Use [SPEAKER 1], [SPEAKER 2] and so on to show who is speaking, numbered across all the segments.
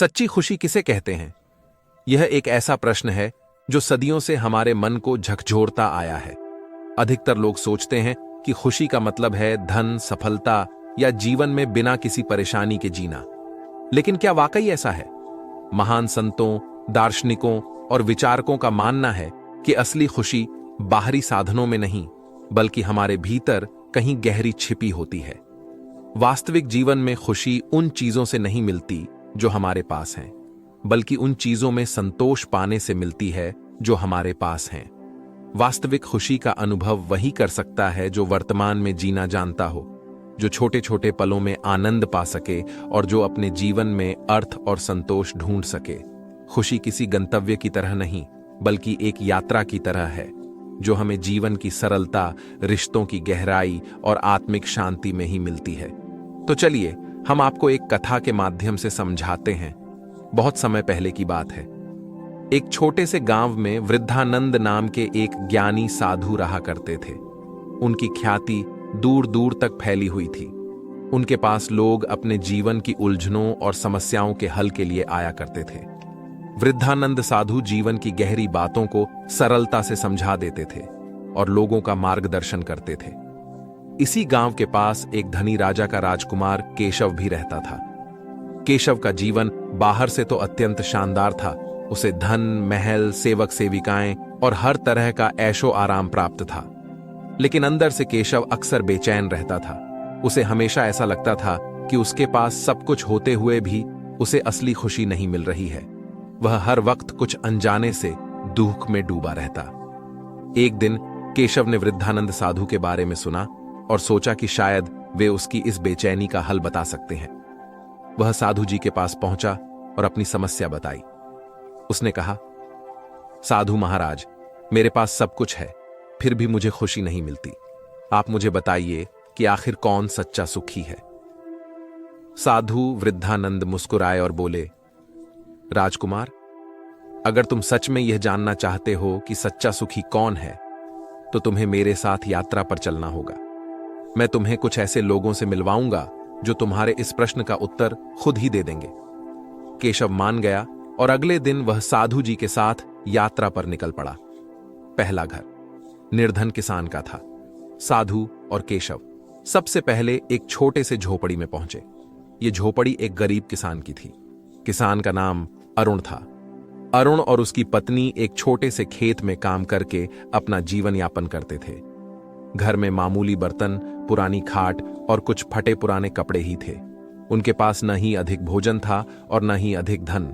[SPEAKER 1] सच्ची खुशी किसे कहते हैं? यह एक ऐसा प्रश्न है जो सदियों से हमारे मन को झकझोरता आया है। अधिकतर लोग सोचते हैं कि खुशी का मतलब है धन, सफलता या जीवन में बिना किसी परेशानी के जीना। लेकिन क्या वाकई ऐसा है? महान संतों, दार्शनिकों और विचारकों का मानना है कि असली खुशी बाहरी साधनों में नहीं, बल्कि हमारे भीतर कहीं गहरी छिपी होती है। वास्तविक जीवन में खुशी उन चीजों से नहीं मिलती जो हमारे पास हैं, बल्कि उन चीजों में संतोष पाने से मिलती है जो हमारे पास हैं। वास्तविक खुशी का अनुभव वही कर सकता है जो वर्तमान में जीना जानता हो, जो छोटे छोटे पलों में आनंद पा सके और जो अपने जीवन में अर्थ और संतोष ढूंढ सके। खुशी किसी गंतव्य की तरह नहीं, बल्कि एक यात्रा की तरह है जो हमें जीवन की सरलता, रिश्तों की गहराई और आत्मिक शांति में ही मिलती है। तो चलिए हम आपको एक कथा के माध्यम से समझाते हैं। बहुत समय पहले की बात है। एक छोटे से गांव में वृद्धानंद नाम के एक ज्ञानी साधु रहा करते थे। उनकी ख्याति दूर दूर तक फैली हुई थी। उनके पास लोग अपने जीवन की उलझनों और समस्याओं के हल के लिए आया करते थे। वृद्धानंद साधु जीवन की गहरी बातों को सरलता से समझा देते थे और लोगों का मार्गदर्शन करते थे। इसी गांव के पास एक धनी राजा का राजकुमार केशव भी रहता था। केशव का जीवन बाहर से तो अत्यंत शानदार था। उसे धन, महल, सेवक सेविकाएं और हर तरह का ऐशो आराम प्राप्त था। लेकिन अंदर से केशव अक्सर बेचैन रहता था। उसे हमेशा ऐसा लगता था कि उसके पास सब कुछ होते हुए भी उसे असली खुशी नहीं मिल रही है। वह हर वक्त कुछ अनजाने से दुख में डूबा रहता। एक दिन केशव ने वृद्धानंद साधु के बारे में सुना और सोचा कि शायद वे उसकी इस बेचैनी का हल बता सकते हैं। वह साधु जी के पास पहुंचा और अपनी समस्या बताई। उसने कहा, साधु महाराज, मेरे पास सब कुछ है, फिर भी मुझे खुशी नहीं मिलती। आप मुझे बताइए कि आखिर कौन सच्चा सुखी है। साधु वृद्धानंद मुस्कुराए और बोले, राजकुमार, अगर तुम सच में यह जानना चाहते हो कि सच्चा सुखी कौन है, तो तुम्हें मेरे साथ यात्रा पर चलना होगा। मैं तुम्हें कुछ ऐसे लोगों से मिलवाऊंगा जो तुम्हारे इस प्रश्न का उत्तर खुद ही दे देंगे। केशव मान गया और अगले दिन वह साधु जी के साथ यात्रा पर निकल पड़ा। पहला घर निर्धन किसान का था। साधु और केशव सबसे पहले एक छोटे से झोपड़ी में पहुंचे। ये झोपड़ी एक गरीब किसान की थी। किसान का नाम अरुण था। अरुण और उसकी पत्नी एक छोटे से खेत में काम करके अपना जीवन यापन करते थे। घर में मामूली बर्तन, पुरानी खाट और कुछ फटे पुराने कपड़े ही थे। उनके पास न ही अधिक भोजन था और न ही अधिक धन।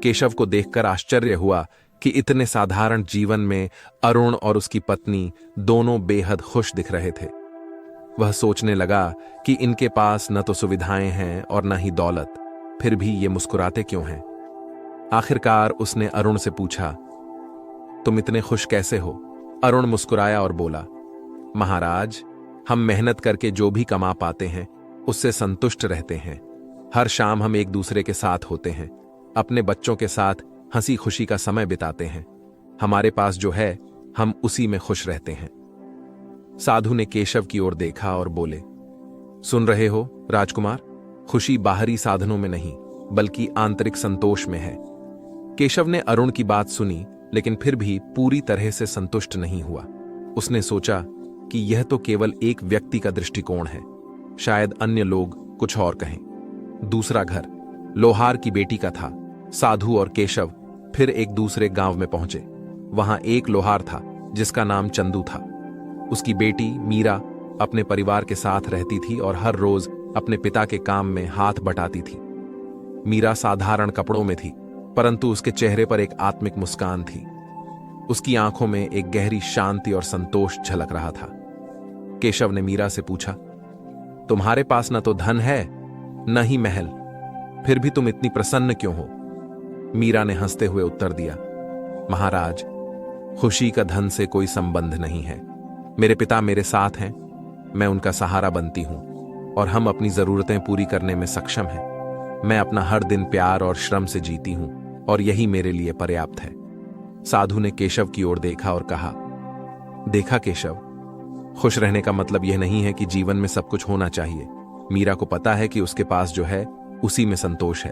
[SPEAKER 1] केशव को देखकर आश्चर्य हुआ कि इतने साधारण जीवन में अरुण और उसकी पत्नी दोनों बेहद खुश दिख रहे थे। वह सोचने लगा कि इनके पास न तो सुविधाएं हैं और न ही दौलत, फिर भी ये मुस्कुराते क्यों हैं। आखिरकार उसने अरुण से पूछा, तुम इतने खुश कैसे हो? अरुण मुस्कुराया और बोला, महाराज, हम मेहनत करके जो भी कमा पाते हैं उससे संतुष्ट रहते हैं। हर शाम हम एक दूसरे के साथ होते हैं, अपने बच्चों के साथ हंसी खुशी का समय बिताते हैं। हमारे पास जो है हम उसी में खुश रहते हैं। साधु ने केशव की ओर देखा और बोले, सुन रहे हो राजकुमार, खुशी बाहरी साधनों में नहीं बल्कि आंतरिक संतोष में है। केशव ने अरुण की बात सुनी, लेकिन फिर भी पूरी तरह से संतुष्ट नहीं हुआ। उसने सोचा कि यह तो केवल एक व्यक्ति का दृष्टिकोण है, शायद अन्य लोग कुछ और कहें। दूसरा घर लोहार की बेटी का था। साधु और केशव फिर एक दूसरे गांव में पहुंचे। वहां एक लोहार था जिसका नाम चंदू था। उसकी बेटी मीरा अपने परिवार के साथ रहती थी और हर रोज अपने पिता के काम में हाथ बटाती थी। मीरा साधारण कपड़ों में थी, परंतु उसके चेहरे पर एक आत्मिक मुस्कान थी। उसकी आंखों में एक गहरी शांति और संतोष झलक रहा था। केशव ने मीरा से पूछा, तुम्हारे पास न तो धन है न ही महल, फिर भी तुम इतनी प्रसन्न क्यों हो? मीरा ने हंसते हुए उत्तर दिया, महाराज, खुशी का धन से कोई संबंध नहीं है। मेरे पिता मेरे साथ हैं, मैं उनका सहारा बनती हूं और हम अपनी जरूरतें पूरी करने में सक्षम हैं। मैं अपना हर दिन प्यार और श्रम से जीती हूं और यही मेरे लिए पर्याप्त है। साधु ने केशव की ओर देखा और कहा, देखा केशव, खुश रहने का मतलब यह नहीं है कि जीवन में सब कुछ होना चाहिए। मीरा को पता है कि उसके पास जो है उसी में संतोष है।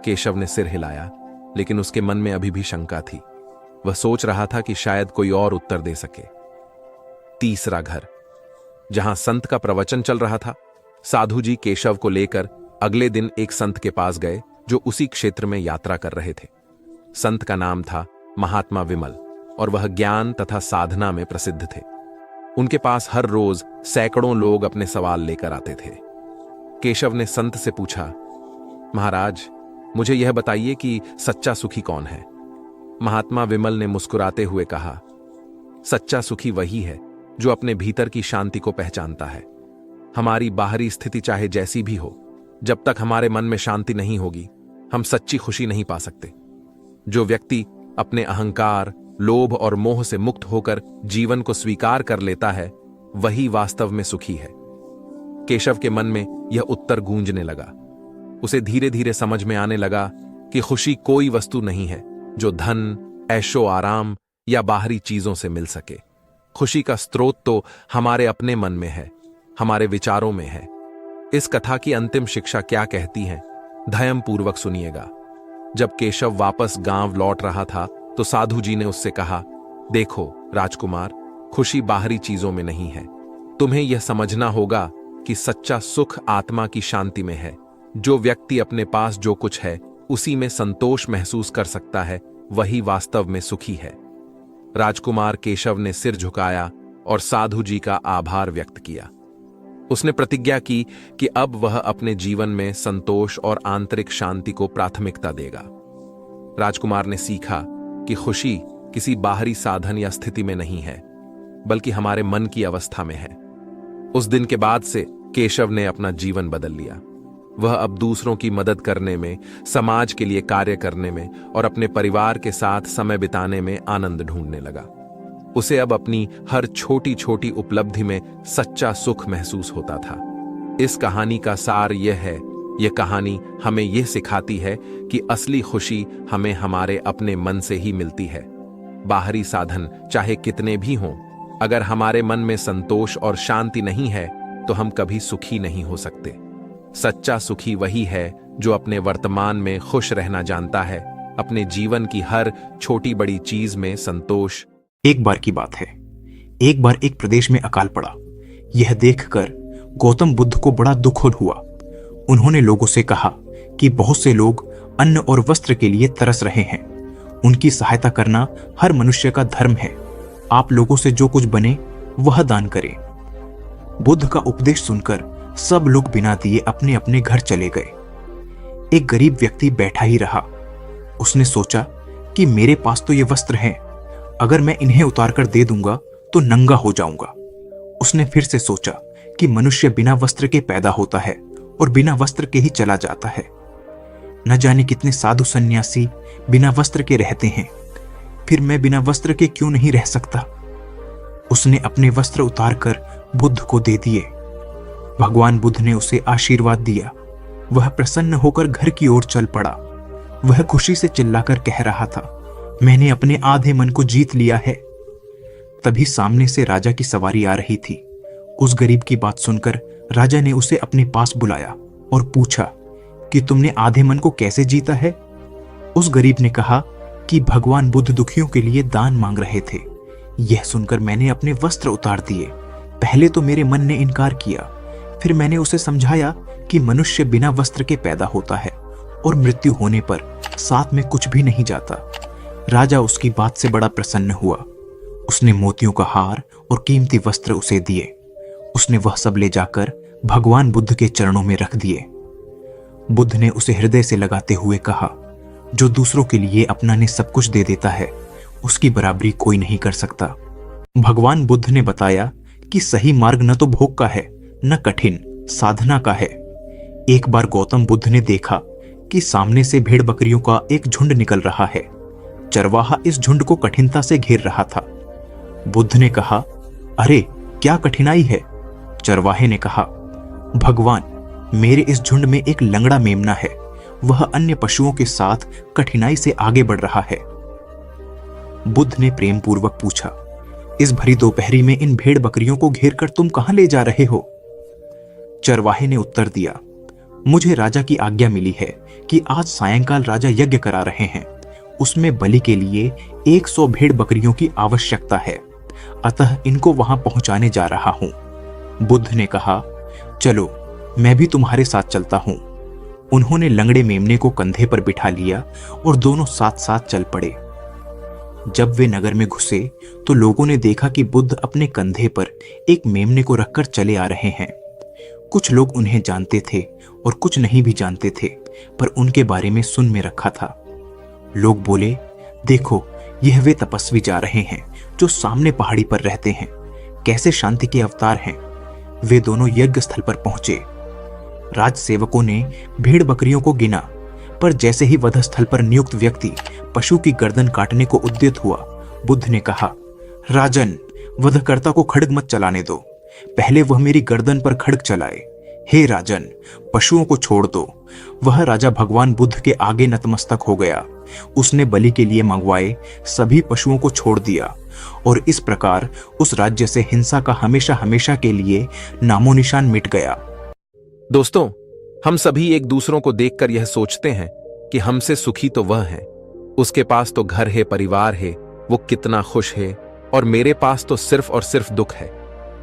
[SPEAKER 1] केशव ने सिर हिलाया, लेकिन उसके मन में अभी भी शंका थी। वह सोच रहा था कि शायद कोई और उत्तर दे सके। तीसरा घर, जहां संत का प्रवचन चल रहा था। साधु जी केशव को लेकर अगले दिन एक संत के पास गए जो उसी क्षेत्र में यात्रा कर रहे थे। संत का नाम था महात्मा विमल और वह ज्ञान तथा साधना में प्रसिद्ध थे। उनके पास हर रोज सैकड़ों लोग अपने सवाल लेकर आते थे। केशव ने संत से पूछा, महाराज, मुझे यह बताइए कि सच्चा सुखी कौन है? महात्मा विमल ने मुस्कुराते हुए कहा, सच्चा सुखी वही है जो अपने भीतर की शांति को पहचानता है। हमारी बाहरी स्थिति चाहे जैसी भी हो, जब तक हमारे मन में शांति नहीं होगी, हम सच्ची खुशी नहीं पा सकते। जो व्यक्ति अपने अहंकार, लोभ और मोह से मुक्त होकर जीवन को स्वीकार कर लेता है, वही वास्तव में सुखी है। केशव के मन में यह उत्तर गूंजने लगा। उसे धीरे धीरे समझ में आने लगा कि खुशी कोई वस्तु नहीं है जो धन, ऐशो आराम या बाहरी चीजों से मिल सके। खुशी का स्रोत तो हमारे अपने मन में है, हमारे विचारों में है। इस कथा की अंतिम शिक्षा क्या कहती है, धैर्य पूर्वक सुनिएगा। जब केशव वापस गांव लौट रहा था तो साधु जी ने उससे कहा, देखो राजकुमार, खुशी बाहरी चीजों में नहीं है। तुम्हें यह समझना होगा कि सच्चा सुख आत्मा की शांति में है। जो व्यक्ति अपने पास जो कुछ है उसी में संतोष महसूस कर सकता है, वही वास्तव में सुखी है। राजकुमार केशव ने सिर झुकाया और साधु जी का आभार व्यक्त किया। उसने प्रतिज्ञा की कि अब वह अपने जीवन में संतोष और आंतरिक शांति को प्राथमिकता देगा। राजकुमार ने सीखा कि खुशी किसी बाहरी साधन या स्थिति में नहीं है, बल्कि हमारे मन की अवस्था में है। उस दिन के बाद से केशव ने अपना जीवन बदल लिया। वह अब दूसरों की मदद करने में, समाज के लिए कार्य करने में और अपने परिवार के साथ समय बिताने में आनंद ढूंढने लगा। उसे अब अपनी हर छोटी छोटी उपलब्धि में सच्चा सुख महसूस होता था। इस कहानी का सार यह है, यह कहानी हमें यह सिखाती है कि असली खुशी हमें हमारे अपने मन से ही मिलती है। बाहरी साधन चाहे कितने भी हों, अगर हमारे मन में संतोष और शांति नहीं है तो हम कभी सुखी नहीं हो सकते। सच्चा सुखी वही है जो अपने वर्तमान में खुश रहना जानता है, अपने जीवन की हर छोटी बड़ी चीज में संतोष।
[SPEAKER 2] एक बार की बात है, एक बार एक प्रदेश में अकाल पड़ा। यह देखकर गौतम बुद्ध को बड़ा दुख हुआ। उन्होंने लोगों से कहा कि बहुत से लोग अन्न और वस्त्र के लिए तरस रहे हैं। उनकी सहायता करना हर मनुष्य का धर्म है। आप लोगों से जो कुछ बने वह दान करें। बुद्ध का उपदेश सुनकर सब लोग बिना दिए अपने अपने घर चले गए। एक गरीब व्यक्ति बैठा ही रहा। उसने सोचा कि मेरे पास तो ये वस्त्र हैं, अगर मैं इन्हें उतार कर दे दूंगा तो नंगा हो जाऊंगा। उसने फिर से सोचा कि मनुष्य बिना वस्त्र के पैदा होता है और बिना वस्त्र के ही चला जाता है। न जाने कितने साधु सन्यासी बिना वस्त्र के रहते हैं, फिर मैं बिना वस्त्र के क्यों नहीं रह सकता। उसने अपने वस्त्र उतारकर बुद्ध को दे दिए। भगवान बुद्ध ने उसे आशीर्वाद दिया। वह प्रसन्न होकर घर की ओर चल पड़ा। वह खुशी से चिल्लाकर कह रहा था, मैंने अपने आधे मन को जीत लिया है। तभी सामने से राजा की सवारी आ रही थी। उस गरीब की बात सुनकर राजा ने उसे अपने पास बुलाया और पूछा कि तुमने आधे मन को कैसे जीता है। उस गरीब ने कहा कि भगवान बुद्ध दुखियों के लिए दान मांग रहे थे। यह सुनकर मैंने अपने वस्त्र उतार दिए। पहले तो मेरे मन ने इनकार किया, फिर मैंने उसे समझाया कि मनुष्य बिना वस्त्र के पैदा होता है और मृत्यु होने पर साथ में कुछ भी नहीं जाता। राजा उसकी बात से बड़ा प्रसन्न हुआ। उसने मोतियों का हार और कीमती वस्त्र उसे दिए। उसने वह सब ले जाकर भगवान बुद्ध के चरणों में रख दिए। बुद्ध ने उसे हृदय से लगाते हुए कहा, जो दूसरों के लिए अपना ने सब कुछ दे देता है, उसकी बराबरी कोई नहीं कर सकता। भगवान बुद्ध ने बताया कि सही मार्ग न तो भोग का है, न कठिन साधना का है। एक बार गौतम बुद्ध ने देखा कि सामने से भेड़ बकरियों का एक झुंड निकल रहा है। चरवाहा इस झुंड को कठिनता से घेर रहा था। बुद्ध ने कहा, अरे क्या कठिनाई है? चरवाहे ने कहा, भगवान, मेरे इस झुंड में एक लंगड़ा मेमना है। वह अन्य पशुओं के साथ कठिनाई से आगे बढ़ रहा है। बुद्ध ने प्रेम पूर्वक पूछा, इस भरी दोपहरी में इन भेड़ बकरियों को घेर कर तुम कहां ले जा रहे हो? चरवाहे ने उत्तर दिया, मुझे राजा की आज्ञा मिली है कि आज सायंकाल राजा यज्ञ करा रहे हैं। उसमें बलि के लिए 100 भेड़ बकरियों की आवश्यकता है, अतः इनको वहां पहुंचाने जा रहा हूं। बुद्ध ने कहा, चलो मैं भी तुम्हारे साथ चलता हूं। उन्होंने लंगड़े मेमने को कंधे पर बिठा लिया और दोनों साथ साथ चल पड़े। जब वे नगर में घुसे तो लोगों ने देखा कि बुद्ध अपने कंधे पर एक मेमने को रखकर चले आ रहे हैं। कुछ लोग उन्हें जानते थे और कुछ नहीं भी जानते थे, पर उनके बारे में सुन में रखा था। लोग बोले, देखो यह वे तपस्वी जा रहे हैं जो सामने पहाड़ी पर रहते हैं, कैसे शांति के अवतार हैं। वे दोनों यज्ञ स्थल पर पहुंचे। राजसेवकों ने भेड़ बकरियों को गिना, पर जैसे ही वध स्थल पर नियुक्त व्यक्ति पशु की गर्दन काटने को उद्यत हुआ, बुद्ध ने कहा, राजन, वधकर्ता को खड्ग मत चलाने दो, पहले वह मेरी गर्दन पर खड्ग चलाए। हे राजन, पशुओं को छोड़ दो। वह राजा भगवान बुद्ध के आगे नतमस्तक हो गया। उसने बलि के लिए मंगवाए सभी पशुओं को छोड़ दिया और इस प्रकार उस राज्य से हिंसा का हमेशा हमेशा के लिए नामो निशान मिट गया।
[SPEAKER 1] दोस्तों, हम सभी एक दूसरों को देखकर यह सोचते हैं कि हमसे सुखी तो वह है, उसके पास तो घर है, परिवार है, वो कितना खुश है, और मेरे पास तो सिर्फ और सिर्फ दुख है।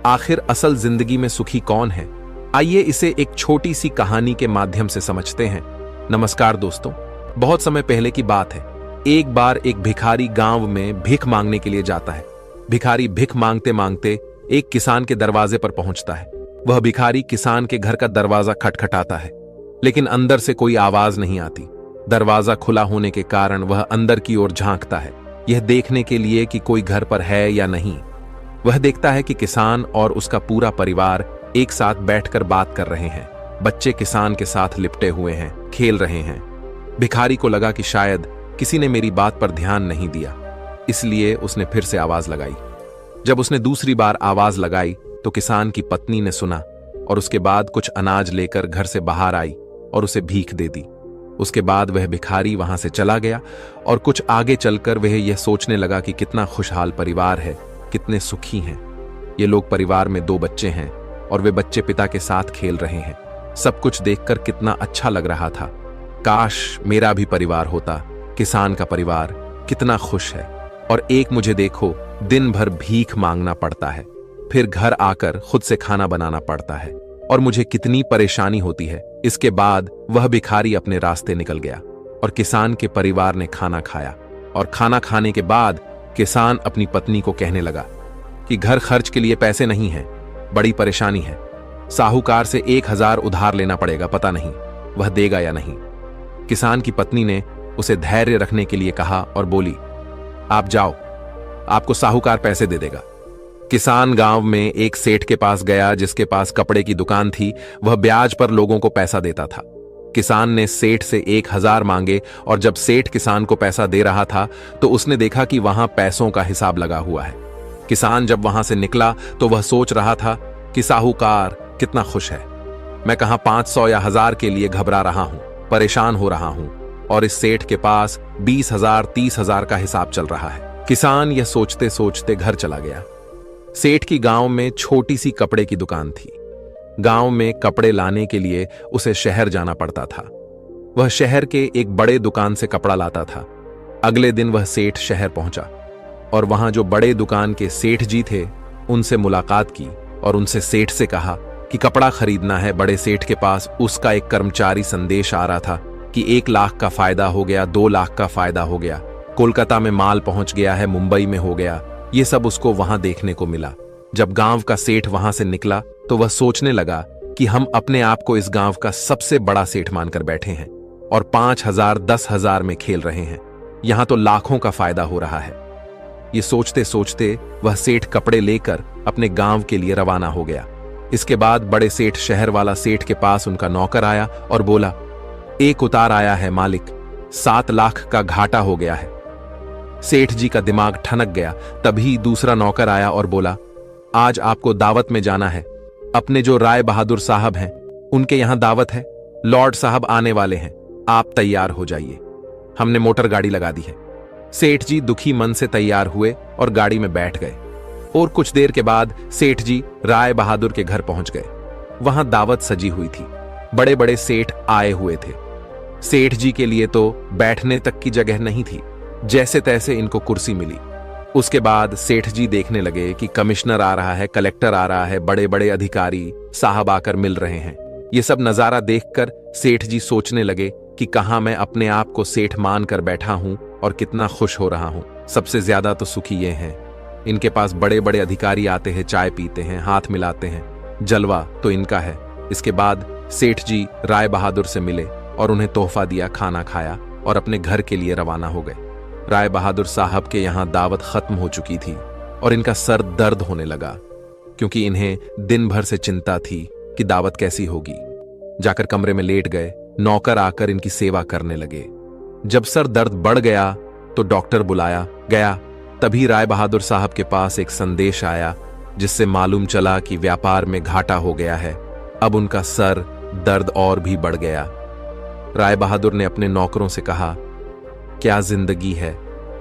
[SPEAKER 1] आखिर असल जिंदगी में सुखी कौन है? आइए इसे एक छोटी सी कहानी के माध्यम से समझते हैं। नमस्कार दोस्तों, बहुत समय पहले की बात है। एक बार एक भिखारी गांव में भीख मांगने के लिए जाता है। भिखारी भीख मांगते मांगते एक किसान के दरवाजे पर पहुंचता है। वह भिखारी किसान के घर का दरवाजा खटखटाता है, लेकिन अंदर से कोई आवाज नहीं आती। दरवाजा खुला होने के कारण वह अंदर की ओर झांकता है, यह देखने के लिए कि कोई घर पर है या नहीं। वह देखता है कि किसान और उसका पूरा परिवार एक साथ बैठकर बात कर रहे हैं। बच्चे किसान के साथ लिपटे हुए हैं, खेल रहे हैं। भिखारी को लगा कि शायद किसी ने मेरी बात पर ध्यान नहीं दिया, इसलिए उसने फिर से आवाज लगाई। जब उसने दूसरी बार आवाज लगाई तो किसान की पत्नी ने सुना और उसके बाद कुछ अनाज लेकर घर से बाहर आई और उसे भीख दे दी। उसके बाद वह भिखारी वहां से चला गया और कुछ आगे चलकर वह यह सोचने लगा कि कितना खुशहाल परिवार है, कितने सुखी हैं। ये लोग परिवार में 2 बच्चे हैं और वे बच्चे पिता के साथ खेल रहे हैं। सब कुछ देखकर कितना अच्छा लग रहा था। काश मेरा भी परिवार होता। किसान का परिवार कितना खुश है, और एक मुझे देखो, दिन भर भीख मांगना पड़ता है, फिर घर आकर खुद से खाना बनाना पड़ता है, और मुझे कितनी परेशानी होती है। इसके बाद वह भिखारी अपने रास्ते निकल गया और किसान के परिवार ने खाना खाया। और खाना खाने के बाद किसान अपनी पत्नी को कहने लगा कि घर खर्च के लिए पैसे नहीं हैं, बड़ी परेशानी है। साहूकार से 1000 उधार लेना पड़ेगा, पता नहीं वह देगा या नहीं। किसान की पत्नी ने उसे धैर्य रखने के लिए कहा और बोली, आप जाओ, आपको साहूकार पैसे दे देगा। किसान गांव में एक सेठ के पास गया जिसके पास कपड़े की दुकान थी। वह ब्याज पर लोगों को पैसा देता था। किसान ने सेठ से 1000 मांगे और जब सेठ किसान को पैसा दे रहा था तो उसने देखा कि वहां पैसों का हिसाब लगा हुआ है। किसान जब वहां से निकला तो वह सोच रहा था कि साहूकार कितना खुश है। मैं कहां 500 या 1000 के लिए घबरा रहा हूं, परेशान हो रहा हूं, और इस सेठ के पास 20,000 30,000 का हिसाब चल रहा है। किसान यह सोचते सोचते घर चला गया। सेठ की गांव में छोटी सी कपड़े की दुकान थी। गांव में कपड़े लाने के लिए उसे शहर जाना पड़ता था। वह शहर के एक बड़े दुकान से कपड़ा लाता था। अगले दिन वह सेठ शहर पहुंचा और वहां जो बड़े दुकान के सेठ जी थे उनसे मुलाकात की और उनसे सेठ से कहा कि कपड़ा खरीदना है। बड़े सेठ के पास उसका एक कर्मचारी संदेश आ रहा था कि 1 लाख का फायदा हो गया, 2 लाख का फायदा हो गया, कोलकाता में माल पहुंच गया है, मुंबई में हो गया। ये सब उसको वहां देखने को मिला। जब गांव का सेठ वहां से निकला तो वह सोचने लगा कि हम अपने आप को इस गांव का सबसे बड़ा सेठ मानकर बैठे हैं और 5,000 10,000 में खेल रहे हैं। यहां तो लाखों का फायदा हो रहा है। ये सोचते सोचते वह सेठ कपड़े लेकर अपने गांव के लिए रवाना हो गया। इसके बाद बड़े सेठ शहर वाला सेठ के पास उनका नौकर आया और बोला, एक उतार आया है मालिक, 7 लाख का घाटा हो गया है। सेठ जी का दिमाग ठनक गया। तभी दूसरा नौकर आया और बोला, आज आपको दावत में जाना है। अपने जो राय बहादुर साहब हैं उनके यहां दावत है, लॉर्ड साहब आने वाले हैं, आप तैयार हो जाइए। हमने मोटर गाड़ी लगा दी है। सेठ जी दुखी मन से तैयार हुए और गाड़ी में बैठ गए और कुछ देर के बाद सेठ जी राय बहादुर के घर पहुंच गए। वहां दावत सजी हुई थी। बड़े बड़े सेठ आए हुए थे। सेठ जी के लिए तो बैठने तक की जगह नहीं थी, जैसे तैसे इनको कुर्सी मिली। उसके बाद सेठ जी देखने लगे कि कमिश्नर आ रहा है, कलेक्टर आ रहा है, बड़े बड़े अधिकारी साहब आकर मिल रहे हैं। ये सब नजारा देखकर सेठ जी सोचने लगे कि कहां मैं अपने आप को सेठ मान कर बैठा हूं और कितना खुश हो रहा हूं। सबसे ज्यादा तो सुखी ये हैं। इनके पास बड़े बड़े अधिकारी आते हैं, चाय पीते हैं, हाथ मिलाते हैं, जलवा तो इनका है। इसके बाद सेठ जी राय बहादुर से मिले और उन्हें तोहफा दिया, खाना खाया और अपने घर के लिए रवाना हो गए। राय बहादुर साहब के यहां दावत खत्म हो चुकी थी और इनका सर दर्द होने लगा, क्योंकि इन्हें दिन भर से चिंता थी कि दावत कैसी होगी। जाकर कमरे में लेट गए। नौकर आकर इनकी सेवा करने लगे। जब सर दर्द बढ़ गया तो डॉक्टर बुलाया गया। तभी राय बहादुर साहब के पास एक संदेश आया, जिससे मालूम चला कि व्यापार में घाटा हो गया है। अब उनका सर दर्द और भी बढ़ गया। राय बहादुर ने अपने नौकरों से कहा, क्या जिंदगी है,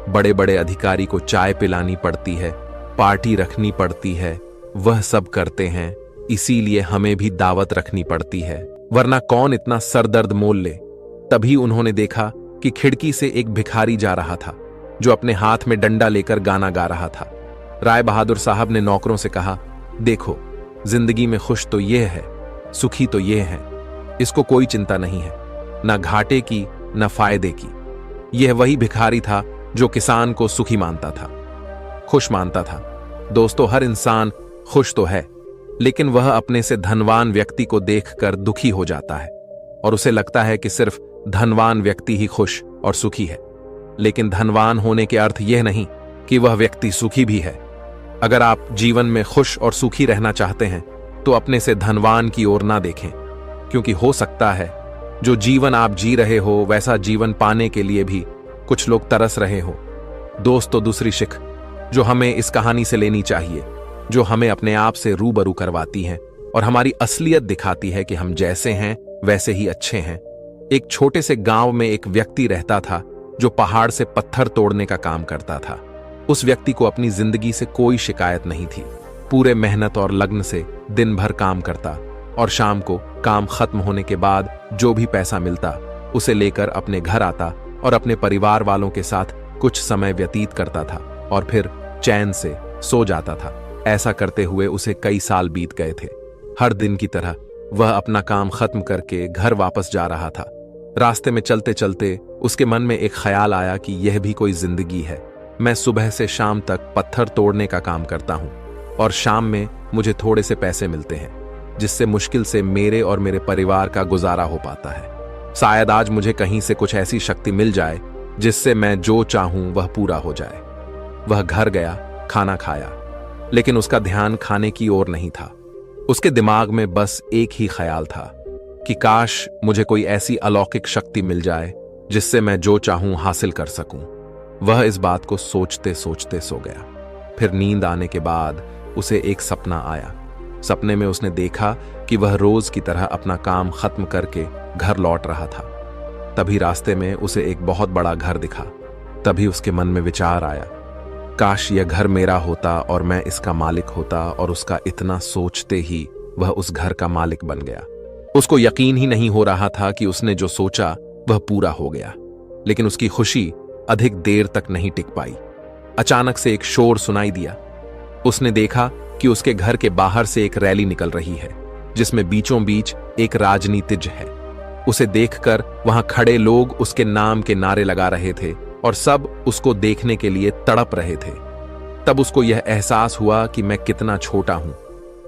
[SPEAKER 1] बड़े बड़े अधिकारी को चाय पिलानी पड़ती है, पार्टी रखनी पड़ती है, वह सब करते हैं, इसीलिए हमें भी दावत रखनी पड़ती है, वरना कौन इतना सरदर्द मोल ले। तभी उन्होंने देखा कि खिड़की से एक भिखारी जा रहा था, जो अपने हाथ में डंडा लेकर गाना गा रहा था। राय बहादुर साहब ने नौकरों से कहा, देखो, जिंदगी में खुश तो ये है, सुखी तो ये है, इसको कोई चिंता नहीं है, न घाटे की न फायदे की। यह वही भिखारी था जो किसान को सुखी मानता था, खुश मानता था। दोस्तों, हर इंसान खुश तो है, लेकिन वह अपने से धनवान व्यक्ति को देखकर दुखी हो जाता है और उसे लगता है कि सिर्फ धनवान व्यक्ति ही खुश और सुखी है। लेकिन धनवान होने के अर्थ यह नहीं कि वह व्यक्ति सुखी भी है। अगर आप जीवन में खुश और सुखी रहना चाहते हैं तो अपने से धनवान की ओर ना देखें, क्योंकि हो सकता है जो जीवन आप जी रहे हो वैसा जीवन पाने के लिए भी कुछ लोग तरस रहे हो। दोस्तों, दूसरी शिख जो हमें इस कहानी से लेनी चाहिए, जो हमें अपने आप से रूबरू करवाती है और हमारी असलियत दिखाती है कि हम जैसे हैं वैसे ही अच्छे हैं। एक छोटे से गांव में एक व्यक्ति रहता था जो पहाड़ से पत्थर तोड़ने का काम करता था। उस व्यक्ति को अपनी जिंदगी से कोई शिकायत नहीं थी। पूरे मेहनत और लगन से दिन भर काम करता और शाम को काम खत्म होने के बाद जो भी पैसा मिलता उसे लेकर अपने घर आता और अपने परिवार वालों के साथ कुछ समय व्यतीत करता था और फिर चैन से सो जाता था। ऐसा करते हुए उसे कई साल बीत गए थे। हर दिन की तरह वह अपना काम खत्म करके घर वापस जा रहा था। रास्ते में चलते चलते उसके मन में एक ख्याल आया कि यह भी कोई जिंदगी है। मैं सुबह से शाम तक पत्थर तोड़ने का काम करता हूँ और शाम में मुझे थोड़े से पैसे मिलते हैं, जिससे मुश्किल से मेरे और मेरे परिवार का गुजारा हो पाता है। शायद आज मुझे कहीं से कुछ ऐसी शक्ति मिल जाए जिससे मैं जो चाहूं वह पूरा हो जाए। वह घर गया, खाना खाया, लेकिन उसका ध्यान खाने की ओर नहीं था। उसके दिमाग में बस एक ही ख्याल था कि काश मुझे कोई ऐसी अलौकिक शक्ति मिल जाए जिससे मैं जो चाहूं हासिल कर सकूं। वह इस बात को सोचते सोचते सो गया। फिर नींद आने के बाद उसे एक सपना आया। सपने में उसने देखा कि वह रोज की तरह अपना काम खत्म करके घर लौट रहा था। तभी रास्ते में उसे एक बहुत बड़ा घर दिखा। तभी उसके मन में विचार आया, काश यह घर मेरा होता और मैं इसका मालिक होता, और उसका इतना सोचते ही वह उस घर का मालिक बन गया। उसको यकीन ही नहीं हो रहा था कि उसने जो सोचा वह पूरा हो गया। लेकिन उसकी खुशी अधिक देर तक नहीं टिक पाई। अचानक से एक शोर सुनाई दिया। उसने देखा कि उसके घर के बाहर से एक रैली निकल रही है, जिसमें बीचों बीच एक राजनीतिज्ञ है। उसे देखकर वहां खड़े लोग उसके नाम के नारे लगा रहे थे और सब उसको देखने के लिए तड़प रहे थे। तब उसको यह एहसास हुआ कि मैं कितना छोटा हूं,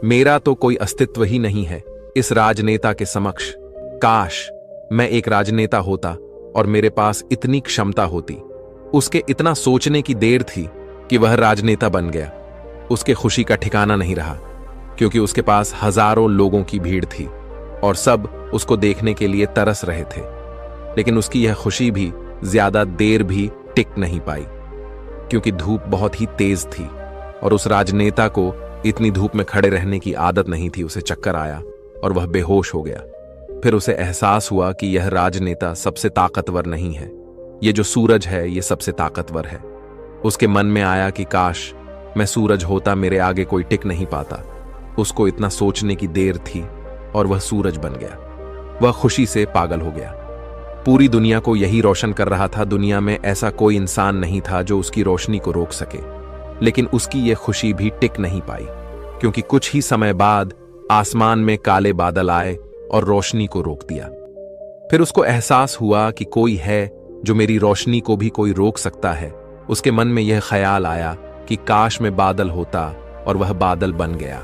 [SPEAKER 1] मेरा तो कोई अस्तित्व ही नहीं है इस राजनेता के समक्ष। काश मैं एक राजनेता होता और मेरे पास इतनी क्षमता होती। उसके इतना सोचने की देर थी कि वह राजनेता बन गया। उसके खुशी का ठिकाना नहीं रहा, क्योंकि उसके पास हजारों लोगों की भीड़ थी और सब उसको देखने के लिए तरस रहे थे। लेकिन उसकी यह खुशी भी ज्यादा देर भी टिक नहीं पाई, क्योंकि धूप बहुत ही तेज थी और उस राजनेता को इतनी धूप में खड़े रहने की आदत नहीं थी। उसे चक्कर आया और वह बेहोश हो गया। फिर उसे एहसास हुआ कि यह राजनेता सबसे ताकतवर नहीं है, ये जो सूरज है ये सबसे ताकतवर है। उसके मन में आया कि काश मैं सूरज होता, मेरे आगे कोई टिक नहीं पाता। उसको इतना सोचने की देर थी और वह सूरज बन गया। वह खुशी से पागल हो गया। पूरी दुनिया को यही रोशन कर रहा था। दुनिया में ऐसा कोई इंसान नहीं था जो उसकी रोशनी को रोक सके। लेकिन उसकी यह खुशी भी टिक नहीं पाई, क्योंकि कुछ ही समय बाद आसमान में काले बादल आए और रोशनी को रोक दिया। फिर उसको एहसास हुआ कि कोई है जो मेरी रोशनी को भी कोई रोक सकता है। उसके मन में यह ख्याल आया कि काश में बादल होता, और वह बादल बन गया।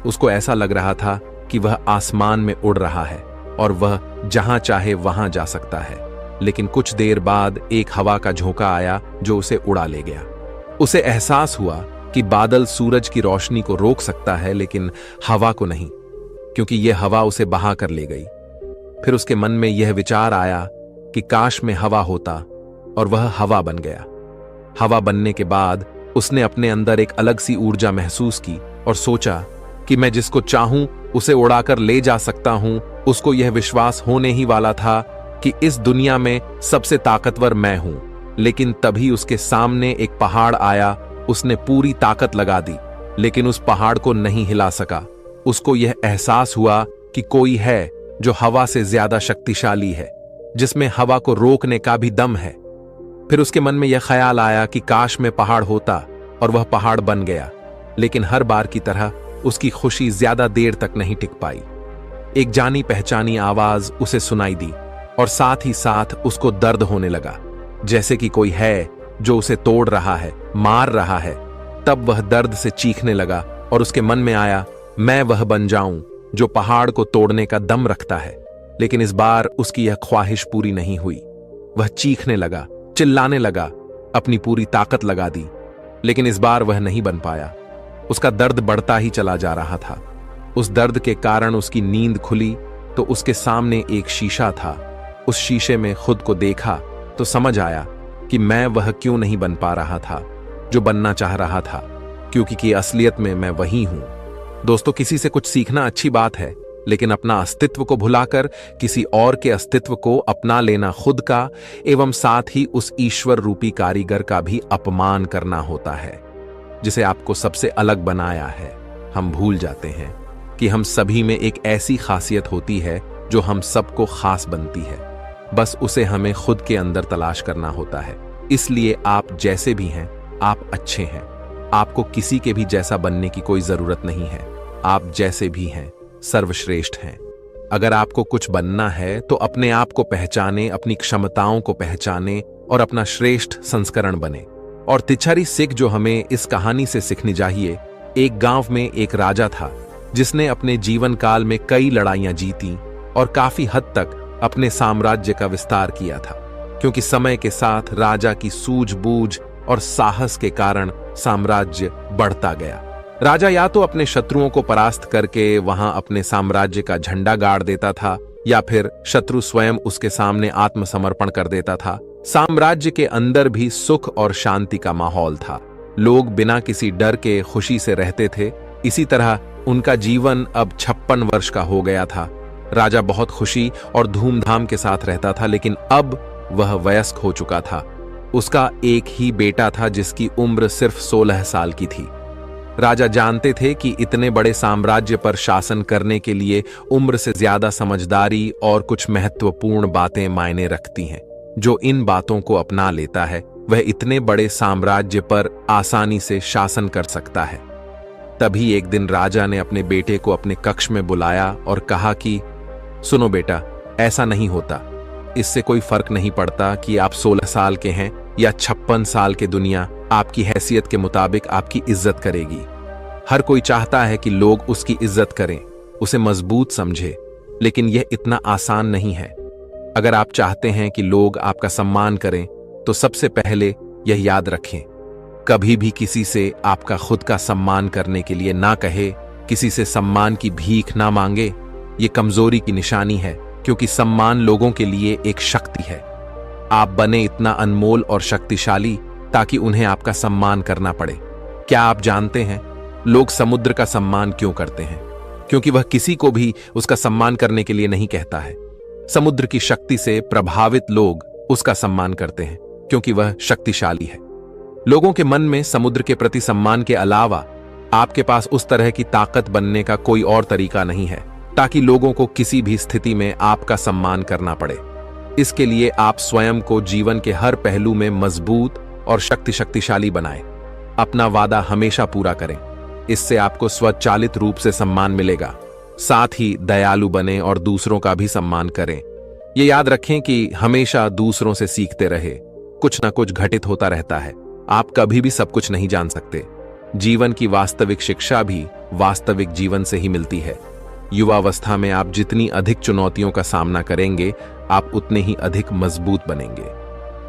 [SPEAKER 1] उसको ऐसा लग रहा था कि वह आसमान में उड़ रहा है और वह जहां चाहे वहां जा सकता है। लेकिन कुछ देर बाद एक हवा का झोंका आया जो उसे उड़ा ले गया। उसे एहसास हुआ कि बादल सूरज की रोशनी को रोक सकता है, लेकिन हवा को नहीं, क्योंकि यह हवा उसे बहा कर ले गई। फिर उसके मन में यह विचार आया कि काश में हवा होता, और वह हवा बन गया। हवा बनने के बाद उसने अपने अंदर एक अलग सी ऊर्जा महसूस की और सोचा कि मैं जिसको चाहूं उसे उड़ाकर ले जा सकता हूं। उसको यह विश्वास होने ही वाला था कि इस दुनिया में सबसे ताकतवर मैं हूं। लेकिन तभी उसके सामने एक पहाड़ आया। उसने पूरी ताकत लगा दी, लेकिन उस पहाड़ को नहीं हिला सका। उसको यह एहसास हुआ कि कोई है जो हवा से ज्यादा शक्तिशाली है, जिसमें हवा को रोकने का भी दम है। फिर उसके मन में यह ख्याल आया कि काश में पहाड़ होता, और वह पहाड़ बन गया। लेकिन हर बार की तरह उसकी खुशी ज्यादा देर तक नहीं टिक पाई। एक जानी पहचानी आवाज उसे सुनाई दी, और साथ ही साथ उसको दर्द होने लगा, जैसे कि कोई है जो उसे तोड़ रहा है, मार रहा है। तब वह दर्द से चीखने लगा, और उसके मन में आया, मैं वह बन जाऊं जो पहाड़ को तोड़ने का दम रखता है। लेकिन इस बार उसकी यह ख्वाहिश पूरी नहीं हुई। वह चीखने लगा, चिल्लाने लगा, अपनी पूरी ताकत लगा दी, लेकिन इस बार वह नहीं बन पाया। उसका दर्द बढ़ता ही चला जा रहा था। उस दर्द के कारण उसकी नींद खुली तो उसके सामने एक शीशा था। उस शीशे में खुद को देखा तो समझ आया कि मैं वह क्यों नहीं बन पा रहा था जो बनना चाह रहा था, क्योंकि असलियत में मैं वही हूं। दोस्तों, किसी से कुछ सीखना अच्छी बात है, लेकिन अपना अस्तित्व को भुलाकर किसी और के अस्तित्व को अपना लेना खुद का एवं साथ ही उस ईश्वर रूपी कारीगर का भी अपमान करना होता है, जिसे आपको सबसे अलग बनाया है। हम भूल जाते हैं कि हम सभी में एक ऐसी खासियत होती है जो हम सबको खास बनती है। बस उसे हमें खुद के अंदर तलाश करना होता है। इसलिए आप जैसे भी हैं, आप अच्छे हैं। आपको किसी के भी जैसा बनने की कोई जरूरत नहीं है। आप जैसे भी हैं, सर्वश्रेष्ठ हैं। अगर आपको कुछ बनना है तो अपने आप को पहचाने, अपनी क्षमताओं को पहचाने और अपना श्रेष्ठ संस्करण बने। और तिच्छारी सिख जो हमें इस कहानी से सीखनी चाहिए, एक गांव में एक राजा था जिसने अपने जीवन काल में कई लड़ाइयां जीती और काफी हद तक अपने साम्राज्य का विस्तार किया था, क्योंकि समय के साथ राजा की सूझबूझ और साहस के कारण साम्राज्य बढ़ता गया। राजा या तो अपने शत्रुओं को परास्त करके वहां अपने साम्राज्य का झंडा गाड़ देता था, या फिर शत्रु स्वयं उसके सामने आत्मसमर्पण कर देता था। साम्राज्य के अंदर भी सुख और शांति का माहौल था। लोग बिना किसी डर के खुशी से रहते थे। इसी तरह उनका जीवन अब 56 वर्ष का हो गया था। राजा बहुत खुशी और धूमधाम के साथ रहता था, लेकिन अब वह वयस्क हो चुका था। उसका एक ही बेटा था जिसकी उम्र सिर्फ 16 साल की थी। राजा जानते थे कि इतने बड़े साम्राज्य पर शासन करने के लिए उम्र से ज्यादा समझदारी और कुछ महत्वपूर्ण बातें मायने रखती हैं। जो इन बातों को अपना लेता है वह इतने बड़े साम्राज्य पर आसानी से शासन कर सकता है। तभी एक दिन राजा ने अपने बेटे को अपने कक्ष में बुलाया और कहा कि सुनो बेटा, ऐसा नहीं होता। इससे कोई फर्क नहीं पड़ता कि आप 16 साल के हैं या 56 साल के। दुनिया आपकी हैसियत के मुताबिक आपकी इज्जत करेगी। हर कोई चाहता है कि लोग उसकी इज्जत करें, उसे मजबूत समझे, लेकिन यह इतना आसान नहीं है। अगर आप चाहते हैं कि लोग आपका सम्मान करें तो सबसे पहले यह याद रखें, कभी भी किसी से आपका खुद का सम्मान करने के लिए ना कहे, किसी से सम्मान की भीख ना मांगे। ये कमजोरी की निशानी है, क्योंकि सम्मान लोगों के लिए एक शक्ति है। आप बने इतना अनमोल और शक्तिशाली ताकि उन्हें आपका सम्मान करना पड़े। क्या आप जानते हैं लोग समुद्र का सम्मान क्यों करते हैं? क्योंकि वह किसी को भी उसका सम्मान करने के लिए नहीं कहता है। समुद्र की शक्ति से प्रभावित लोग उसका सम्मान करते हैं क्योंकि वह शक्तिशाली है। लोगों के मन में समुद्र के प्रति सम्मान के अलावा आपके पास उस तरह की ताकत बनने का कोई और तरीका नहीं है। ताकि लोगों को किसी भी स्थिति में आपका सम्मान करना पड़े। इसके लिए आप स्वयं को जीवन के हर पहलू में मजबूत और शक्तिशाली बनाएं। अपना वादा हमेशा पूरा करें, इससे आपको स्वचालित रूप से सम्मान मिलेगा। साथ ही दयालु बने और दूसरों का भी सम्मान करें। ये याद रखें कि हमेशा दूसरों से सीखते रहे, कुछ ना कुछ घटित होता रहता है। आप कभी भी सब कुछ नहीं जान सकते। जीवन की वास्तविक शिक्षा भी वास्तविक जीवन से ही मिलती है। युवावस्था में आप जितनी अधिक चुनौतियों का सामना करेंगे, आप उतने ही अधिक मजबूत बनेंगे।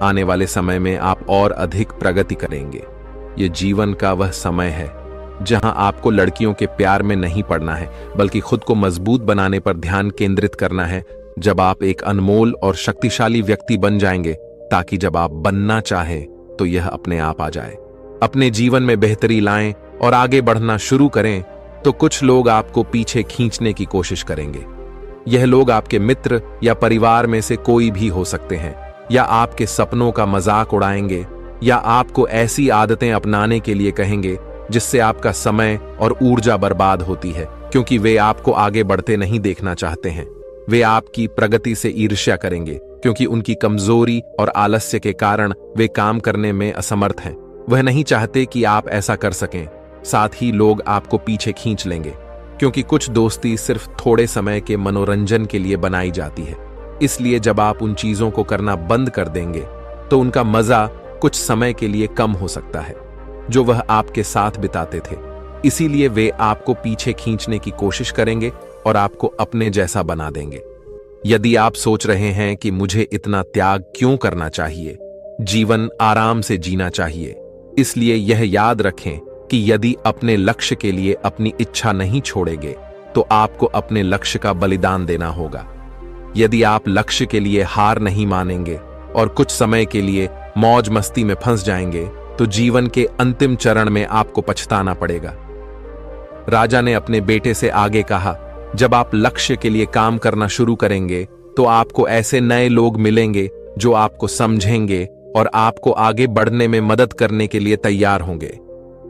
[SPEAKER 1] आने वाले समय में आप और अधिक प्रगति करेंगे। ये जीवन का वह समय है जहां आपको लड़कियों के प्यार में नहीं पड़ना है, बल्कि खुद को मजबूत बनाने पर ध्यान केंद्रित करना है। जब आप एक अनमोल और शक्तिशाली व्यक्ति बन जाएंगे, ताकि जब आप बनना चाहें तो यह अपने आप आ जाए। अपने जीवन में बेहतरी लाएं और आगे बढ़ना शुरू करें, तो कुछ लोग आपको पीछे खींचने की कोशिश करेंगे। यह लोग आपके मित्र या परिवार में से कोई भी हो सकते हैं, या आपके सपनों का मजाक उड़ाएंगे, या आपको ऐसी आदतें अपनाने के लिए कहेंगे जिससे आपका समय और ऊर्जा बर्बाद होती है, क्योंकि वे आपको आगे बढ़ते नहीं देखना चाहते हैं। वे आपकी प्रगति से ईर्ष्या करेंगे, क्योंकि उनकी कमजोरी और आलस्य के कारण वे काम करने में असमर्थ हैं। वह नहीं चाहते कि आप ऐसा कर सकें। साथ ही लोग आपको पीछे खींच लेंगे, क्योंकि कुछ दोस्ती सिर्फ थोड़े समय के मनोरंजन के लिए बनाई जाती है। इसलिए जब आप उन चीजों को करना बंद कर देंगे, तो उनका मजा कुछ समय के लिए कम हो सकता है जो वह आपके साथ बिताते थे। इसीलिए वे आपको पीछे खींचने की कोशिश करेंगे और आपको अपने जैसा बना देंगे। यदि आप सोच रहे हैं कि मुझे इतना त्याग क्यों करना चाहिए, जीवन आराम से जीना चाहिए, इसलिए यह याद रखें कि यदि अपने लक्ष्य के लिए अपनी इच्छा नहीं छोड़ेंगे, तो आपको अपने लक्ष्य का बलिदान देना होगा। यदि आप लक्ष्य के लिए हार नहीं मानेंगे और कुछ समय के लिए मौज मस्ती में फंस जाएंगे, तो जीवन के अंतिम चरण में आपको पछताना पड़ेगा। राजा ने अपने बेटे से आगे कहा, जब आप लक्ष्य के लिए काम करना शुरू करेंगे, तो आपको ऐसे नए लोग मिलेंगे जो आपको समझेंगे और आपको आगे बढ़ने में मदद करने के लिए तैयार होंगे।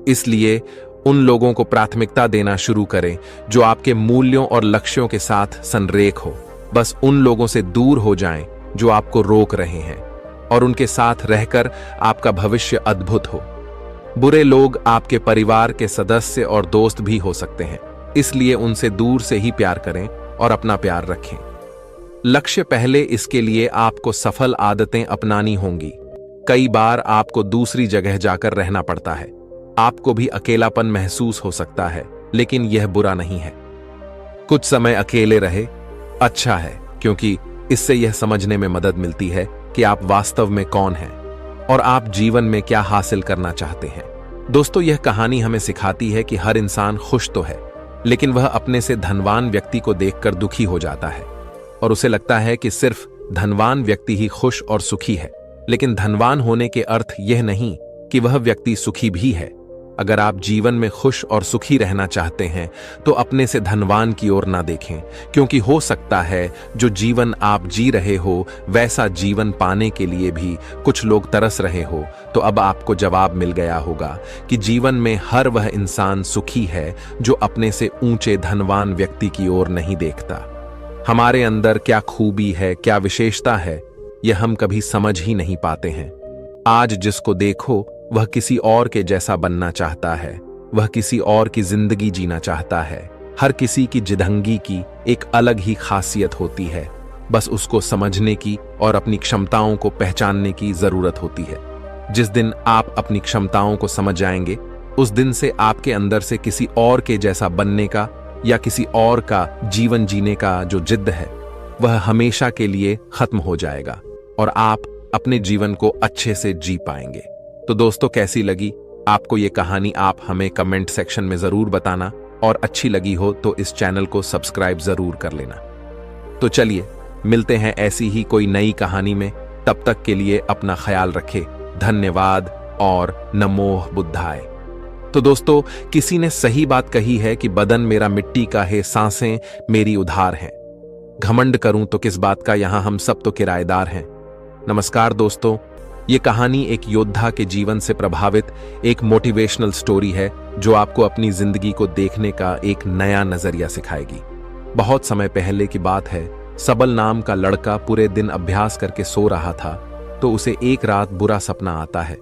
[SPEAKER 1] इसलिए उन लोगों को प्राथमिकता देना शुरू करें जो आपके मूल्यों और लक्ष्यों के साथ संरेख हो। बस उन लोगों से दूर हो जाएं जो आपको रोक रहे हैं, और उनके साथ रहकर आपका भविष्य अद्भुत हो। बुरे लोग आपके परिवार के सदस्य और दोस्त भी हो सकते हैं, इसलिए उनसे दूर से ही प्यार करें और अपना प्यार रखें। लक्ष्य पहले, इसके लिए आपको सफल आदतें अपनानी होंगी। कई बार आपको दूसरी जगह जाकर रहना पड़ता है। आपको भी अकेलापन महसूस हो सकता है, लेकिन यह बुरा नहीं है। कुछ समय अकेले रहे अच्छा है, क्योंकि इससे यह समझने में मदद मिलती है कि आप वास्तव में कौन हैं और आप जीवन में क्या हासिल करना चाहते हैं। दोस्तों, यह कहानी हमें सिखाती है कि हर इंसान खुश तो है, लेकिन वह अपने से धनवान व्यक्ति को देखकर दुखी हो जाता है और उसे लगता है कि सिर्फ धनवान व्यक्ति ही खुश और सुखी है। लेकिन धनवान होने के अर्थ यह नहीं कि वह व्यक्ति सुखी भी है। अगर आप जीवन में खुश और सुखी रहना चाहते हैं, तो अपने से धनवान की ओर ना देखें, क्योंकि हो सकता है जो जीवन आप जी रहे हो, वैसा जीवन पाने के लिए भी कुछ लोग तरस रहे हो। तो अब आपको जवाब मिल गया होगा कि जीवन में हर वह इंसान सुखी है जो अपने से ऊंचे धनवान व्यक्ति की ओर नहीं देखता। हमारे अंदर क्या खूबी है, क्या विशेषता है, यह हम कभी समझ ही नहीं पाते हैं। आज जिसको देखो वह किसी और के जैसा बनना चाहता है, वह किसी और की जिंदगी जीना चाहता है। हर किसी की जिदंगी की एक अलग ही खासियत होती है, बस उसको समझने की और अपनी क्षमताओं को पहचानने की जरूरत होती है। जिस दिन आप अपनी क्षमताओं को समझ जाएंगे, उस दिन से आपके अंदर से किसी और के जैसा बनने का या किसी और का जीवन जीने का जो जिद्द है, वह हमेशा के लिए खत्म हो जाएगा और आप अपने जीवन को अच्छे से जी पाएंगे। तो दोस्तों, कैसी लगी आपको ये कहानी, आप हमें कमेंट सेक्शन में जरूर बताना, और अच्छी लगी हो तो इस चैनल को सब्सक्राइब जरूर कर लेना। तो चलिए मिलते हैं ऐसी ही कोई नई कहानी में। तब तक के लिए अपना ख्याल रखें। धन्यवाद और नमो बुद्धाय। तो दोस्तों, किसी ने सही बात कही है कि बदन मेरा मिट्टी का है, सांसें मेरी उधार हैं। घमंड करूं तो किस बात का, यहां हम सब तो किराएदार हैं। नमस्कार दोस्तों, ये कहानी एक योद्धा के जीवन से प्रभावित एक मोटिवेशनल स्टोरी है जो आपको अपनी जिंदगी को देखने का एक नया नजरिया सिखाएगी। बहुत समय पहले की बात है। सबल नाम का लड़का पूरे दिन अभ्यास करके सो रहा था तो उसे एक रात बुरा सपना आता है,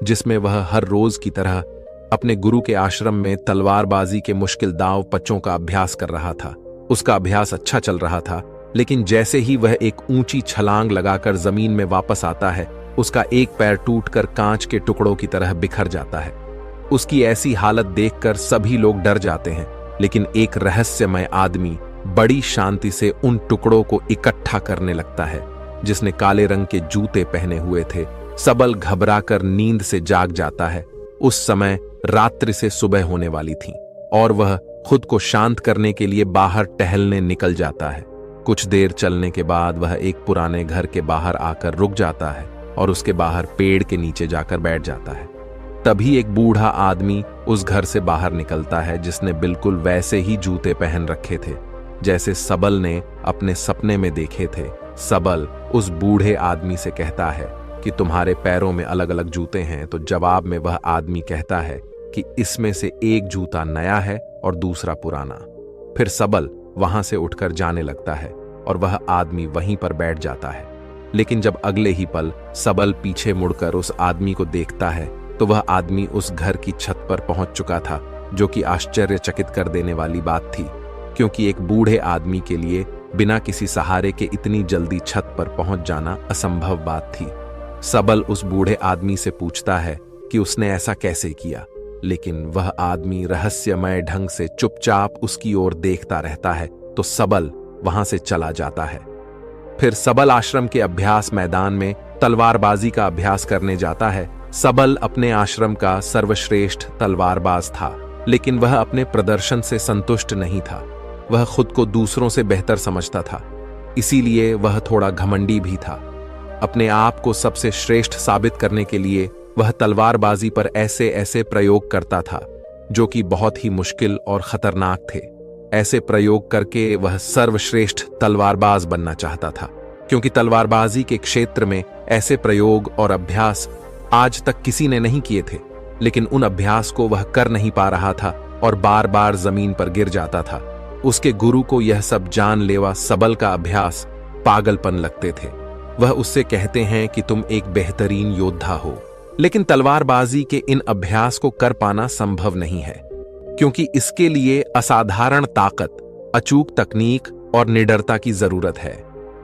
[SPEAKER 1] जिसमें वह हर रोज की तरह अपने गुरु के आश्रम में तलवारबाजी के मुश्किल दांव पच्चों का अभ्यास कर रहा था। उसका अभ्यास अच्छा चल रहा था, लेकिन जैसे ही वह एक ऊंची छलांग लगाकर जमीन में वापस आता है, उसका एक पैर टूटकर कांच के टुकड़ों की तरह बिखर जाता है। उसकी ऐसी हालत देखकर सभी लोग डर जाते हैं, लेकिन एक रहस्यमय आदमी बड़ी शांति से उन टुकड़ों को इकट्ठा करने लगता है, जिसने काले रंग के जूते पहने हुए थे। सबल घबराकर नींद से जाग जाता है। उस समय रात्रि से सुबह होने वाली थी और वह खुद को शांत करने के लिए बाहर टहलने निकल जाता है। कुछ देर चलने के बाद वह एक पुराने घर के बाहर आकर रुक जाता है और उसके बाहर पेड़ के नीचे जाकर बैठ जाता है। तभी एक बूढ़ा आदमी उस घर से बाहर निकलता है, जिसने बिल्कुल वैसे ही जूते पहन रखे थे जैसे सबल ने अपने सपने में देखे थे। सबल उस बूढ़े आदमी से कहता है कि तुम्हारे पैरों में अलग अलग जूते हैं, तो जवाब में वह आदमी कहता है कि इसमें से एक जूता नया है और दूसरा पुराना। फिर सबल वहां से उठकर जाने लगता है और वह आदमी वहीं पर बैठ जाता है। लेकिन जब अगले ही पल सबल पीछे मुड़कर उस आदमी को देखता है तो वह आदमी उस घर की छत पर पहुंच चुका था, जो कि आश्चर्यचकित कर देने वाली बात थी, क्योंकि एक बूढ़े आदमी के लिए बिना किसी सहारे के इतनी जल्दी छत पर पहुंच जाना असंभव बात थी। सबल उस बूढ़े आदमी से पूछता है कि उसने ऐसा कैसे किया, लेकिन वह आदमी रहस्यमय ढंग से चुपचाप उसकी ओर देखता रहता है, तो सबल वहां से चला जाता है। फिर सबल आश्रम के अभ्यास मैदान में तलवारबाजी का अभ्यास करने जाता है। सबल अपने आश्रम का सर्वश्रेष्ठ तलवारबाज था, लेकिन वह अपने प्रदर्शन से संतुष्ट नहीं था। वह खुद को दूसरों से बेहतर समझता था, इसीलिए वह थोड़ा घमंडी भी था। अपने आप को सबसे श्रेष्ठ साबित करने के लिए वह तलवारबाजी पर ऐसे ऐसे प्रयोग करता था जो कि बहुत ही मुश्किल और खतरनाक थे। ऐसे प्रयोग करके वह सर्वश्रेष्ठ तलवारबाज बनना चाहता था, क्योंकि तलवारबाजी के क्षेत्र में ऐसे प्रयोग और अभ्यास आज तक किसी ने नहीं किए थे। लेकिन उन अभ्यास को वह कर नहीं पा रहा था और बार बार जमीन पर गिर जाता था। उसके गुरु को यह सब जानलेवा सबल का अभ्यास पागलपन लगते थे। वह उससे कहते हैं कि तुम एक बेहतरीन योद्धा हो, लेकिन तलवारबाजी के इन अभ्यास को कर पाना संभव नहीं है, क्योंकि इसके लिए असाधारण ताकत, अचूक तकनीक और निडरता की जरूरत है।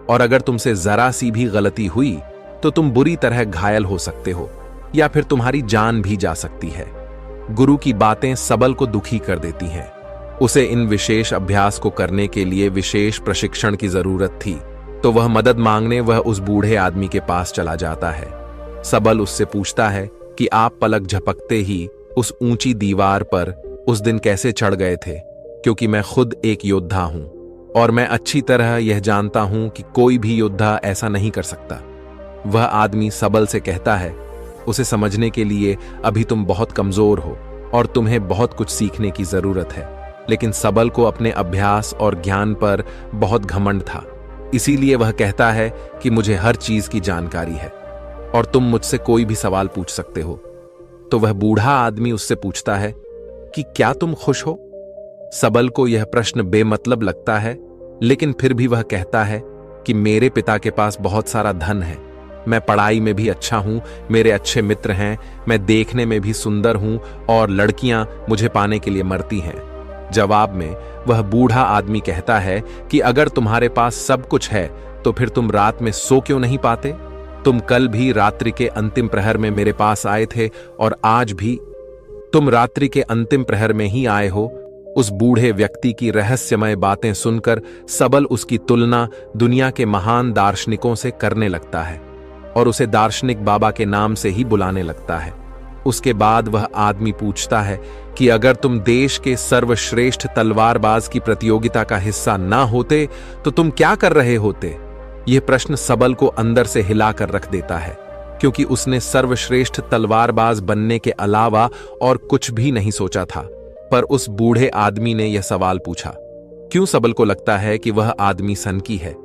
[SPEAKER 1] और अगर तुमसे जरा सी भी गलती हुई तो तुम बुरी तरह घायल हो सकते हो या फिर तुम्हारी जान भी जा सकती है। गुरु की बातें सबल को दुखी कर देती हैं। उसे इन विशेष अभ्यास को करने के लिए विशेष प्रशिक्षण की जरूरत थी, तो वह मदद मांगने वह उस बूढ़े आदमी के पास चला जाता है। सबल उससे पूछता है कि आप पलक झपकते ही उस ऊंची दीवार पर उस दिन कैसे चढ़ गए थे, क्योंकि मैं खुद एक योद्धा हूं और मैं अच्छी तरह यह जानता हूं कि कोई भी योद्धा ऐसा नहीं कर सकता। वह आदमी सबल से कहता है, उसे समझने के लिए अभी तुम बहुत कमजोर हो और तुम्हें बहुत कुछ सीखने की जरूरत है। लेकिन सबल को अपने अभ्यास और ज्ञान पर बहुत घमंड था, इसीलिए वह कहता है कि मुझे हर चीज की जानकारी है और तुम मुझसे कोई भी सवाल पूछ सकते हो। तो वह बूढ़ा आदमी उससे पूछता है कि क्या तुम खुश हो? सबल को यह प्रश्न बेमतलब लगता है, लेकिन फिर भी वह कहता है कि मेरे पिता के पास बहुत सारा धन है, मैं पढ़ाई में भी अच्छा हूं, मेरे अच्छे मित्र हैं, मैं देखने में भी सुंदर हूं और लड़कियां मुझे पाने के लिए मरती हैं। जवाब में वह बूढ़ा आदमी कहता है कि अगर तुम्हारे पास सब कुछ है तो फिर तुम रात में सो क्यों नहीं पाते? तुम कल भी रात्रि के अंतिम प्रहर में मेरे पास आए थे और आज भी तुम रात्रि के अंतिम प्रहर में ही आए हो। उस बूढ़े व्यक्ति की रहस्यमय बातें सुनकर सबल उसकी तुलना दुनिया के महान दार्शनिकों से करने लगता है और उसे दार्शनिक बाबा के नाम से ही बुलाने लगता है। उसके बाद वह आदमी पूछता है कि अगर तुम देश के सर्वश्रेष्ठ तलवारबाज की प्रतियोगिता का हिस्सा ना होते तो तुम क्या कर रहे होते? यह प्रश्न सबल को अंदर से हिलाकर रख देता है, क्योंकि उसने सर्वश्रेष्ठ तलवारबाज बनने के अलावा और कुछ भी नहीं सोचा था। पर उस बूढ़े आदमी ने यह सवाल पूछा। क्यों सबल को लगता है कि वह आदमी सनकी है,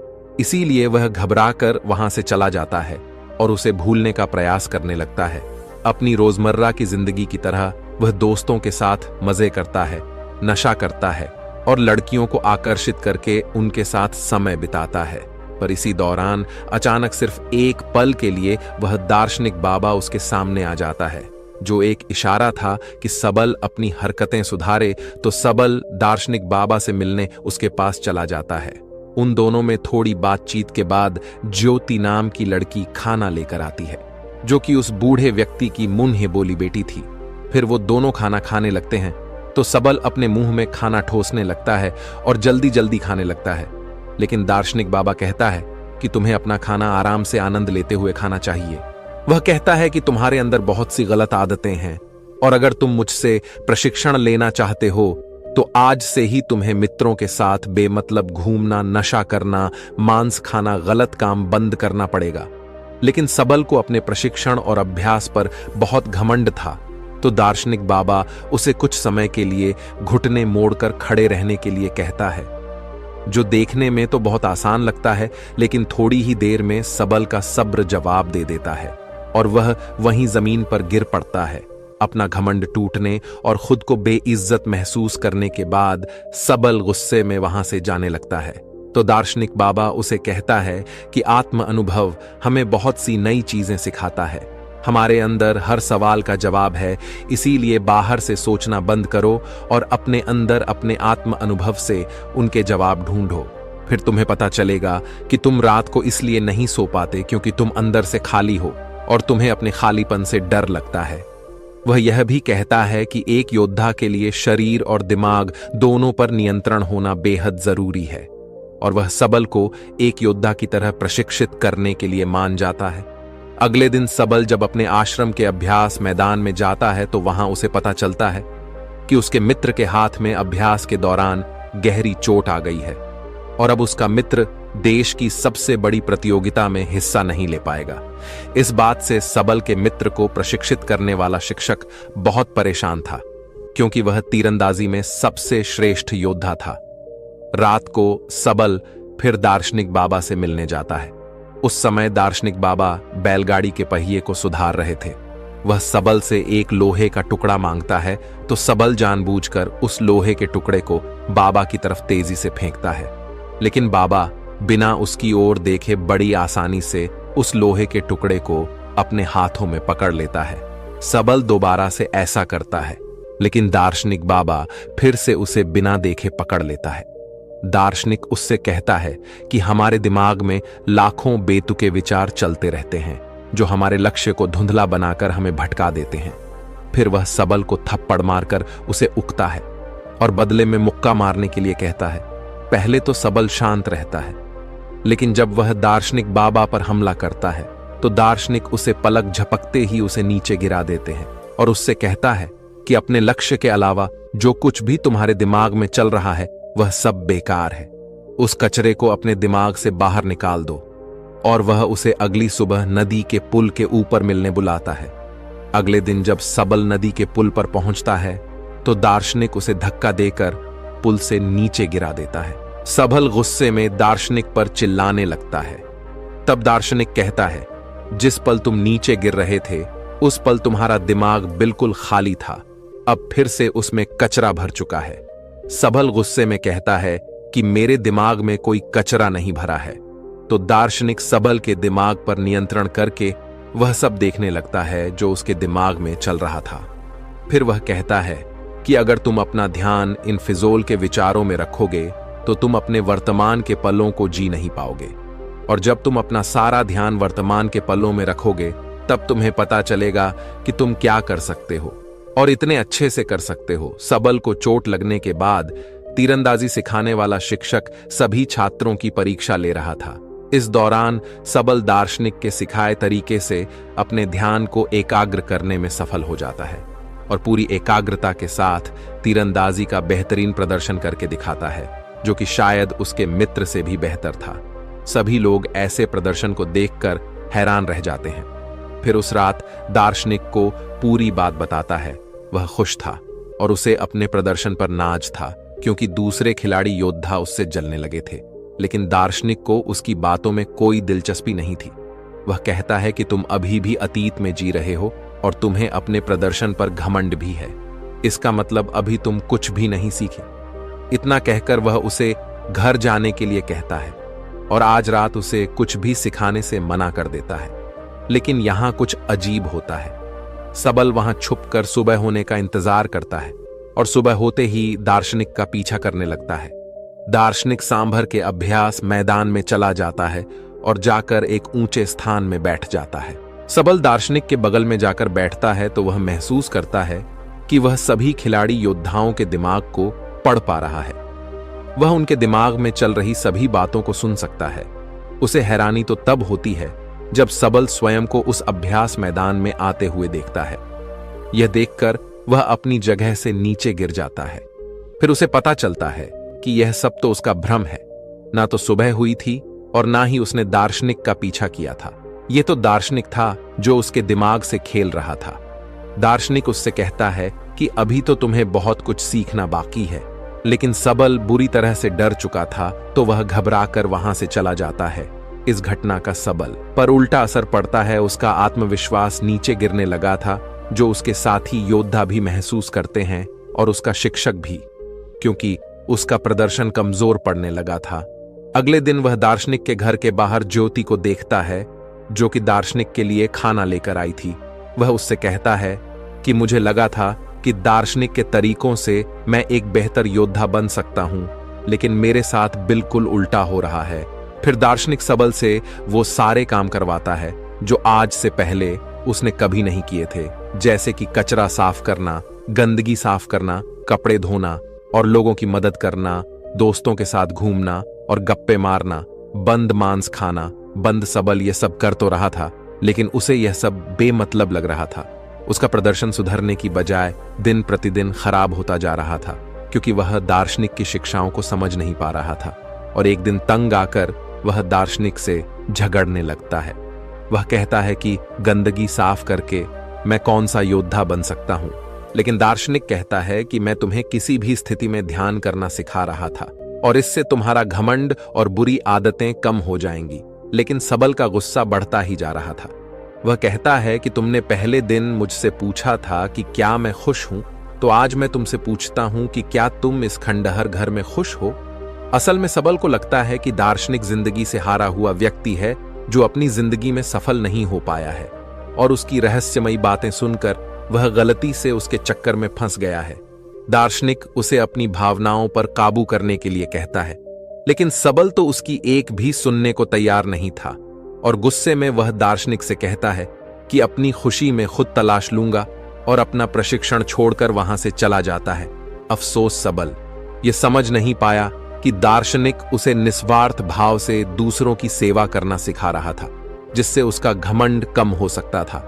[SPEAKER 1] इसीलिए वह घबराकर वहां से चला जाता है और उसे भूलने का प्रयास करने लगता है। अपनी रोजमर्रा की जिंदगी की तरह वह दोस्तों के साथ मजे करता है, नशा करता है और लड़कियों को आकर्षित करके उनके साथ समय बिताता है। पर इसी दौरान अचानक सिर्फ एक पल के लिए वह दार्शनिक बाबा उसके सामने आ जाता है, जो एक इशारा था कि सबल अपनी हरकतें सुधारे। तो सबल दार्शनिक बाबा से मिलने उसके पास चला जाता है। उन दोनों में थोड़ी बातचीत के बाद ज्योति नाम की लड़की खाना लेकर आती है, जो कि उस बूढ़े व्यक्ति की मुंह बोली बेटी थी। फिर वो दोनों खाना खाने लगते हैं तो सबल अपने मुंह में खाना ठोसने लगता है और जल्दी जल्दी खाने लगता है। लेकिन दार्शनिक बाबा कहता है कि तुम्हें अपना खाना आराम से आनंद लेते हुए खाना चाहिए। वह कहता है कि तुम्हारे अंदर बहुत सी गलत आदतें हैं और अगर तुम मुझसे प्रशिक्षण लेना चाहते हो तो आज से ही तुम्हें मित्रों के साथ बेमतलब घूमना, नशा करना, मांस खाना, गलत काम बंद करना पड़ेगा। लेकिन सबल को अपने प्रशिक्षण और अभ्यास पर बहुत घमंड था, तो दार्शनिक बाबा उसे कुछ समय के लिए घुटने मोड़कर खड़े रहने के लिए कहता है, जो देखने में तो बहुत आसान लगता है, लेकिन थोड़ी ही देर में सबल का सब्र जवाब दे देता है और वह वहीं जमीन पर गिर पड़ता है। अपना घमंड टूटने और खुद को बेइज्जत महसूस करने के बाद सबल गुस्से में वहां से जाने लगता है। तो दार्शनिक बाबा उसे कहता है कि आत्म अनुभव हमें बहुत सी नई चीजें सिखाता है। हमारे अंदर हर सवाल का जवाब है, इसीलिए बाहर से सोचना बंद करो और अपने अंदर अपने आत्म अनुभव से उनके जवाब ढूंढो। फिर तुम्हें पता चलेगा कि तुम रात को इसलिए नहीं सो पाते क्योंकि तुम अंदर से खाली हो और तुम्हें अपने खालीपन से डर लगता है। वह यह भी कहता है कि एक योद्धा के लिए शरीर और दिमाग दोनों पर नियंत्रण होना बेहद जरूरी है और वह सबल को एक योद्धा की तरह प्रशिक्षित करने के लिए मान जाता है। अगले दिन सबल जब अपने आश्रम के अभ्यास मैदान में जाता है तो वहां उसे पता चलता है कि उसके मित्र के हाथ में अभ्यास के दौरान गहरी चोट आ गई है और अब उसका मित्र देश की सबसे बड़ी प्रतियोगिता में हिस्सा नहीं ले पाएगा। इस बात से सबल के मित्र को प्रशिक्षित करने वाला शिक्षक बहुत परेशान था, क्योंकि वह तीरंदाजी में सबसे श्रेष्ठ योद्धा था। रात को सबल फिर दार्शनिक बाबा से मिलने जाता है। उस समय दार्शनिक बाबा बैलगाड़ी के पहिए को सुधार रहे थे। वह सबल से एक लोहे का टुकड़ा मांगता है, तो सबल जानबूझकर उस लोहे के टुकड़े को बाबा की तरफ तेजी से फेंकता है, लेकिन बाबा बिना उसकी ओर देखे बड़ी आसानी से उस लोहे के टुकड़े को अपने हाथों में पकड़ लेता है। सबल दोबारा से ऐसा करता है, लेकिन दार्शनिक बाबा फिर से उसे बिना देखे पकड़ लेता है। दार्शनिक उससे कहता है कि हमारे दिमाग में लाखों बेतुके विचार चलते रहते हैं, जो हमारे लक्ष्य को धुंधला बनाकर हमें भटका देते हैं। फिर वह सबल को थप्पड़ मारकर उसे उकता है और बदले में मुक्का मारने के लिए कहता है। पहले तो सबल शांत रहता है, लेकिन जब वह दार्शनिक बाबा पर हमला करता है तो दार्शनिक उसे पलक झपकते ही उसे नीचे गिरा देते हैं और उससे कहता है कि अपने लक्ष्य के अलावा जो कुछ भी तुम्हारे दिमाग में चल रहा है वह सब बेकार है। उस कचरे को अपने दिमाग से बाहर निकाल दो। और वह उसे अगली सुबह नदी के पुल के ऊपर मिलने बुलाता है। अगले दिन जब सबल नदी के पुल पर पहुंचता है तो दार्शनिक उसे धक्का देकर पुल से नीचे गिरा देता है। सबल गुस्से में दार्शनिक पर चिल्लाने लगता है। तब दार्शनिक कहता है, जिस पल तुम नीचे गिर रहे थे उस पल तुम्हारा दिमाग बिल्कुल खाली था, अब फिर से उसमें कचरा भर चुका है। सबल गुस्से में कहता है कि मेरे दिमाग में कोई कचरा नहीं भरा है। तो दार्शनिक सबल के दिमाग पर नियंत्रण करके वह सब देखने लगता है जो उसके दिमाग में चल रहा था। फिर वह कहता है कि अगर तुम अपना ध्यान इन फिजूल के विचारों में रखोगे तो तुम अपने वर्तमान के पलों को जी नहीं पाओगे, और जब तुम अपना सारा ध्यान वर्तमान के पलों में रखोगे तब तुम्हें पता चलेगा कि तुम क्या कर सकते हो और इतने अच्छे से कर सकते हो। सबल को चोट लगने के बाद तीरंदाजी सिखाने वाला शिक्षक सभी छात्रों की परीक्षा ले रहा था। इस दौरान सबल दार्शनिक के सिखाए तरीके से अपने ध्यान को एकाग्र करने में सफल हो जाता है और पूरी एकाग्रता के साथ तीरंदाजी का बेहतरीन प्रदर्शन करके दिखाता है, जो कि शायद उसके मित्र से भी बेहतर था। सभी लोग ऐसे प्रदर्शन को देखकर हैरान रह जाते हैं। फिर उस रात दार्शनिक को पूरी बात बताता है। वह खुश था और उसे अपने प्रदर्शन पर नाज था, क्योंकि दूसरे खिलाड़ी योद्धा उससे जलने लगे थे, लेकिन दार्शनिक को उसकी बातों में कोई दिलचस्पी नहीं थी। वह कहता है कि तुम अभी भी अतीत में जी रहे हो और तुम्हें अपने प्रदर्शन पर घमंड भी है। इसका मतलब अभी तुम कुछ भी नहीं सीखे। इतना कहकर वह उसे घर जाने के लिए कहता है और आज रात उसे कुछ भी सिखाने से मना कर देता है। लेकिन यहां कुछ अजीब होता है। सबल वहां छुपकर सुबह होने का इंतजार करता है और सुबह होते ही दार्शनिक का पीछा करने लगता है। दार्शनिक सांभर के अभ्यास मैदान में चला जाता है और जाकर एक ऊंचे स्थान में बैठ जाता है। सबल दार्शनिक के बगल में जाकर बैठता है तो वह महसूस करता है कि वह सभी खिलाड़ी योद्धाओं के दिमाग को पढ़ पा रहा है। वह उनके दिमाग में चल रही सभी बातों को सुन सकता है। उसे हैरानी तो तब होती है जब सबल स्वयं को उस अभ्यास मैदान में आते हुए देखता है। यह देखकर वह अपनी जगह से नीचे गिर जाता है। फिर उसे पता चलता है कि यह सब तो उसका भ्रम है। ना तो सुबह हुई थी और ना ही उसने दार्शनिक का पीछा किया था। यह तो दार्शनिक था जो उसके दिमाग से खेल रहा था। दार्शनिक उससे कहता है कि अभी तो तुम्हें बहुत कुछ सीखना बाकी है। लेकिन सबल बुरी तरह से डर चुका था तो वह घबराकर वहां से चला जाता है। इस घटना का सबल पर उल्टा असर पड़ता है। उसका आत्मविश्वास नीचे गिरने लगा था, जो उसके साथी योद्धा भी महसूस करते हैं और उसका शिक्षक भी, क्योंकि उसका प्रदर्शन कमजोर पड़ने लगा था। अगले दिन वह दार्शनिक के घर के बाहर ज्योति को देखता है, जो कि दार्शनिक के लिए खाना लेकर आई थी। वह उससे कहता है कि मुझे लगा था कि दार्शनिक के तरीकों से मैं एक बेहतर योद्धा बन सकता हूं, लेकिन मेरे साथ बिल्कुल उल्टा हो रहा है। फिर दार्शनिक सबल से वो सारे काम करवाता है जो आज से पहले उसने कभी नहीं किए थे, जैसे कि कचरा साफ करना, गंदगी साफ करना, कपड़े धोना और लोगों की मदद करना, दोस्तों के साथ घूमना और गप्पे मारना, बंद मांस खाना। बंद सबल ये सब कर तो रहा था, लेकिन उसे यह सब बेमतलब लग रहा था। उसका प्रदर्शन सुधरने की बजाय दिन प्रतिदिन खराब होता जा रहा था, क्योंकि वह दार्शनिक की शिक्षाओं को समझ नहीं पा रहा था। और एक दिन तंग आकर वह दार्शनिक से झगड़ने लगता है। वह कहता है कि गंदगी साफ करके मैं कौन सा योद्धा बन सकता हूं, लेकिन दार्शनिक कहता है कि मैं तुम्हें किसी भी स्थिति में ध्यान करना सिखा रहा था और इससे तुम्हारा घमंड और बुरी आदतें कम हो जाएंगी। लेकिन सबल का गुस्सा बढ़ता ही जा रहा था। वह कहता है कि तुमने पहले दिन मुझसे पूछा था कि क्या मैं खुश हूं, तो आज मैं तुमसे पूछता हूं कि क्या तुम इस खंडहर घर में खुश हो। असल में सबल को लगता है कि दार्शनिक जिंदगी से हारा हुआ व्यक्ति है जो अपनी जिंदगी में सफल नहीं हो पाया है, और उसकी रहस्यमयी बातें सुनकर वह गलती से उसके चक्कर में फंस गया है। दार्शनिक उसे अपनी भावनाओं पर काबू करने के लिए कहता है, लेकिन सबल तो उसकी एक भी सुनने को तैयार नहीं था और गुस्से में वह दार्शनिक से कहता है कि अपनी खुशी में खुद तलाश लूंगा और अपना प्रशिक्षण छोड़कर वहां से चला जाता है। अफसोस सबल ये समझ नहीं पाया कि दार्शनिक उसे निस्वार्थ भाव से दूसरों की सेवा करना सिखा रहा था, जिससे उसका घमंड कम हो सकता था।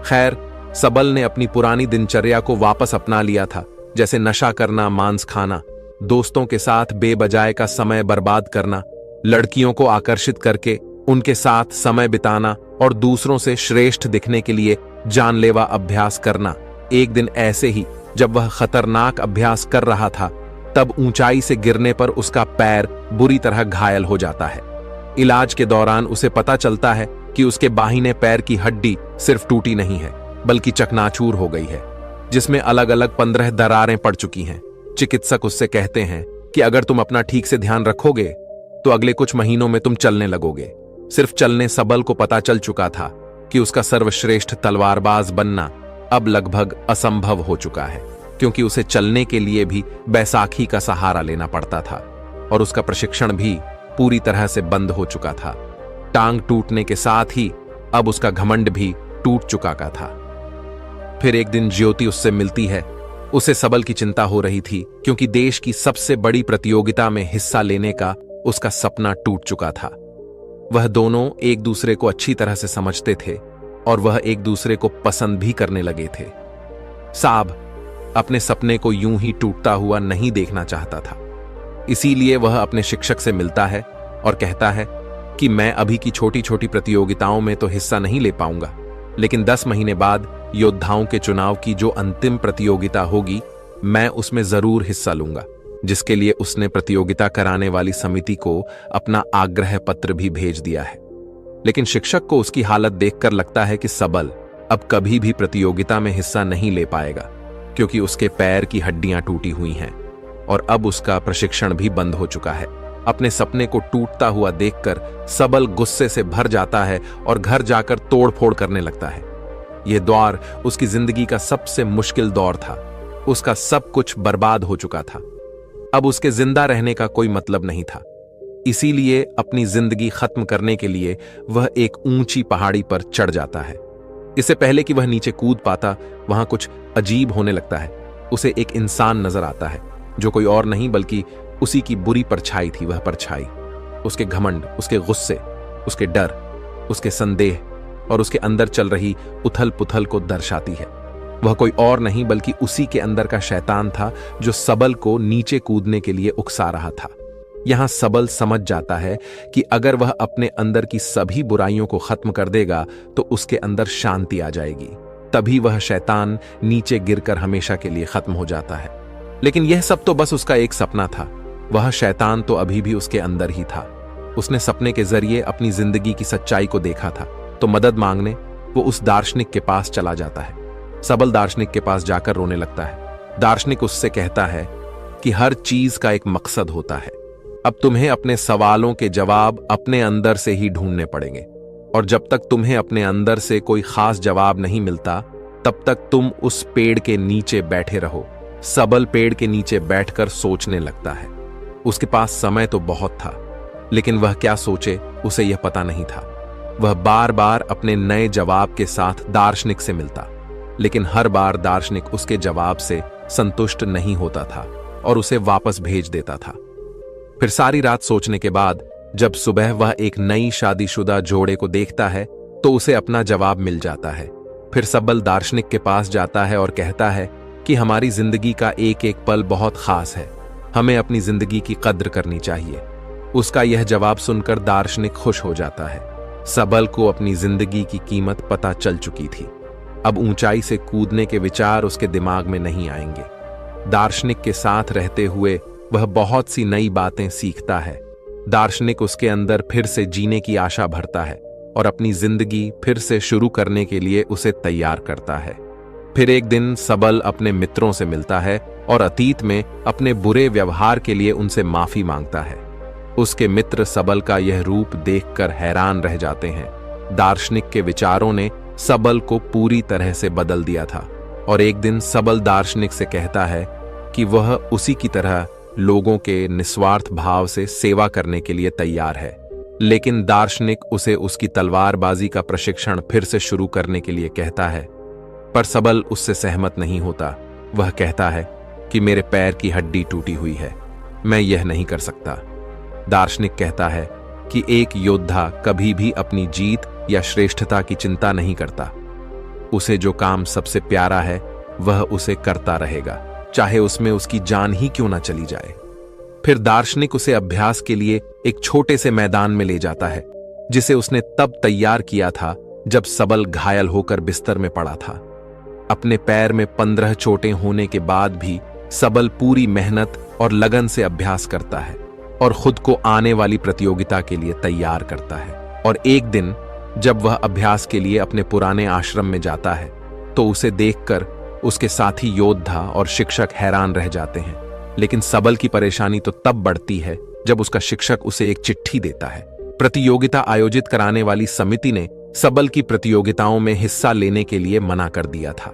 [SPEAKER 1] खैर, सबल ने अपनी पुरानी दिनचर्या को वापस अपना लिया था, जैसे नशा करना, मांस खाना, दोस्तों के साथ बेबजाय का समय बर्बाद करना, लड़कियों को आकर्षित करके उनके साथ समय बिताना और दूसरों से श्रेष्ठ दिखने के लिए जानलेवा अभ्यास करना। एक दिन ऐसे ही जब वह खतरनाक अभ्यास कर रहा था, तब ऊंचाई से गिरने पर उसका पैर बुरी तरह घायल हो जाता है। इलाज के दौरान उसे पता चलता है कि उसके बाहिने पैर की हड्डी सिर्फ टूटी नहीं है, बल्कि चकनाचूर हो गई है, जिसमें अलग अलग 15 दरारें पड़ चुकी हैं। चिकित्सक उससे कहते हैं कि अगर तुम अपना ठीक से ध्यान रखोगे तो अगले कुछ महीनों में तुम चलने लगोगे। सिर्फ चलने सबल को पता चल चुका था कि उसका सर्वश्रेष्ठ तलवारबाज बनना अब लगभग असंभव हो चुका है, क्योंकि उसे चलने के लिए भी बैसाखी का सहारा लेना पड़ता था और उसका प्रशिक्षण भी पूरी तरह से बंद हो चुका था। टांग टूटने के साथ ही अब उसका घमंड भी टूट चुका का था। फिर एक दिन ज्योति उससे मिलती है। उसे सबल की चिंता हो रही थी, क्योंकि देश की सबसे बड़ी प्रतियोगिता में हिस्सा लेने का उसका सपना टूट चुका था। वह दोनों एक दूसरे को अच्छी तरह से समझते थे और वह एक दूसरे को पसंद भी करने लगे थे। साब अपने सपने को यूं ही टूटता हुआ नहीं देखना चाहता था, इसीलिए वह अपने शिक्षक से मिलता है और कहता है कि मैं अभी की छोटी छोटी प्रतियोगिताओं में तो हिस्सा नहीं ले पाऊंगा, लेकिन 10 महीने बाद योद्धाओं के चुनाव की जो अंतिम प्रतियोगिता होगी, मैं उसमें जरूर हिस्सा लूंगा, जिसके लिए उसने प्रतियोगिता कराने वाली समिति को अपना आग्रह पत्र भी भेज दिया है। लेकिन शिक्षक को उसकी हालत देखकर लगता है कि सबल अब कभी भी प्रतियोगिता में हिस्सा नहीं ले पाएगा, क्योंकि उसके पैर की हड्डियां टूटी हुई हैं। और अब उसका प्रशिक्षण भी बंद हो चुका है। अपने सपने को टूटता हुआ देखकर सबल गुस्से से भर जाता है और घर जाकर तोड़फोड़ करने लगता है। यह दौर उसकी जिंदगी का सबसे मुश्किल दौर था। उसका सब कुछ बर्बाद हो चुका था। अब उसके जिंदा रहने का कोई मतलब नहीं था। इसीलिए अपनी जिंदगी खत्म करने के लिए वह एक ऊंची पहाड़ी पर चढ़ जाता है। इससे पहले कि वह नीचे कूद पाता, वहां कुछ अजीब होने लगता है। उसे एक इंसान नजर आता है जो कोई और नहीं बल्कि उसी की बुरी परछाई थी। वह परछाई उसके घमंड, उसके गुस्से, उसके डर, उसके संदेह और उसके अंदर चल रही उथल पुथल को दर्शाती है। वह कोई और नहीं बल्कि उसी के अंदर का शैतान था जो सबल को नीचे कूदने के लिए उकसा रहा था। यहां सबल समझ जाता है कि अगर वह अपने अंदर की सभी बुराइयों को खत्म कर देगा तो उसके अंदर शांति आ जाएगी। तभी वह शैतान नीचे गिरकर हमेशा के लिए खत्म हो जाता है। लेकिन यह सब तो बस उसका एक सपना था। वह शैतान तो अभी भी उसके अंदर ही था। उसने सपने के जरिए अपनी जिंदगी की सच्चाई को देखा था, तो मदद मांगने वो उस दार्शनिक के पास चला जाता है। सबल दार्शनिक के पास जाकर रोने लगता है। दार्शनिक उससे कहता है कि हर चीज का एक मकसद होता है। अब तुम्हें अपने सवालों के जवाब अपने अंदर से ही ढूंढने पड़ेंगे, और जब तक तुम्हें अपने अंदर से कोई खास जवाब नहीं मिलता तब तक तुम उस पेड़ के नीचे बैठे रहो। सबल पेड़ के नीचे बैठकर सोचने लगता है। उसके पास समय तो बहुत था, लेकिन वह क्या सोचे उसे यह पता नहीं था। वह बार बार अपने नए जवाब के साथ दार्शनिक से मिलता, लेकिन हर बार दार्शनिक उसके जवाब से संतुष्ट नहीं होता था और उसे वापस भेज देता था। फिर सारी रात सोचने के बाद जब सुबह वह एक नई शादीशुदा जोड़े को देखता है तो उसे अपना जवाब मिल जाता है। फिर सबल दार्शनिक के पास जाता है और कहता है कि हमारी जिंदगी का एक एक पल बहुत खास है, हमें अपनी जिंदगी की कद्र करनी चाहिए। उसका यह जवाब सुनकर दार्शनिक खुश हो जाता है। सबल को अपनी जिंदगी की कीमत पता चल चुकी थी। अब ऊंचाई से कूदने के विचार उसके दिमाग में नहीं आएंगे। दार्शनिक के साथ रहते हुए वह बहुत सी नई बातें सीखता है। दार्शनिक उसके अंदर फिर से जीने की आशा भरता है और अपनी जिंदगी फिर से शुरू करने के लिए उसे तैयार करता है। फिर एक दिन सबल अपने मित्रों से मिलता है और अतीत में अपने बुरे व्यवहार के लिए उनसे माफी मांगता है। उसके मित्र सबल का यह रूप देखकर हैरान रह जाते हैं। दार्शनिक के विचारों ने सबल को पूरी तरह से बदल दिया था, और एक दिन सबल दार्शनिक से कहता है कि वह उसी की तरह लोगों के निस्वार्थ भाव से सेवा करने के लिए तैयार है। लेकिन दार्शनिक उसे उसकी तलवारबाजी का प्रशिक्षण फिर से शुरू करने के लिए कहता है, पर सबल उससे सहमत नहीं होता। वह कहता है कि मेरे पैर की हड्डी टूटी हुई है, मैं यह नहीं कर सकता। दार्शनिक कहता है कि एक योद्धा कभी भी अपनी जीत या श्रेष्ठता की चिंता नहीं करता। उसे जो काम सबसे प्यारा है वह उसे करता रहेगा, चाहे उसमें उसकी जान ही क्यों ना चली जाए। फिर दार्शनिक उसे अभ्यास के लिए एक छोटे से मैदान में ले जाता है, जिसे उसने तब तैयार किया था जब सबल घायल होकर बिस्तर में पड़ा था। अपने पैर में 15 चोटें होने के बाद भी सबल पूरी मेहनत और लगन से अभ्यास करता है और खुद को आने वाली प्रतियोगिता के लिए तैयार करता है। और एक दिन जब वह अभ्यास के लिए अपने पुराने आश्रम में जाता है तो उसे देखकर उसके साथी योद्धा और शिक्षक हैरान रह जाते हैं। लेकिन सबल की परेशानी तो तब बढ़ती है जब उसका शिक्षक उसे एक चिट्ठी देता है। प्रतियोगिता आयोजित कराने वाली समिति ने सबल की प्रतियोगिताओं में हिस्सा लेने के लिए मना कर दिया था।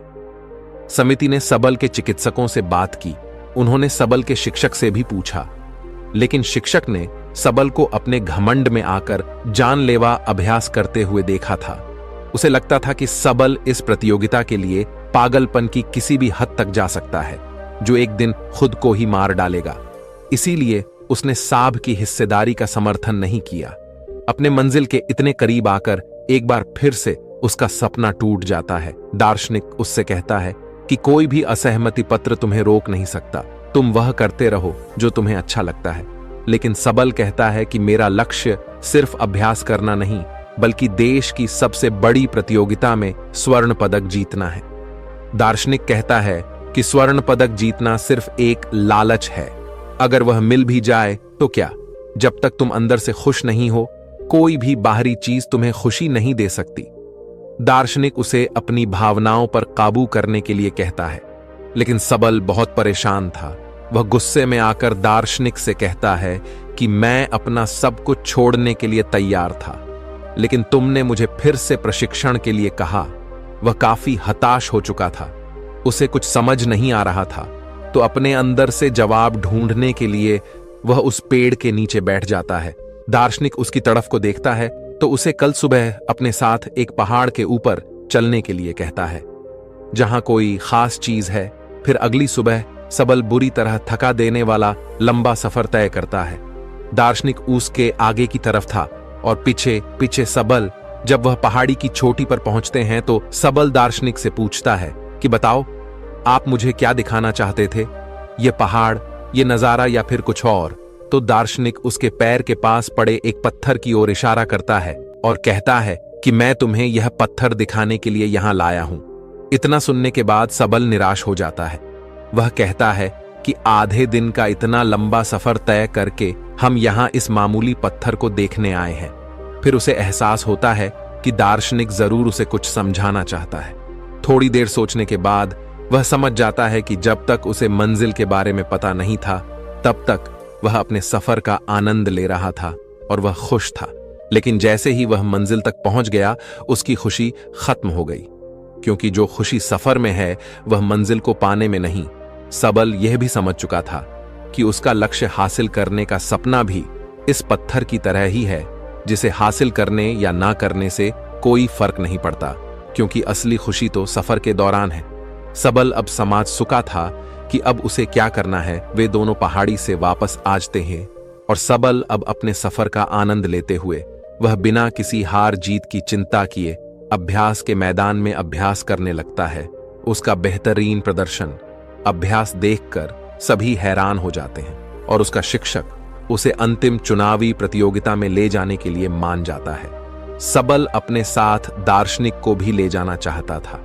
[SPEAKER 1] समिति ने सबल के चिकित्सकों से बात की। उन्होंने सबल के शिक्षक से भी पूछा, लेकिन शिक्षक ने सबल को अपने घमंड में आकर जानलेवा अभ्यास करते हुए देखा था। उसे लगता था कि सबल इस प्रतियोगिता के लिए पागलपन की किसी भी हद तक जा सकता है, जो एक दिन खुद को ही मार डालेगा। इसीलिए उसने साब की हिस्सेदारी का समर्थन नहीं किया। अपने मंजिल के इतने करीब आकर एक बार फिर से उसका सपना टूट जाता है। दार्शनिक उससे कहता है कि कोई भी असहमति पत्र तुम्हें रोक नहीं सकता, तुम वह करते रहो जो तुम्हें अच्छा लगता है। लेकिन सबल कहता है कि मेरा लक्ष्य सिर्फ अभ्यास करना नहीं, बल्कि देश की सबसे बड़ी प्रतियोगिता में स्वर्ण पदक जीतना है। दार्शनिक कहता है कि स्वर्ण पदक जीतना सिर्फ एक लालच है। अगर वह मिल भी जाए तो क्या, जब तक तुम अंदर से खुश नहीं हो, कोई भी बाहरी चीज तुम्हें खुशी नहीं दे सकती। दार्शनिक उसे अपनी भावनाओं पर काबू करने के लिए कहता है, लेकिन सबल बहुत परेशान था। वह गुस्से में आकर दार्शनिक से कहता है कि मैं अपना सब कुछ छोड़ने के लिए तैयार था, लेकिन तुमने मुझे फिर से प्रशिक्षण के लिए कहा। वह काफी हताश हो चुका था, उसे कुछ समझ नहीं आ रहा था, तो अपने अंदर से जवाब ढूंढने के लिए वह उस पेड़ के नीचे बैठ जाता है। दार्शनिक उसकी तरफ को देखता है तो उसे कल सुबह अपने साथ एक पहाड़ के ऊपर चलने के लिए कहता है, जहां कोई खास चीज है। फिर अगली सुबह सबल बुरी तरह थका देने वाला लंबा सफर तय करता है। दार्शनिक उसके आगे की तरफ था और पीछे पीछे सबल। जब वह पहाड़ी की चोटी पर पहुंचते हैं तो सबल दार्शनिक से पूछता है कि बताओ, आप मुझे क्या दिखाना चाहते थे? ये पहाड़, ये नजारा या फिर कुछ और? तो दार्शनिक उसके पैर के पास पड़े एक पत्थर की ओर इशारा करता है और कहता है कि मैं तुम्हें यह पत्थर दिखाने के लिए यहां लाया हूं। इतना सुनने के बाद सबल निराश हो जाता है। वह कहता है कि आधे दिन का इतना लंबा सफर तय करके हम यहां इस मामूली पत्थर को देखने आए हैं। फिर उसे एहसास होता है कि दार्शनिक जरूर उसे कुछ समझाना चाहता है। थोड़ी देर सोचने के बाद वह समझ जाता है कि जब तक उसे मंजिल के बारे में पता नहीं था, तब तक वह अपने सफर का आनंद ले रहा था और वह खुश था। लेकिन जैसे ही वह मंजिल तक पहुंच गया, उसकी खुशी खत्म हो गई, क्योंकि जो खुशी सफर में है वह मंजिल को पाने में नहीं। सबल यह भी समझ चुका था कि उसका लक्ष्य हासिल करने का सपना भी इस पत्थर की तरह ही है, जिसे हासिल करने या ना करने से कोई फर्क नहीं पड़ता, क्योंकि असली खुशी तो सफर के दौरान है। सबल अब समझ चुका था कि अब उसे क्या करना है। वे दोनों पहाड़ी से वापस आते हैं और सबल अब अपने सफर का आनंद लेते हुए वह बिना किसी हार जीत की चिंता किए अभ्यास के मैदान में अभ्यास करने लगता है। उसका बेहतरीन प्रदर्शन अभ्यास देखकर सभी हैरान हो जाते हैं और उसका शिक्षक उसे अंतिम चुनावी प्रतियोगिता में ले जाने के लिए मान जाता है। सबल अपने साथ दार्शनिक को भी ले जाना चाहता था,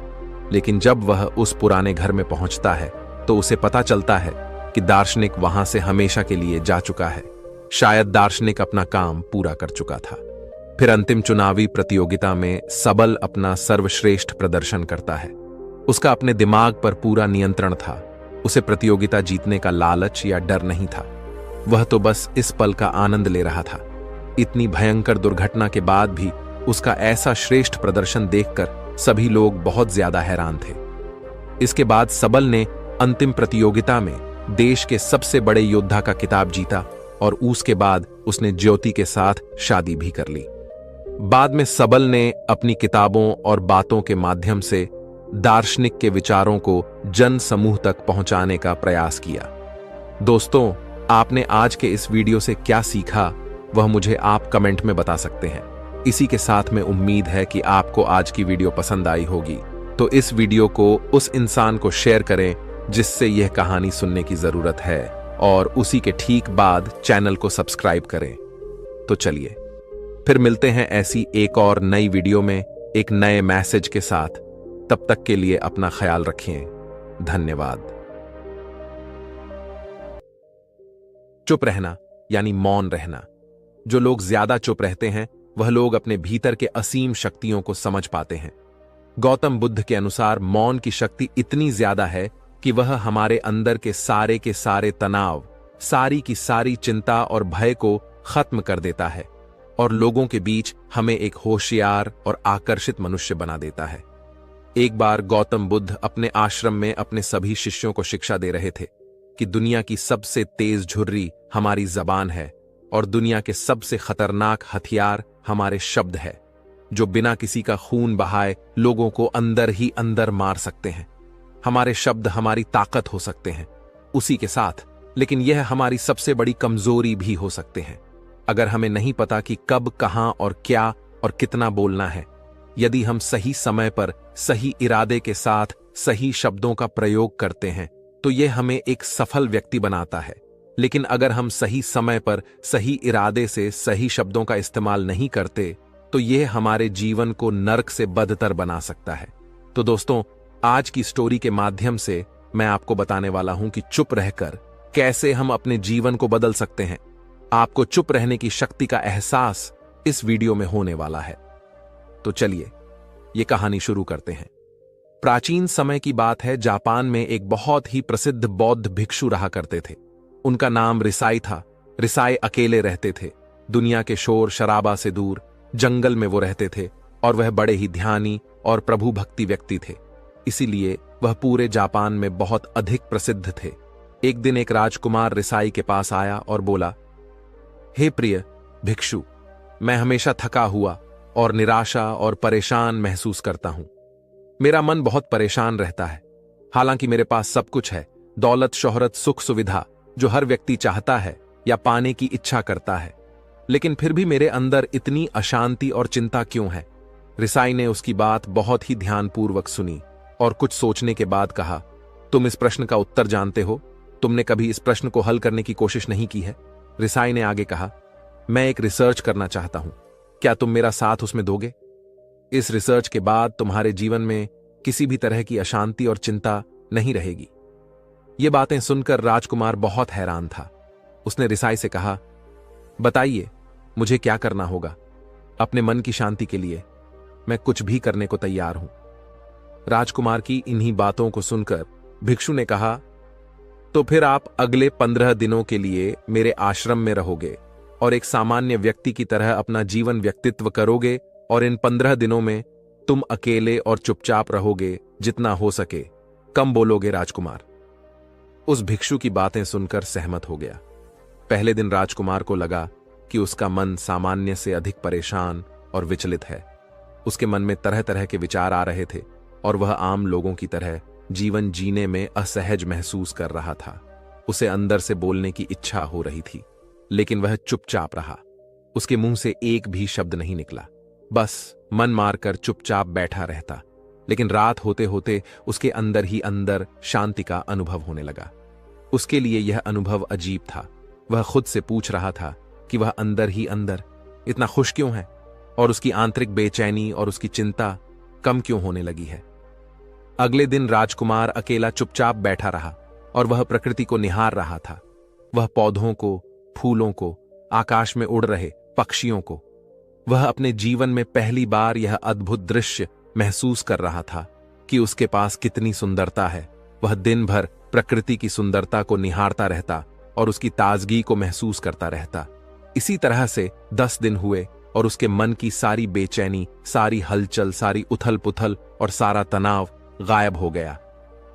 [SPEAKER 1] लेकिन जब वह उस पुराने घर में पहुंचता है तो उसे पता चलता है कि दार्शनिक वहां से हमेशा के लिए जा चुका है। शायद दार्शनिक अपना काम पूरा कर चुका था। फिर अंतिम चुनावी प्रतियोगिता में सबल अपना सर्वश्रेष्ठ प्रदर्शन करता है। उसका अपने दिमाग पर पूरा नियंत्रण था। उसे प्रतियोगिता जीतने का लालच या डर नहीं था। वह तो बस इस पल का आनंद ले रहा था। इतनी भयंकर दुर्घटना के बाद भी उसका ऐसा श्रेष्ठ प्रदर्शन देखकर सभी लोग बहुत ज्यादा हैरान थे। इसके बाद सबल ने अंतिम प्रतियोगिता में देश के सबसे बड़े योद्धा का खिताब जीता और उसके बाद उसने ज्योति के साथ शादी भी कर ली। बाद में सबल ने अपनी किताबों और बातों के माध्यम से दार्शनिक के विचारों को जन समूह तक पहुंचाने का प्रयास किया। दोस्तों, आपने आज के इस वीडियो से क्या सीखा वह मुझे आप कमेंट में बता सकते हैं। इसी के साथ में उम्मीद है कि आपको आज की वीडियो पसंद आई होगी, तो इस वीडियो को उस इंसान को शेयर करें जिससे यह कहानी सुनने की जरूरत है, और उसी के ठीक बाद चैनल को सब्सक्राइब करें। तो चलिए फिर मिलते हैं ऐसी एक और नई वीडियो में एक नए मैसेज के साथ। तब तक के लिए अपना ख्याल रखें। धन्यवाद। चुप रहना यानी मौन रहना। जो लोग ज्यादा चुप रहते हैं वह लोग अपने भीतर के असीम शक्तियों को समझ पाते हैं। गौतम बुद्ध के अनुसार मौन की शक्ति इतनी ज्यादा है कि वह हमारे अंदर के सारे तनाव, सारी की सारी चिंता और भय को खत्म कर देता है और लोगों के बीच हमें एक होशियार और आकर्षित मनुष्य बना देता है। एक बार गौतम बुद्ध अपने आश्रम में अपने सभी शिष्यों को शिक्षा दे रहे थे कि दुनिया की सबसे तेज झुर्री हमारी जबान है और दुनिया के सबसे खतरनाक हथियार हमारे शब्द है, जो बिना किसी का खून बहाए लोगों को अंदर ही अंदर मार सकते हैं। हमारे शब्द हमारी ताकत हो सकते हैं उसी के साथ, लेकिन यह हमारी सबसे बड़ी कमजोरी भी हो सकते हैं अगर हमें नहीं पता कि कब, कहां और क्या और कितना बोलना है। यदि हम सही समय पर सही इरादे के साथ सही शब्दों का प्रयोग करते हैं तो यह हमें एक सफल व्यक्ति बनाता है, लेकिन अगर हम सही समय पर सही इरादे से सही शब्दों का इस्तेमाल नहीं करते तो यह हमारे जीवन को नर्क से बदतर बना सकता है। तो दोस्तों, आज की स्टोरी के माध्यम से मैं आपको बताने वाला हूं कि चुप रहकर कैसे हम अपने जीवन को बदल सकते हैं। आपको चुप रहने की शक्ति का एहसास इस वीडियो में होने वाला है। तो चलिए ये कहानी शुरू करते हैं। प्राचीन समय की बात है, जापान में एक बहुत ही प्रसिद्ध बौद्ध भिक्षु रहा करते थे। उनका नाम रिसाई था। रिसाई अकेले रहते थे, दुनिया के शोर शराबा से दूर जंगल में वो रहते थे और वह बड़े ही ध्यानी और प्रभु भक्ति व्यक्ति थे। इसीलिए वह पूरे जापान में बहुत अधिक प्रसिद्ध थे। एक दिन एक राजकुमार रिसाई के पास आया और बोला, हे प्रिय भिक्षु, मैं हमेशा थका हुआ और निराशा और परेशान महसूस करता हूं। मेरा मन बहुत परेशान रहता है। हालांकि मेरे पास सब कुछ है, दौलत, शोहरत, सुख, सुविधा जो हर व्यक्ति चाहता है या पाने की इच्छा करता है, लेकिन फिर भी मेरे अंदर इतनी अशांति और चिंता क्यों है? रिसाई ने उसकी बात बहुत ही ध्यानपूर्वक सुनी और कुछ सोचने के बाद कहा, तुम इस प्रश्न का उत्तर जानते हो? तुमने कभी इस प्रश्न को हल करने की कोशिश नहीं की है? रिसाई ने आगे कहा, मैं एक रिसर्च करना चाहता हूं, क्या तुम मेरा साथ उसमें दोगे? इस रिसर्च के बाद तुम्हारे जीवन में किसी भी तरह की अशांति और चिंता नहीं रहेगी। ये बातें सुनकर राजकुमार बहुत हैरान था। उसने रिसाई से कहा, बताइए मुझे क्या करना होगा? अपने मन की शांति के लिए मैं कुछ भी करने को तैयार हूं। राजकुमार की इन्हीं बातों को सुनकर भिक्षु ने कहा, तो फिर आप अगले 15 दिनों के लिए मेरे आश्रम में रहोगे और एक सामान्य व्यक्ति की तरह अपना जीवन व्यक्तित्व करोगे और इन 15 दिनों में तुम अकेले और चुपचाप रहोगे, जितना हो सके कम बोलोगे। राजकुमार उस भिक्षु की बातें सुनकर सहमत हो गया। पहले दिन राजकुमार को लगा कि उसका मन सामान्य से अधिक परेशान और विचलित है। उसके मन में तरह तरह के विचार आ रहे थे और वह आम लोगों की तरह जीवन जीने में असहज महसूस कर रहा था। उसे अंदर से बोलने की इच्छा हो रही थी, लेकिन वह चुपचाप रहा। उसके मुंह से एक भी शब्द नहीं निकला, बस मन मारकर चुपचाप बैठा रहता। लेकिन रात होते होते उसके अंदर ही अंदर शांति का अनुभव होने लगा। उसके लिए यह अनुभव अजीब था। वह खुद से पूछ रहा था कि वह अंदर ही अंदर इतना खुश क्यों है और उसकी आंतरिक बेचैनी और उसकी चिंता कम क्यों होने लगी है। अगले दिन राजकुमार अकेला चुपचाप बैठा रहा और वह प्रकृति को निहार रहा था। वह पौधों को, फूलों को, आकाश में उड़ रहे पक्षियों को। वह अपने जीवन में पहली बार यह अद्भुत दृश्य महसूस कर रहा था कि उसके पास कितनी सुंदरता है। वह दिन भर प्रकृति की सुंदरता को निहारता रहता और उसकी ताजगी को महसूस करता रहता। इसी तरह से 10 दिन हुए और उसके मन की सारी बेचैनी, सारी हलचल, सारी उथल पुथल और सारा तनाव गायब हो गया।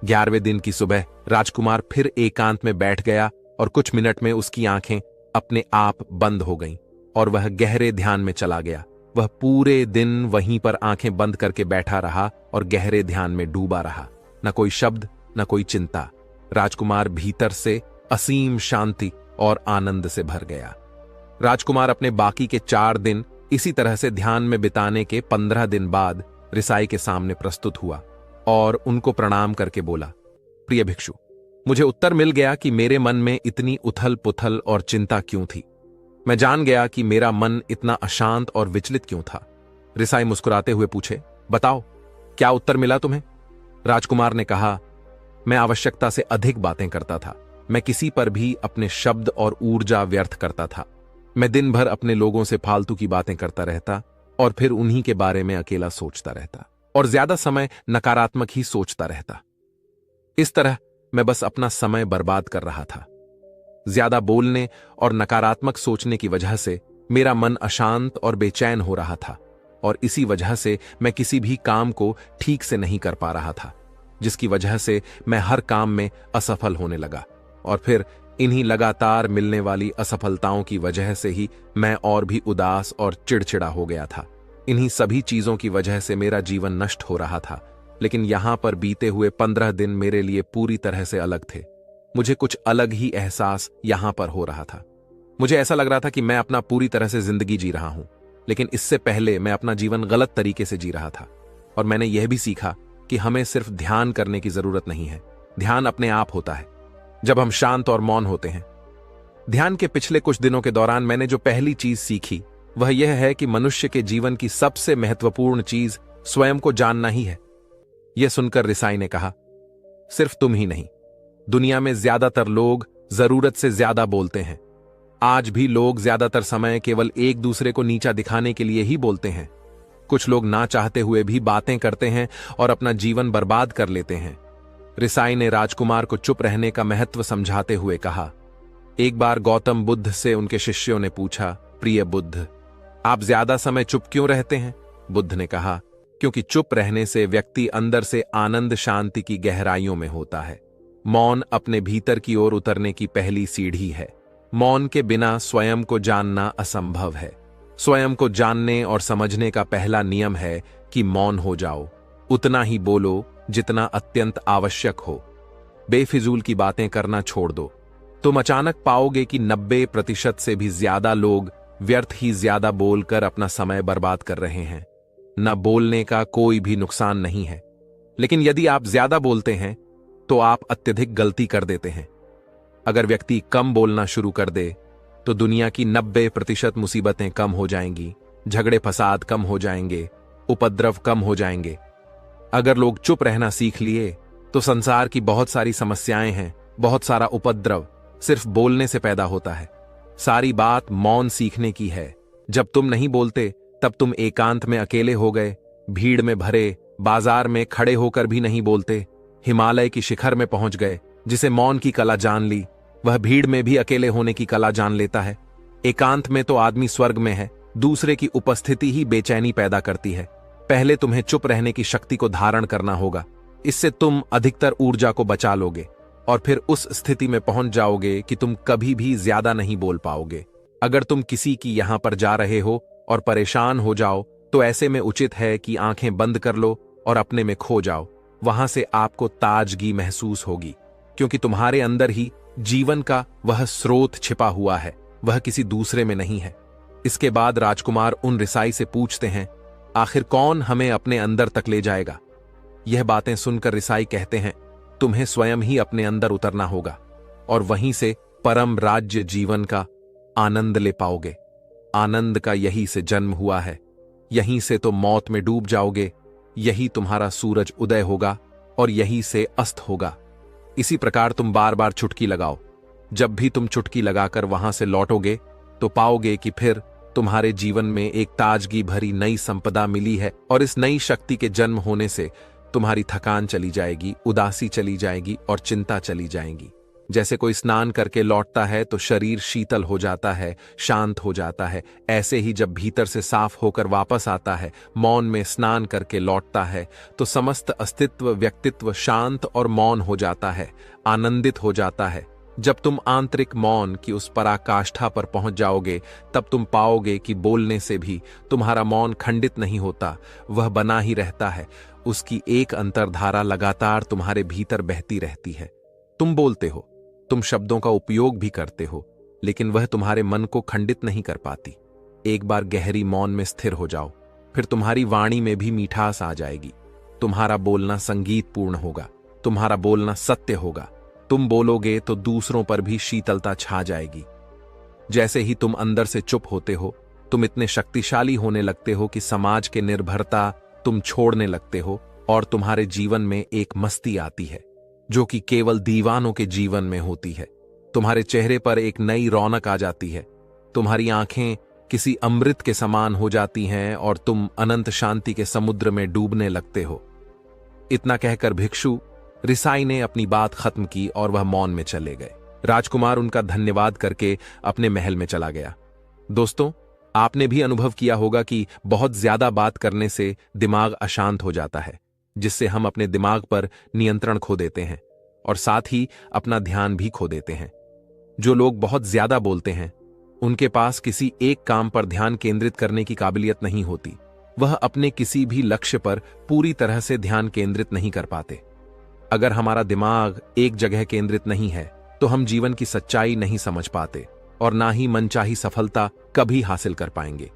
[SPEAKER 1] 11वें दिन की सुबह राजकुमार फिर एकांत में बैठ गया और कुछ मिनट में उसकी आंखें अपने आप बंद हो गईं और वह गहरे ध्यान में चला गया। वह पूरे दिन वहीं पर आंखें बंद करके बैठा रहा और गहरे ध्यान में डूबा रहा। न कोई शब्द, न कोई चिंता। राजकुमार भीतर से असीम शांति और आनंद से भर गया। राजकुमार अपने बाकी के 4 दिन इसी तरह से ध्यान में बिताने के 15 दिन बाद रिसाई के सामने प्रस्तुत हुआ और उनको प्रणाम करके बोला, प्रिय भिक्षु, मुझे उत्तर मिल गया कि मेरे मन में इतनी उथल पुथल और चिंता क्यों थी। मैं जान गया कि मेरा मन इतना अशांत और विचलित क्यों था। रिसाई मुस्कुराते हुए पूछे, बताओ क्या उत्तर मिला तुम्हें? राजकुमार ने कहा, मैं आवश्यकता से अधिक बातें करता था। मैं किसी पर भी अपने शब्द और ऊर्जा व्यर्थ करता था। मैं दिन भर अपने लोगों से फालतू की बातें करता रहता और फिर उन्हीं के बारे में अकेला सोचता रहता और ज्यादा समय नकारात्मक ही सोचता रहता। इस तरह मैं बस अपना समय बर्बाद कर रहा था। ज्यादा बोलने और नकारात्मक सोचने की वजह से मेरा मन अशांत और बेचैन हो रहा था और इसी वजह से मैं किसी भी काम को ठीक से नहीं कर पा रहा था, जिसकी वजह से मैं हर काम में असफल होने लगा और फिर इन्हीं लगातार मिलने वाली असफलताओं की वजह से ही मैं और भी उदास और चिड़चिड़ा हो गया था। इन्हीं सभी चीजों की वजह से मेरा जीवन नष्ट हो रहा था। लेकिन यहां पर बीते हुए 15 दिन मेरे लिए पूरी तरह से अलग थे। मुझे कुछ अलग ही एहसास यहां पर हो रहा था। मुझे ऐसा लग रहा था कि मैं अपना पूरी तरह से जिंदगी जी रहा हूं, लेकिन इससे पहले मैं अपना जीवन गलत तरीके से जी रहा था। और मैंने यह भी सीखा कि हमें सिर्फ ध्यान करने की जरूरत नहीं है। ध्यान अपने आप होता है जब हम शांत और मौन होते हैं। ध्यान के पिछले कुछ दिनों के दौरान मैंने जो पहली चीज सीखी वह यह है कि मनुष्य के जीवन की सबसे महत्वपूर्ण चीज स्वयं को जानना ही है। यह सुनकर रिसाई ने कहा, सिर्फ तुम ही नहीं, दुनिया में ज्यादातर लोग जरूरत से ज्यादा बोलते हैं। आज भी लोग ज्यादातर समय केवल एक दूसरे को नीचा दिखाने के लिए ही बोलते हैं। कुछ लोग ना चाहते हुए भी बातें करते हैं और अपना जीवन बर्बाद कर लेते हैं। रिसाई ने राजकुमार को चुप रहने का महत्व समझाते हुए कहा। एक बार गौतम बुद्ध से उनके शिष्यों ने पूछा, प्रिय बुद्ध, आप ज्यादा समय चुप क्यों रहते हैं? बुद्ध ने कहा, क्योंकि चुप रहने से व्यक्ति अंदर से आनंद शांति की गहराइयों में होता है। मौन अपने भीतर की ओर उतरने की पहली सीढ़ी है। मौन के बिना स्वयं को जानना असंभव है। स्वयं को जानने और समझने का पहला नियम है कि मौन हो जाओ, उतना ही बोलो जितना अत्यंत आवश्यक हो। बेफिजूल की बातें करना छोड़ दो। तुम अचानक पाओगे कि 90% से भी ज्यादा लोग व्यर्थ ही ज्यादा बोलकर अपना समय बर्बाद कर रहे हैं। न बोलने का कोई भी नुकसान नहीं है, लेकिन यदि आप ज्यादा बोलते हैं तो आप अत्यधिक गलती कर देते हैं। अगर व्यक्ति कम बोलना शुरू कर दे तो दुनिया की 90% मुसीबतें कम हो जाएंगी, झगड़े फसाद कम हो जाएंगे, उपद्रव कम हो जाएंगे। अगर लोग चुप रहना सीख लिए तो संसार की बहुत सारी समस्याएं हैं, बहुत सारा उपद्रव सिर्फ बोलने से पैदा होता है। सारी बात मौन सीखने की है। जब तुम नहीं बोलते तब तुम एकांत में अकेले हो गए, भीड़ में भरे बाजार में खड़े होकर भी नहीं बोलते, हिमालय की शिखर में पहुंच गए। जिसे मौन की कला जान ली वह भीड़ में भी अकेले होने की कला जान लेता है। एकांत में तो आदमी स्वर्ग में है, दूसरे की उपस्थिति ही बेचैनी पैदा करती है। पहले तुम्हें चुप रहने की शक्ति को धारण करना होगा, इससे तुम अधिकतर ऊर्जा को बचा लोगे और फिर उस स्थिति में पहुंच जाओगे कि तुम कभी भी ज्यादा नहीं बोल पाओगे। अगर तुम किसी की यहां पर जा रहे हो और परेशान हो जाओ तो ऐसे में उचित है कि आंखें बंद कर लो और अपने में खो जाओ। वहां से आपको ताजगी महसूस होगी, क्योंकि तुम्हारे अंदर ही जीवन का वह स्रोत छिपा हुआ है, वह किसी दूसरे में नहीं है। इसके बाद राजकुमार उन रिसाई से पूछते हैं, आखिर कौन हमें अपने अंदर तक ले जाएगा? यह बातें सुनकर रिसाई कहते हैं, तुम्हें स्वयं ही अपने अंदर उतरना होगा और वहीं से परम राज्य जीवन का आनंद ले पाओगे। आनंद का यही से जन्म हुआ है, यहीं से तो मौत में डूब जाओगे, यही तुम्हारा सूरज उदय होगा और यही से अस्त होगा। इसी प्रकार तुम बार बार चुटकी लगाओ। जब भी तुम चुटकी लगाकर वहां से लौटोगे तो पाओगे कि फिर तुम्हारे जीवन में एक ताजगी भरी नई संपदा मिली है और इस नई शक्ति के जन्म होने से तुम्हारी थकान चली जाएगी, उदासी चली जाएगी और चिंता चली जाएगी। जैसे कोई स्नान करके लौटता है तो शरीर शीतल हो जाता है, शांत हो जाता है, ऐसे ही जब भीतर से साफ होकर वापस आता है, मौन में स्नान करके लौटता है, तो समस्त अस्तित्व व्यक्तित्व शांत और मौन हो जाता है, आनंदित हो जाता है। जब तुम आंतरिक मौन की उस पराकाष्ठा पर पहुंच जाओगे तब तुम पाओगे कि बोलने से भी तुम्हारा मौन खंडित नहीं होता, वह बना ही रहता है। उसकी एक अंतर्धारा लगातार तुम्हारे भीतर बहती रहती है। तुम बोलते हो, तुम शब्दों का उपयोग भी करते हो, लेकिन वह तुम्हारे मन को खंडित नहीं कर पाती। एक बार गहरी मौन में स्थिर हो जाओ, फिर तुम्हारी वाणी में भी मिठास आ जाएगी। तुम्हारा बोलना संगीतपूर्ण होगा, तुम्हारा बोलना सत्य होगा। तुम बोलोगे तो दूसरों पर भी शीतलता छा जाएगी। जैसे ही तुम अंदर से चुप होते हो, तुम इतने शक्तिशाली होने लगते हो कि समाज के निर्भरता तुम छोड़ने लगते हो और तुम्हारे जीवन में एक मस्ती आती है जो कि केवल दीवानों के जीवन में होती है। तुम्हारे चेहरे पर एक नई रौनक आ जाती है, तुम्हारी आंखें किसी अमृत के समान हो जाती हैं और तुम अनंत शांति के समुद्र में डूबने लगते हो। इतना कहकर भिक्षु रिसाई ने अपनी बात खत्म की और वह मौन में चले गए। राजकुमार उनका धन्यवाद करके अपने महल में चला गया। दोस्तों, आपने भी अनुभव किया होगा कि बहुत ज्यादा बात करने से दिमाग अशांत हो जाता है, जिससे हम अपने दिमाग पर नियंत्रण खो देते हैं और साथ ही अपना ध्यान भी खो देते हैं। जो लोग बहुत ज्यादा बोलते हैं उनके पास किसी एक काम पर ध्यान केंद्रित करने की काबिलियत नहीं होती। वह अपने किसी भी लक्ष्य पर पूरी तरह से ध्यान केंद्रित नहीं कर पाते। अगर हमारा दिमाग एक जगह केंद्रित नहीं है तो हम जीवन की सच्चाई नहीं समझ पाते और ना ही मनचाही सफलता कभी हासिल कर पाएंगे।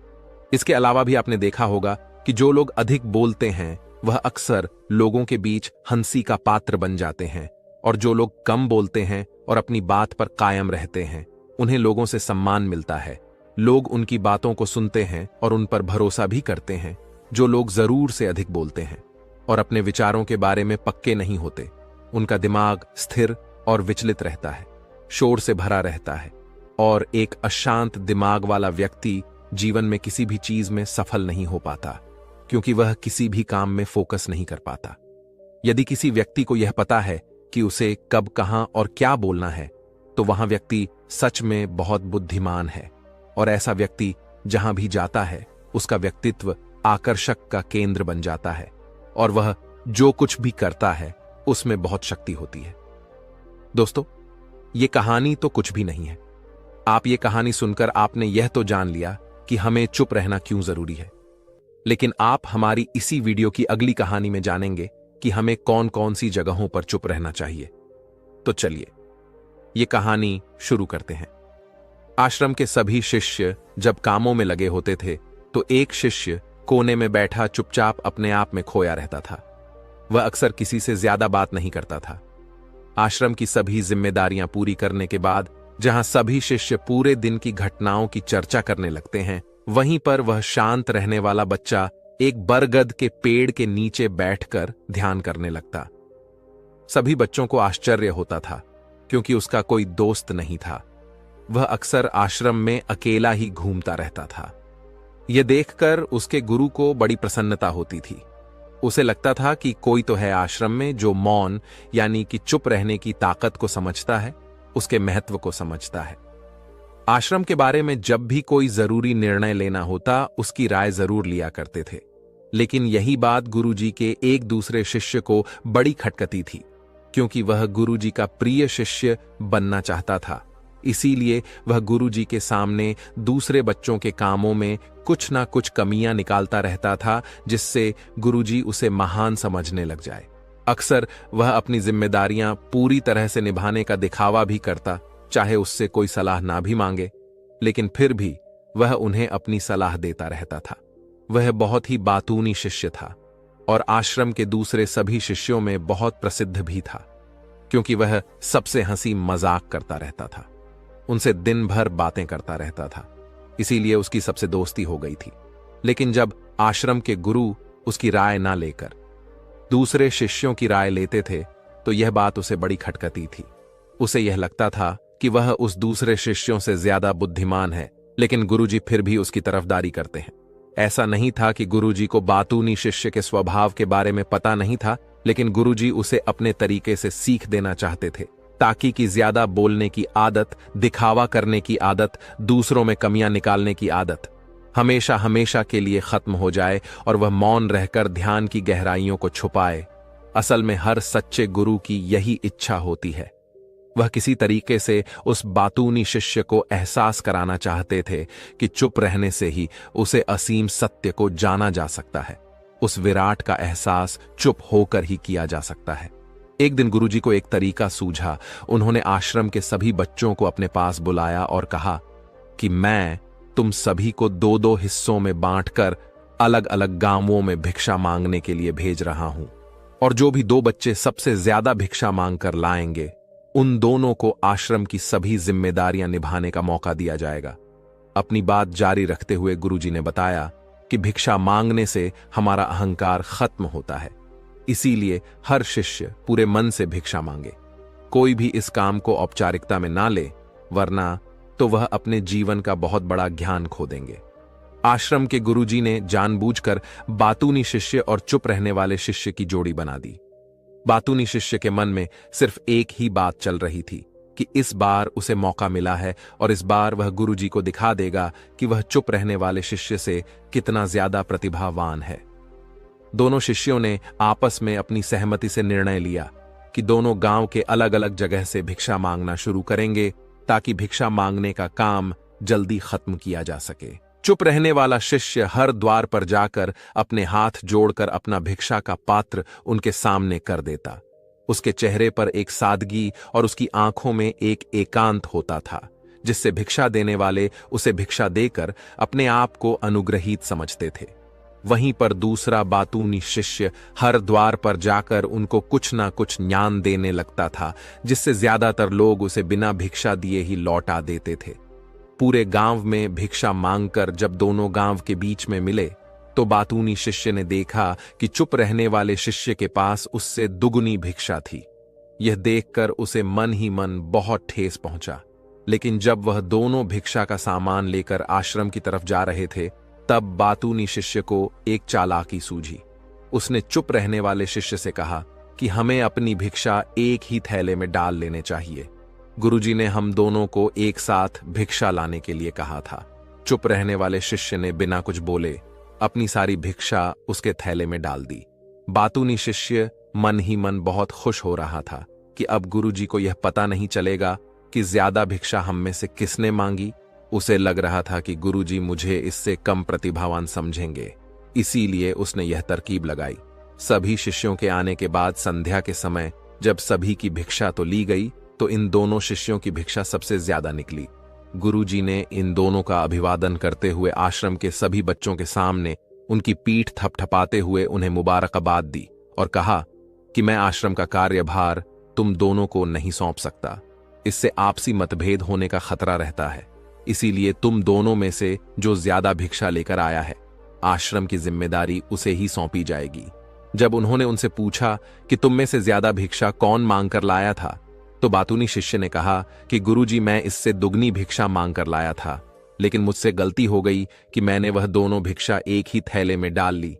[SPEAKER 1] इसके अलावा भी आपने देखा होगा कि जो लोग अधिक बोलते हैं वह अक्सर लोगों के बीच हंसी का पात्र बन जाते हैं, और जो लोग कम बोलते हैं और अपनी बात पर कायम रहते हैं उन्हें लोगों से सम्मान मिलता है। लोग उनकी बातों को सुनते हैं और उन पर भरोसा भी करते हैं। जो लोग जरूर से अधिक बोलते हैं और अपने विचारों के बारे में पक्के नहीं होते, उनका दिमाग स्थिर और विचलित रहता है, शोर से भरा रहता है, और एक अशांत दिमाग वाला व्यक्ति जीवन में किसी भी चीज में सफल नहीं हो पाता। क्योंकि वह किसी भी काम में फोकस नहीं कर पाता। यदि किसी व्यक्ति को यह पता है कि उसे कब, कहां और क्या बोलना है, तो वहां व्यक्ति सच में बहुत बुद्धिमान है। और ऐसा व्यक्ति जहां भी जाता है, उसका व्यक्तित्व आकर्षक का केंद्र बन जाता है और वह जो कुछ भी करता है उसमें बहुत शक्ति होती है। दोस्तों, ये कहानी तो कुछ भी नहीं है। आप ये कहानी सुनकर आपने यह तो जान लिया कि हमें चुप रहना क्यों जरूरी है, लेकिन आप हमारी इसी वीडियो की अगली कहानी में जानेंगे कि हमें कौन कौन सी जगहों पर चुप रहना चाहिए। तो चलिए ये कहानी शुरू करते हैं। आश्रम के सभी शिष्य जब कामों में लगे होते थे तो एक शिष्य कोने में बैठा चुपचाप अपने आप में खोया रहता था। वह अक्सर किसी से ज्यादा बात नहीं करता था। आश्रम की सभी जिम्मेदारियां पूरी करने के बाद जहां सभी शिष्य पूरे दिन की घटनाओं की चर्चा करने लगते हैं, वहीं पर वह शांत रहने वाला बच्चा एक बरगद के पेड़ के नीचे बैठकर ध्यान करने लगता। सभी बच्चों को आश्चर्य होता था क्योंकि उसका कोई दोस्त नहीं था। वह अक्सर आश्रम में अकेला ही घूमता रहता था। यह देखकर उसके गुरु को बड़ी प्रसन्नता होती थी। उसे लगता था कि कोई तो है आश्रम में जो मौन यानी कि चुप रहने की ताकत को समझता है, उसके महत्व को समझता है। आश्रम के बारे में जब भी कोई जरूरी निर्णय लेना होता, उसकी राय जरूर लिया करते थे। लेकिन यही बात गुरुजी के एक दूसरे शिष्य को बड़ी खटकती थी, क्योंकि वह गुरुजी का प्रिय शिष्य बनना चाहता था। इसीलिए वह गुरुजी के सामने दूसरे बच्चों के कामों में कुछ ना कुछ कमियां निकालता रहता था, जिससे गुरुजी उसे महान समझने लग जाए। अक्सर वह अपनी जिम्मेदारियां पूरी तरह से निभाने का दिखावा भी करता, चाहे उससे कोई सलाह ना भी मांगे, लेकिन फिर भी वह उन्हें अपनी सलाह देता रहता था। वह बहुत ही बातूनी शिष्य था और आश्रम के दूसरे सभी शिष्यों में बहुत प्रसिद्ध भी था, क्योंकि वह सबसे हंसी मजाक करता रहता था, उनसे दिन भर बातें करता रहता था। इसीलिए उसकी सबसे दोस्ती हो गई थी। लेकिन जब आश्रम के गुरु उसकी राय ना लेकर दूसरे शिष्यों की राय लेते थे, तो यह बात उसे बड़ी खटकती थी। उसे यह लगता था कि वह उस दूसरे शिष्यों से ज्यादा बुद्धिमान है, लेकिन गुरुजी फिर भी उसकी तरफदारी करते हैं। ऐसा नहीं था कि गुरुजी को बातूनी शिष्य के स्वभाव के बारे में पता नहीं था, लेकिन गुरुजी उसे अपने तरीके से सीख देना चाहते थे, ताकि कि ज्यादा बोलने की आदत, दिखावा करने की आदत, दूसरों में कमियां निकालने की आदत हमेशा हमेशा के लिए खत्म हो जाए और वह मौन रहकर ध्यान की गहराइयों को छुपाए। असल में हर सच्चे गुरु की यही इच्छा होती है। वह किसी तरीके से उस बातूनी शिष्य को एहसास कराना चाहते थे कि चुप रहने से ही उसे असीम सत्य को जाना जा सकता है। उस विराट का एहसास चुप होकर ही किया जा सकता है। एक दिन गुरुजी को एक तरीका सूझा। उन्होंने आश्रम के सभी बच्चों को अपने पास बुलाया और कहा कि मैं तुम सभी को दो दो हिस्सों में बांटकर अलग अलग गांवों में भिक्षा मांगने के लिए भेज रहा हूं, और जो भी दो बच्चे सबसे ज्यादा भिक्षा मांग कर लाएंगे, उन दोनों को आश्रम की सभी जिम्मेदारियां निभाने का मौका दिया जाएगा। अपनी बात जारी रखते हुए गुरुजी ने बताया कि भिक्षा मांगने से हमारा अहंकार खत्म होता है, इसीलिए हर शिष्य पूरे मन से भिक्षा मांगे। कोई भी इस काम को औपचारिकता में ना ले, वरना तो वह अपने जीवन का बहुत बड़ा ज्ञान खो देंगे। आश्रम के गुरुजी ने जानबूझकर बातूनी शिष्य और चुप रहने वाले शिष्य की जोड़ी बना दी। बातूनी शिष्य के मन में सिर्फ एक ही बात चल रही थी कि इस बार उसे मौका मिला है और इस बार वह गुरुजी को दिखा देगा कि वह चुप रहने वाले शिष्य से कितना ज्यादा प्रतिभावान है। दोनों शिष्यों ने आपस में अपनी सहमति से निर्णय लिया कि दोनों गांव के अलग अलग जगह से भिक्षा मांगना शुरू करेंगे, ताकि भिक्षा मांगने का काम जल्दी खत्म किया जा सके। चुप रहने वाला शिष्य हर द्वार पर जाकर अपने हाथ जोड़कर अपना भिक्षा का पात्र उनके सामने कर देता। उसके चेहरे पर एक सादगी और उसकी आंखों में एक एकांत होता था, जिससे भिक्षा देने वाले उसे भिक्षा देकर अपने आप को अनुग्रहित समझते थे। वहीं पर दूसरा बातूनी शिष्य हर द्वार पर जाकर उनको कुछ ना कुछ ज्ञान देने लगता था, जिससे ज्यादातर लोग उसे बिना भिक्षा दिए ही लौटा देते थे। पूरे गांव में भिक्षा मांगकर जब दोनों गांव के बीच में मिले, तो बातूनी शिष्य ने देखा कि चुप रहने वाले शिष्य के पास उससे दुगुनी भिक्षा थी। यह देखकर उसे मन ही मन बहुत ठेस पहुंचा। लेकिन जब वह दोनों भिक्षा का सामान लेकर आश्रम की तरफ जा रहे थे, तब बातूनी शिष्य को एक चालाकी सूझी। उसने चुप रहने वाले शिष्य से कहा कि हमें अपनी भिक्षा एक ही थैले में डाल लेने चाहिए। गुरुजी ने हम दोनों को एक साथ भिक्षा लाने के लिए कहा था। चुप रहने वाले शिष्य ने बिना कुछ बोले अपनी सारी भिक्षा उसके थैले में डाल दी। बातूनी शिष्य मन ही मन बहुत खुश हो रहा था कि अब गुरुजी को यह पता नहीं चलेगा कि ज्यादा भिक्षा हम में से किसने मांगी। उसे लग रहा था कि गुरुजी मुझे इससे कम प्रतिभावान समझेंगे, इसीलिए उसने यह तरकीब लगाई। सभी शिष्यों के आने के बाद संध्या के समय जब सभी की भिक्षा तो ली गई, तो इन दोनों शिष्यों की भिक्षा सबसे ज्यादा निकली। गुरुजी ने इन दोनों का अभिवादन करते हुए आश्रम के सभी बच्चों के सामने उनकी पीठ थपथपाते हुए उन्हें मुबारकबाद दी और कहा कि मैं आश्रम का कार्यभार तुम दोनों को नहीं सौंप सकता। इससे आपसी मतभेद होने का खतरा रहता है, इसीलिए तुम दोनों में से जो ज्यादा भिक्षा लेकर आया है, आश्रम की जिम्मेदारी उसे ही सौंपी जाएगी। जब उन्होंने उनसे पूछा कि तुम में से ज्यादा भिक्षा कौन मांग कर लाया था, तो बातूनी शिष्य ने कहा कि गुरुजी मैं इससे दुगनी भिक्षा मांग कर लाया था, लेकिन मुझसे गलती हो गई कि मैंने वह दोनों भिक्षा एक ही थैले में डाल ली।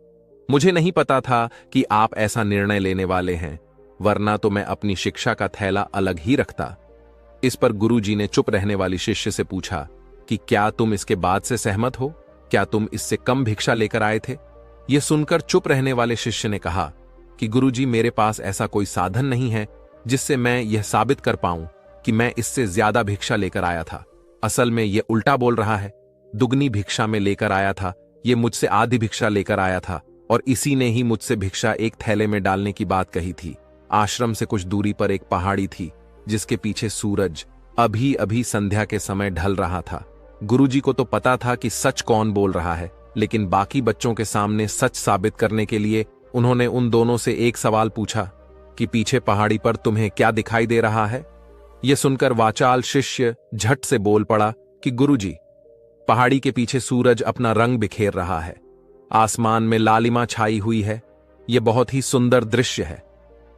[SPEAKER 1] मुझे नहीं पता था कि आप ऐसा निर्णय लेने वाले हैं, वरना तो मैं अपनी शिक्षा का थैला अलग ही रखता। इस पर गुरुजी ने चुप रहने वाली शिष्य से पूछा कि क्या तुम इसके बाद से सहमत हो? क्या तुम इससे कम भिक्षा लेकर आए थे? यह सुनकर चुप रहने वाले शिष्य ने कहा कि गुरुजी मेरे पास ऐसा कोई साधन नहीं है जिससे मैं यह साबित कर पाऊं कि मैं इससे ज्यादा भिक्षा लेकर आया था। असल में यह उल्टा बोल रहा है। दुगनी भिक्षा में लेकर आया था, यह मुझसे आधी भिक्षा लेकर आया था और इसी ने ही मुझसे भिक्षा एक थैले में डालने की बात कही थी। आश्रम से कुछ दूरी पर एक पहाड़ी थी जिसके पीछे सूरज अभी अभी संध्या के समय ढल रहा था। गुरुजी को तो पता था कि सच कौन बोल रहा है, लेकिन बाकी बच्चों के सामने सच साबित करने के लिए उन्होंने उन दोनों से एक सवाल पूछा कि पीछे पहाड़ी पर तुम्हें क्या दिखाई दे रहा है? यह सुनकर वाचाल शिष्य झट से बोल पड़ा कि गुरुजी, पहाड़ी के पीछे सूरज अपना रंग बिखेर रहा है, आसमान में लालिमा छाई हुई है, यह बहुत ही सुंदर दृश्य है।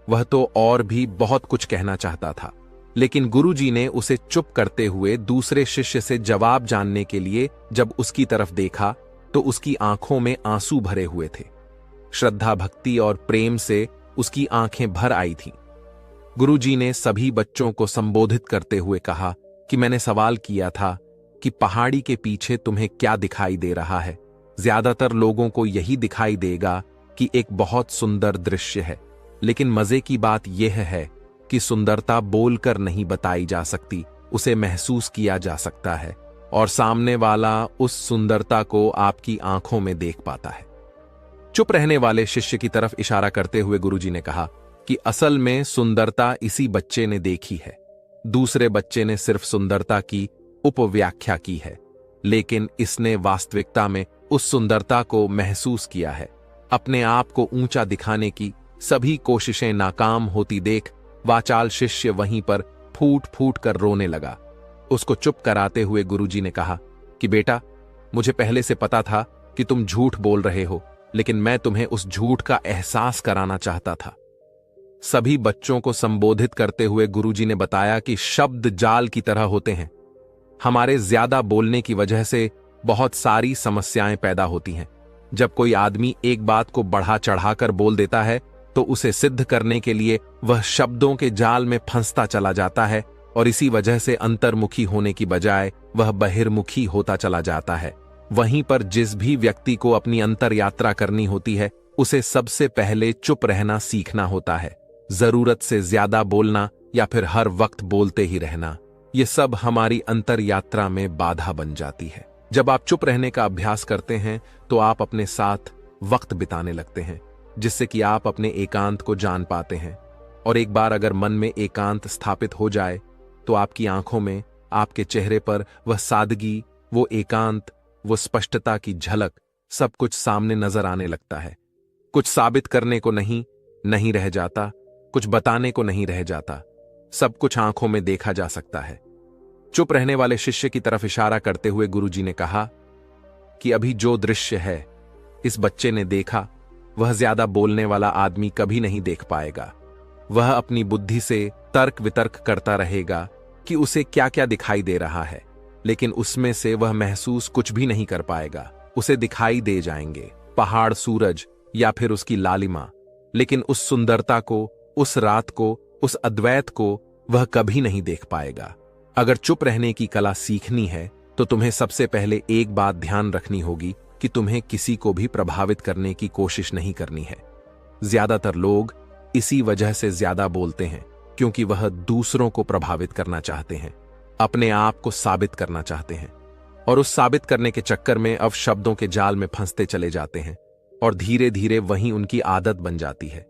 [SPEAKER 1] वह तो और भी बहुत कुछ कहना चाहता था, लेकिन गुरुजी ने उसे चुप करते हुए दूसरे शिष्य से जवाब जानने के लिए जब उसकी तरफ देखा तो उसकी आंखों में आंसू भरे हुए थे। श्रद्धा, भक्ति और प्रेम से उसकी आंखें भर आई थीं। गुरुजी ने सभी बच्चों को संबोधित करते हुए कहा कि मैंने सवाल किया था कि पहाड़ी के पीछे तुम्हें क्या दिखाई दे रहा है? ज्यादातर लोगों को यही दिखाई देगा कि एक बहुत सुंदर दृश्य है, लेकिन मजे की बात यह है कि सुंदरता बोलकर नहीं बताई जा सकती, उसे महसूस किया जा सकता है और सामने वाला उस सुंदरता को आपकी आंखों में देख पाता है। चुप रहने वाले शिष्य की तरफ इशारा करते हुए गुरुजी ने कहा कि असल में सुंदरता इसी बच्चे ने देखी है, दूसरे बच्चे ने सिर्फ सुंदरता की उपव्याख्या की है, लेकिन इसने वास्तविकता में उस सुंदरता को महसूस किया है। अपने आप को ऊंचा दिखाने की सभी कोशिशें नाकाम होती देख वाचाल शिष्य वहीं पर फूट फूट कर रोने लगा। उसको चुप कराते हुए गुरुजी ने कहा कि बेटा, मुझे पहले से पता था कि तुम झूठ बोल रहे हो, लेकिन मैं तुम्हें उस झूठ का एहसास कराना चाहता था। सभी बच्चों को संबोधित करते हुए गुरुजी ने बताया कि शब्द जाल की तरह होते हैं। हमारे ज्यादा बोलने की वजह से बहुत सारी समस्याएं पैदा होती हैं। जब कोई आदमी एक बात को बढ़ा चढ़ाकर बोल देता है तो उसे सिद्ध करने के लिए वह शब्दों के जाल में फंसता चला जाता है और इसी वजह से अंतर्मुखी होने की बजाय वह बहिर्मुखी होता चला जाता है। वहीं पर जिस भी व्यक्ति को अपनी अंतर यात्रा करनी होती है, उसे सबसे पहले चुप रहना सीखना होता है। जरूरत से ज्यादा बोलना या फिर हर वक्त बोलते ही रहना, ये सब हमारी अंतर यात्रा में बाधा बन जाती है। जब आप चुप रहने का अभ्यास करते हैं तो आप अपने साथ वक्त बिताने लगते हैं, जिससे कि आप अपने एकांत को जान पाते हैं। और एक बार अगर मन में एकांत स्थापित हो जाए तो आपकी आंखों में, आपके चेहरे पर वह सादगी, वो एकांत, वो स्पष्टता की झलक, सब कुछ सामने नजर आने लगता है। कुछ साबित करने को नहीं रह जाता, कुछ बताने को नहीं रह जाता, सब कुछ आंखों में देखा जा सकता है। चुप रहने वाले शिष्य की तरफ इशारा करते हुए गुरुजी ने कहा कि अभी जो दृश्य है इस बच्चे ने देखा, वह ज्यादा बोलने वाला आदमी कभी नहीं देख पाएगा। वह अपनी बुद्धि से तर्क वितर्क करता रहेगा कि उसे क्या क्या दिखाई दे रहा है, लेकिन उसमें से वह महसूस कुछ भी नहीं कर पाएगा। उसे दिखाई दे जाएंगे, पहाड़, सूरज या फिर उसकी लालिमा, लेकिन उस सुंदरता को, उस रात को, उस अद्वैत को वह कभी नहीं देख पाएगा। अगर चुप रहने की कला सीखनी है तो तुम्हें सबसे पहले एक बात ध्यान रखनी होगी कि तुम्हें किसी को भी प्रभावित करने की कोशिश नहीं करनी है। ज्यादातर लोग इसी वजह से ज्यादा बोलते हैं, क्योंकि वह दूसरों को प्रभावित करना चाहते हैं, अपने आप को साबित करना चाहते हैं, और उस साबित करने के चक्कर में अब शब्दों के जाल में फंसते चले जाते हैं और धीरे धीरे वही उनकी आदत बन जाती है।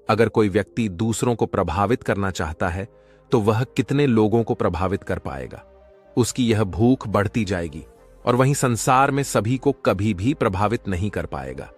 [SPEAKER 1] अगर कोई व्यक्ति दूसरों को प्रभावित करना चाहता है तो वह कितने लोगों को प्रभावित कर पाएगा। उसकी यह भूख बढ़ती जाएगी और वहीं संसार में सभी को कभी भी प्रभावित नहीं कर पाएगा।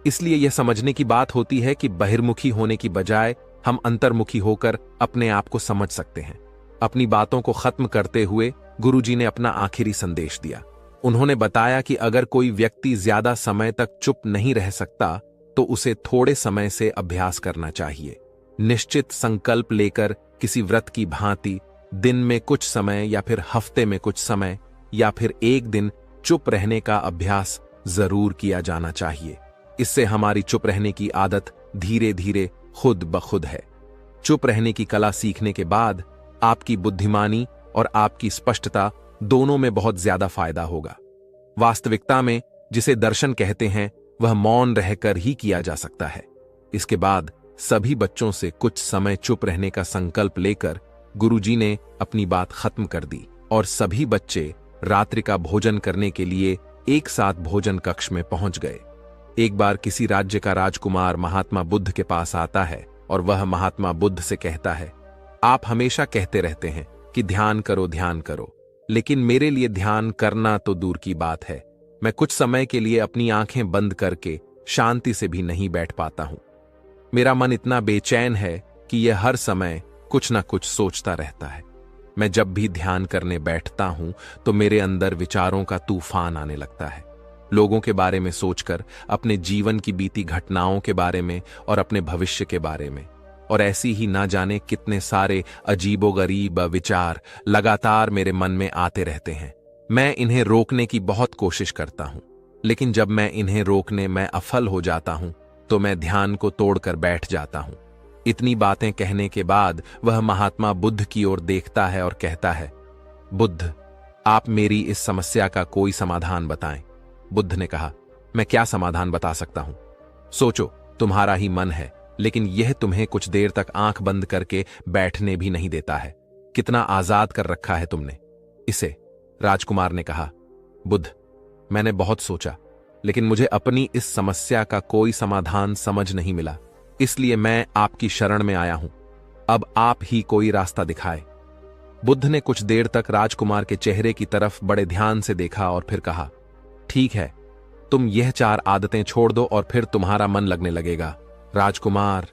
[SPEAKER 1] इसलिए यह समझने की बात होती है कि बहिर्मुखी होने की बजाय हम अंतर्मुखी होकर अपने आप को समझ सकते हैं। अपनी बातों को खत्म करते हुए गुरुजी ने अपना आखिरी संदेश दिया। उन्होंने बताया कि अगर कोई व्यक्ति ज्यादा समय तक चुप नहीं रह सकता तो उसे थोड़े समय से अभ्यास करना चाहिए। निश्चित संकल्प लेकर किसी व्रत की भांति दिन में कुछ समय या फिर हफ्ते में कुछ समय या फिर एक दिन चुप रहने का अभ्यास जरूर किया जाना चाहिए। इससे हमारी चुप रहने की आदत धीरे धीरे खुद ब खुद है। चुप रहने की कला सीखने के बाद आपकी बुद्धिमानी और आपकी स्पष्टता दोनों में बहुत ज्यादा फायदा होगा। वास्तविकता में जिसे दर्शन कहते हैं वह मौन रहकर ही किया जा सकता है। इसके बाद सभी बच्चों से कुछ समय चुप रहने का संकल्प लेकर गुरुजी ने अपनी बात खत्म कर दी और सभी बच्चे रात्रि का भोजन करने के लिए एक साथ भोजन कक्ष में पहुंच गए। एक बार किसी राज्य का राजकुमार महात्मा बुद्ध के पास आता है और वह महात्मा बुद्ध से कहता है, आप हमेशा कहते रहते हैं कि ध्यान करो, लेकिन मेरे लिए ध्यान करना तो दूर की बात है। मैं कुछ समय के लिए अपनी आंखें बंद करके शांति से भी नहीं बैठ पाता हूं। मेरा मन इतना बेचैन है कि यह हर समय कुछ ना कुछ सोचता रहता है। मैं जब भी ध्यान करने बैठता हूं तो मेरे अंदर विचारों का तूफान आने लगता है, लोगों के बारे में सोचकर, अपने जीवन की बीती घटनाओं के बारे में और अपने भविष्य के बारे में, और ऐसी ही ना जाने कितने सारे अजीबोगरीब विचार लगातार मेरे मन में आते रहते हैं। मैं इन्हें रोकने की बहुत कोशिश करता हूं, लेकिन जब मैं इन्हें रोकने में असफल हो जाता हूं तो मैं ध्यान को तोड़कर बैठ जाता हूं। इतनी बातें कहने के बाद वह महात्मा बुद्ध की ओर देखता है और कहता है, बुद्ध, आप मेरी इस समस्या का कोई समाधान बताएं। बुद्ध ने कहा, मैं क्या समाधान बता सकता हूं? सोचो, तुम्हारा ही मन है, लेकिन यह तुम्हें कुछ देर तक आंख बंद करके बैठने भी नहीं देता है। कितना आजाद कर रखा है तुमने इसे। राजकुमार ने कहा, बुद्ध, मैंने बहुत सोचा, लेकिन मुझे अपनी इस समस्या का कोई समाधान समझ नहीं मिला, इसलिए मैं आपकी शरण में आया हूं। अब आप ही कोई रास्ता दिखाए। बुद्ध ने कुछ देर तक राजकुमार के चेहरे की तरफ बड़े ध्यान से देखा और फिर कहा, ठीक है, तुम यह 4 आदतें छोड़ दो और फिर तुम्हारा मन लगने लगेगा। राजकुमार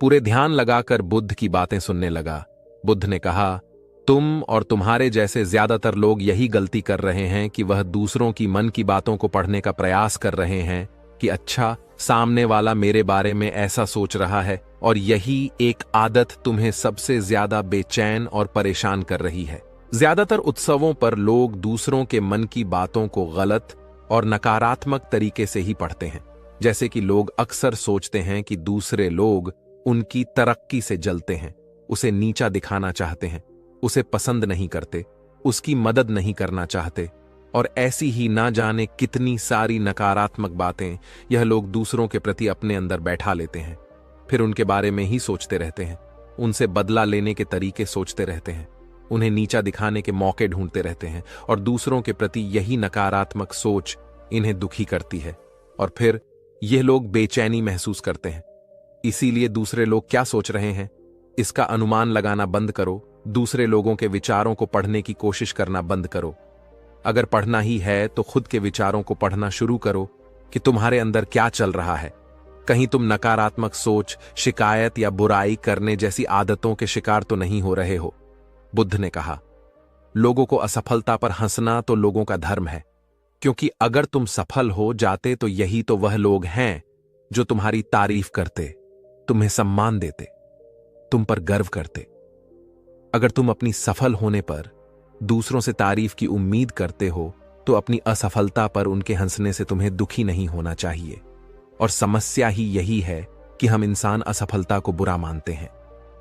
[SPEAKER 1] पूरे ध्यान लगाकर बुद्ध की बातें सुनने लगा। बुद्ध ने कहा, तुम और तुम्हारे जैसे ज्यादातर लोग यही गलती कर रहे हैं कि वह दूसरों की मन की बातों को पढ़ने का प्रयास कर रहे हैं कि अच्छा, सामने वाला मेरे बारे में ऐसा सोच रहा है, और यही एक आदत तुम्हें सबसे ज्यादा बेचैन और परेशान कर रही है। ज्यादातर उत्सवों पर लोग दूसरों के मन की बातों को गलत और नकारात्मक तरीके से ही पढ़ते हैं। जैसे कि लोग अक्सर सोचते हैं कि दूसरे लोग उनकी तरक्की से जलते हैं, उसे नीचा दिखाना चाहते हैं, उसे पसंद नहीं करते, उसकी मदद नहीं करना चाहते, और ऐसी ही ना जाने कितनी सारी नकारात्मक बातें यह लोग दूसरों के प्रति अपने अंदर बैठा लेते हैं। फिर उनके बारे में ही सोचते रहते हैं, उनसे बदला लेने के तरीके सोचते रहते हैं, उन्हें नीचा दिखाने के मौके ढूंढते रहते हैं, और दूसरों के प्रति यही नकारात्मक सोच इन्हें दुखी करती है, और फिर यह लोग बेचैनी महसूस करते हैं। इसीलिए दूसरे लोग क्या सोच रहे हैं, इसका अनुमान लगाना बंद करो। दूसरे लोगों के विचारों को पढ़ने की कोशिश करना बंद करो। अगर पढ़ना ही है तो खुद के विचारों को पढ़ना शुरू करो कि तुम्हारे अंदर क्या चल रहा है। कहीं तुम नकारात्मक सोच, शिकायत या बुराई करने जैसी आदतों के शिकार तो नहीं हो रहे हो। बुद्ध ने कहा, लोगों को असफलता पर हंसना तो लोगों का धर्म है, क्योंकि अगर तुम सफल हो जाते तो यही तो वह लोग हैं जो तुम्हारी तारीफ करते, तुम्हें सम्मान देते, तुम पर गर्व करते। अगर तुम अपनी सफल होने पर दूसरों से तारीफ की उम्मीद करते हो तो अपनी असफलता पर उनके हंसने से तुम्हें दुखी नहीं होना चाहिए। और समस्या ही यही है कि हम इंसान असफलता को बुरा मानते हैं,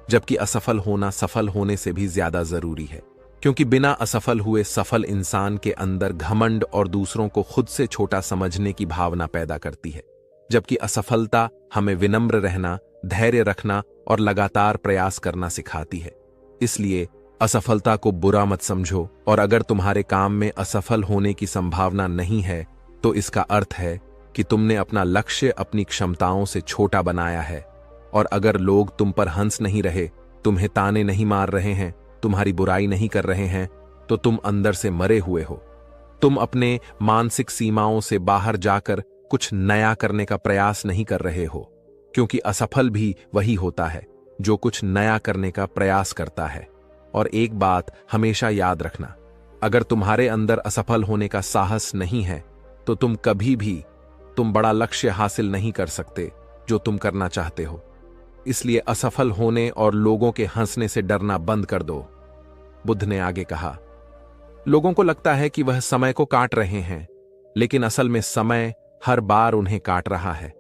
[SPEAKER 1] जबकि असफल होना सफल होने से भी ज्यादा जरूरी है। क्योंकि बिना असफल हुए सफल इंसान के अंदर घमंड और दूसरों को खुद से छोटा समझने की भावना पैदा करती है, जबकि असफलता हमें विनम्र रहना, धैर्य रखना और लगातार प्रयास करना सिखाती है। इसलिए असफलता को बुरा मत समझो, और अगर तुम्हारे काम में असफल होने की संभावना नहीं है तो इसका अर्थ है कि तुमने अपना लक्ष्य अपनी क्षमताओं से छोटा बनाया है। और अगर लोग तुम पर हंस नहीं रहे, तुम्हें ताने नहीं मार रहे हैं, तुम्हारी बुराई नहीं कर रहे हैं, तो तुम अंदर से मरे हुए हो। तुम अपने मानसिक सीमाओं से बाहर जाकर कुछ नया करने का प्रयास नहीं कर रहे हो, क्योंकि असफल भी वही होता है जो कुछ नया करने का प्रयास करता है। और एक बात हमेशा याद रखना, अगर तुम्हारे अंदर असफल होने का साहस नहीं है तो तुम कभी भी बड़ा लक्ष्य हासिल नहीं कर सकते जो तुम करना चाहते हो। इसलिए असफल होने और लोगों के हंसने से डरना बंद कर दो। बुद्ध ने आगे कहा, लोगों को लगता है कि वह समय को काट रहे हैं, लेकिन असल में समय हर बार उन्हें काट रहा है।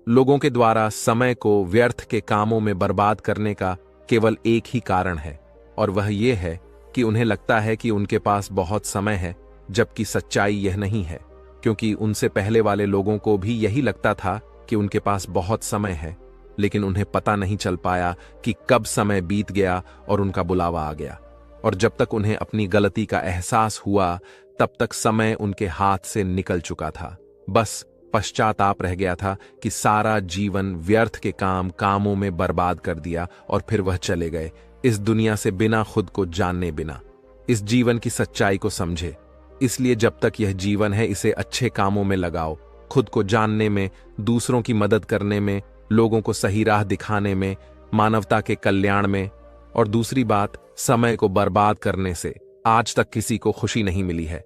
[SPEAKER 1] लोगों के द्वारा समय को व्यर्थ के कामों में बर्बाद करने का केवल एक ही कारण है, और वह यह है कि उन्हें लगता है कि उनके पास बहुत समय है, जबकि सच्चाई यह नहीं है। क्योंकि उनसे पहले वाले लोगों को भी यही लगता था कि उनके पास बहुत समय है, लेकिन उन्हें पता नहीं चल पाया कि कब समय बीत गया और उनका बुलावा आ गया। और जब तक उन्हें अपनी गलती का एहसास हुआ, तब तक समय उनके हाथ से निकल चुका था। बस पश्चाताप रह गया था कि सारा जीवन व्यर्थ के कामों में बर्बाद कर दिया, और फिर वह चले गए इस दुनिया से बिना खुद को जानने, बिना इस जीवन की सच्चाई को समझे। इसलिए जब तक यह जीवन है, इसे अच्छे कामों में लगाओ, खुद को जानने में, दूसरों की मदद करने में, लोगों को सही राह दिखाने में, मानवता के कल्याण में। और दूसरी बात, समय को बर्बाद करने से आज तक किसी को खुशी नहीं मिली है।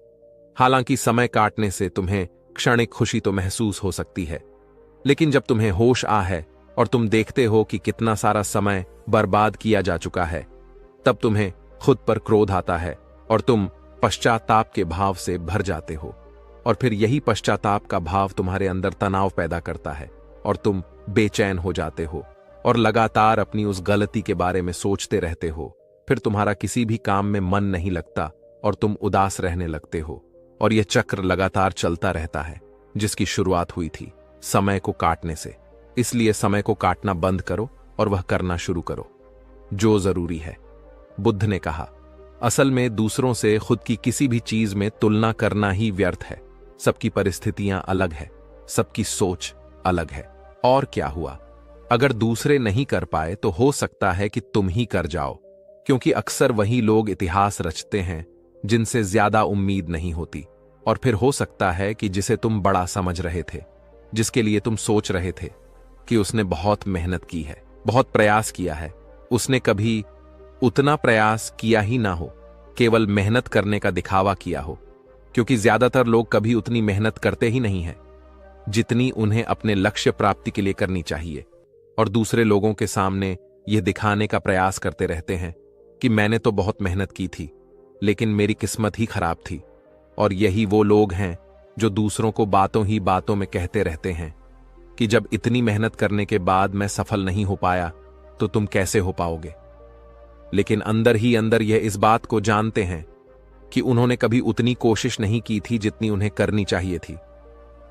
[SPEAKER 1] हालांकि समय काटने से तुम्हें क्षणिक खुशी तो महसूस हो सकती है, लेकिन जब तुम्हें होश आ है और तुम देखते हो कि कितना सारा समय बर्बाद किया जा चुका है, तब तुम्हें खुद पर क्रोध आता है और तुम पश्चाताप के भाव से भर जाते हो। और फिर यही पश्चाताप का भाव तुम्हारे अंदर तनाव पैदा करता है और तुम बेचैन हो जाते हो और लगातार अपनी उस गलती के बारे में सोचते रहते हो। फिर तुम्हारा किसी भी काम में मन नहीं लगता और तुम उदास रहने लगते हो, और यह चक्र लगातार चलता रहता है, जिसकी शुरुआत हुई थी समय को काटने से। इसलिए समय को काटना बंद करो और वह करना शुरू करो जो जरूरी है। बुद्ध ने कहा, असल में दूसरों से खुद की किसी भी चीज में तुलना करना ही व्यर्थ है। सबकी परिस्थितियां अलग है, सबकी सोच अलग है। और क्या हुआ, अगर दूसरे नहीं कर पाए तो हो सकता है कि तुम ही कर जाओ, क्योंकि अक्सर वही लोग इतिहास रचते हैं जिनसे ज्यादा उम्मीद नहीं होती। और फिर हो सकता है कि जिसे तुम बड़ा समझ रहे थे, जिसके लिए तुम सोच रहे थे कि उसने बहुत मेहनत की है, बहुत प्रयास किया है, उसने कभी उतना प्रयास किया ही ना हो, केवल मेहनत करने का दिखावा किया हो। क्योंकि ज्यादातर लोग कभी उतनी मेहनत करते ही नहीं हैं जितनी उन्हें अपने लक्ष्य प्राप्ति के लिए करनी चाहिए, और दूसरे लोगों के सामने यह दिखाने का प्रयास करते रहते हैं कि मैंने तो बहुत मेहनत की थी, लेकिन मेरी किस्मत ही खराब थी। और यही वो लोग हैं जो दूसरों को बातों ही बातों में कहते रहते हैं कि जब इतनी मेहनत करने के बाद मैं सफल नहीं हो पाया तो तुम कैसे हो पाओगे। लेकिन अंदर ही अंदर यह इस बात को जानते हैं कि उन्होंने कभी उतनी कोशिश नहीं की थी जितनी उन्हें करनी चाहिए थी।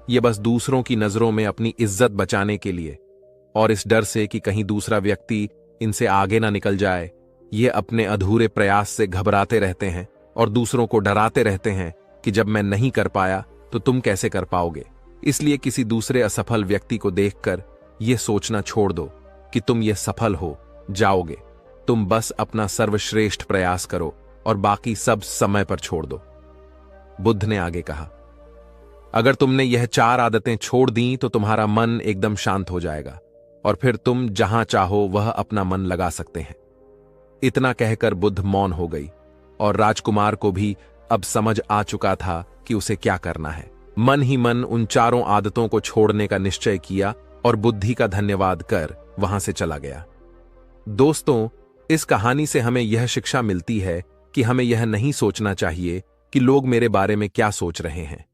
[SPEAKER 1] ये बस दूसरों की नजरों में अपनी इज्जत बचाने के लिए और इस डर से कि कहीं दूसरा व्यक्ति इनसे आगे ना निकल जाए, ये अपने अधूरे प्रयास से घबराते रहते हैं और दूसरों को डराते रहते हैं कि जब मैं नहीं कर पाया तो तुम कैसे कर पाओगे। इसलिए किसी दूसरे असफल व्यक्ति को देखकर यह सोचना छोड़ दो कि तुम ये सफल हो जाओगे। तुम बस अपना सर्वश्रेष्ठ प्रयास करो और बाकी सब समय पर छोड़ दो। बुद्ध ने आगे कहा, अगर तुमने यह 4 आदतें छोड़ दी तो तुम्हारा मन एकदम शांत हो जाएगा और फिर तुम जहां चाहो वह अपना मन लगा सकते हैं। इतना कहकर बुद्ध मौन हो गई और राजकुमार को भी अब समझ आ चुका था कि उसे क्या करना है। मन ही मन उन 4 आदतों को छोड़ने का निश्चय किया और बुद्धि का धन्यवाद कर वहां से चला गया। दोस्तों, इस कहानी से हमें यह शिक्षा मिलती है कि हमें यह नहीं सोचना चाहिए कि लोग मेरे बारे में क्या सोच रहे हैं।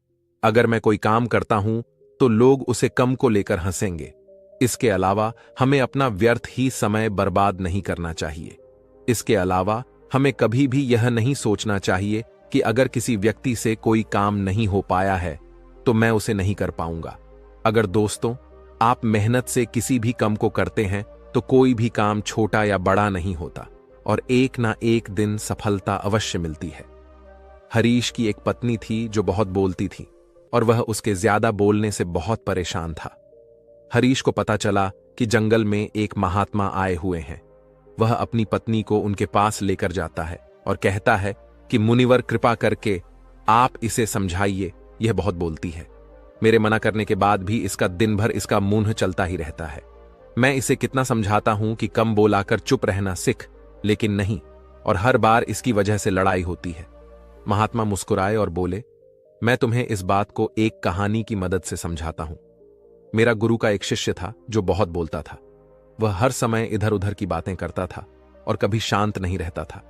[SPEAKER 1] अगर मैं कोई काम करता हूं तो लोग उसे कम को लेकर हंसेंगे। इसके अलावा हमें अपना व्यर्थ ही समय बर्बाद नहीं करना चाहिए। इसके अलावा हमें कभी भी यह नहीं सोचना चाहिए कि अगर किसी व्यक्ति से कोई काम नहीं हो पाया है तो मैं उसे नहीं कर पाऊंगा। अगर दोस्तों आप मेहनत से किसी भी काम को करते हैं तो कोई भी काम छोटा या बड़ा नहीं होता और एक ना एक दिन सफलता अवश्य मिलती है। हरीश की एक पत्नी थी जो बहुत बोलती थी और वह उसके ज्यादा बोलने से बहुत परेशान था। हरीश को पता चला कि जंगल में एक महात्मा आए हुए हैं। वह अपनी पत्नी को उनके पास लेकर जाता है और कहता है कि मुनिवर कृपा करके आप इसे समझाइए, यह बहुत बोलती है। मेरे मना करने के बाद भी इसका दिन भर इसका मुंह चलता ही रहता है। मैं इसे कितना समझाता हूं कि कम बोलाकर चुप रहना सीख, लेकिन नहीं, और हर बार इसकी वजह से लड़ाई होती है। महात्मा मुस्कुराए और बोले, मैं तुम्हें इस बात को एक कहानी की मदद से समझाता हूं। मेरा गुरु का एक शिष्य था जो बहुत बोलता था। वह हर समय इधर उधर की बातें करता था और कभी शांत नहीं रहता था।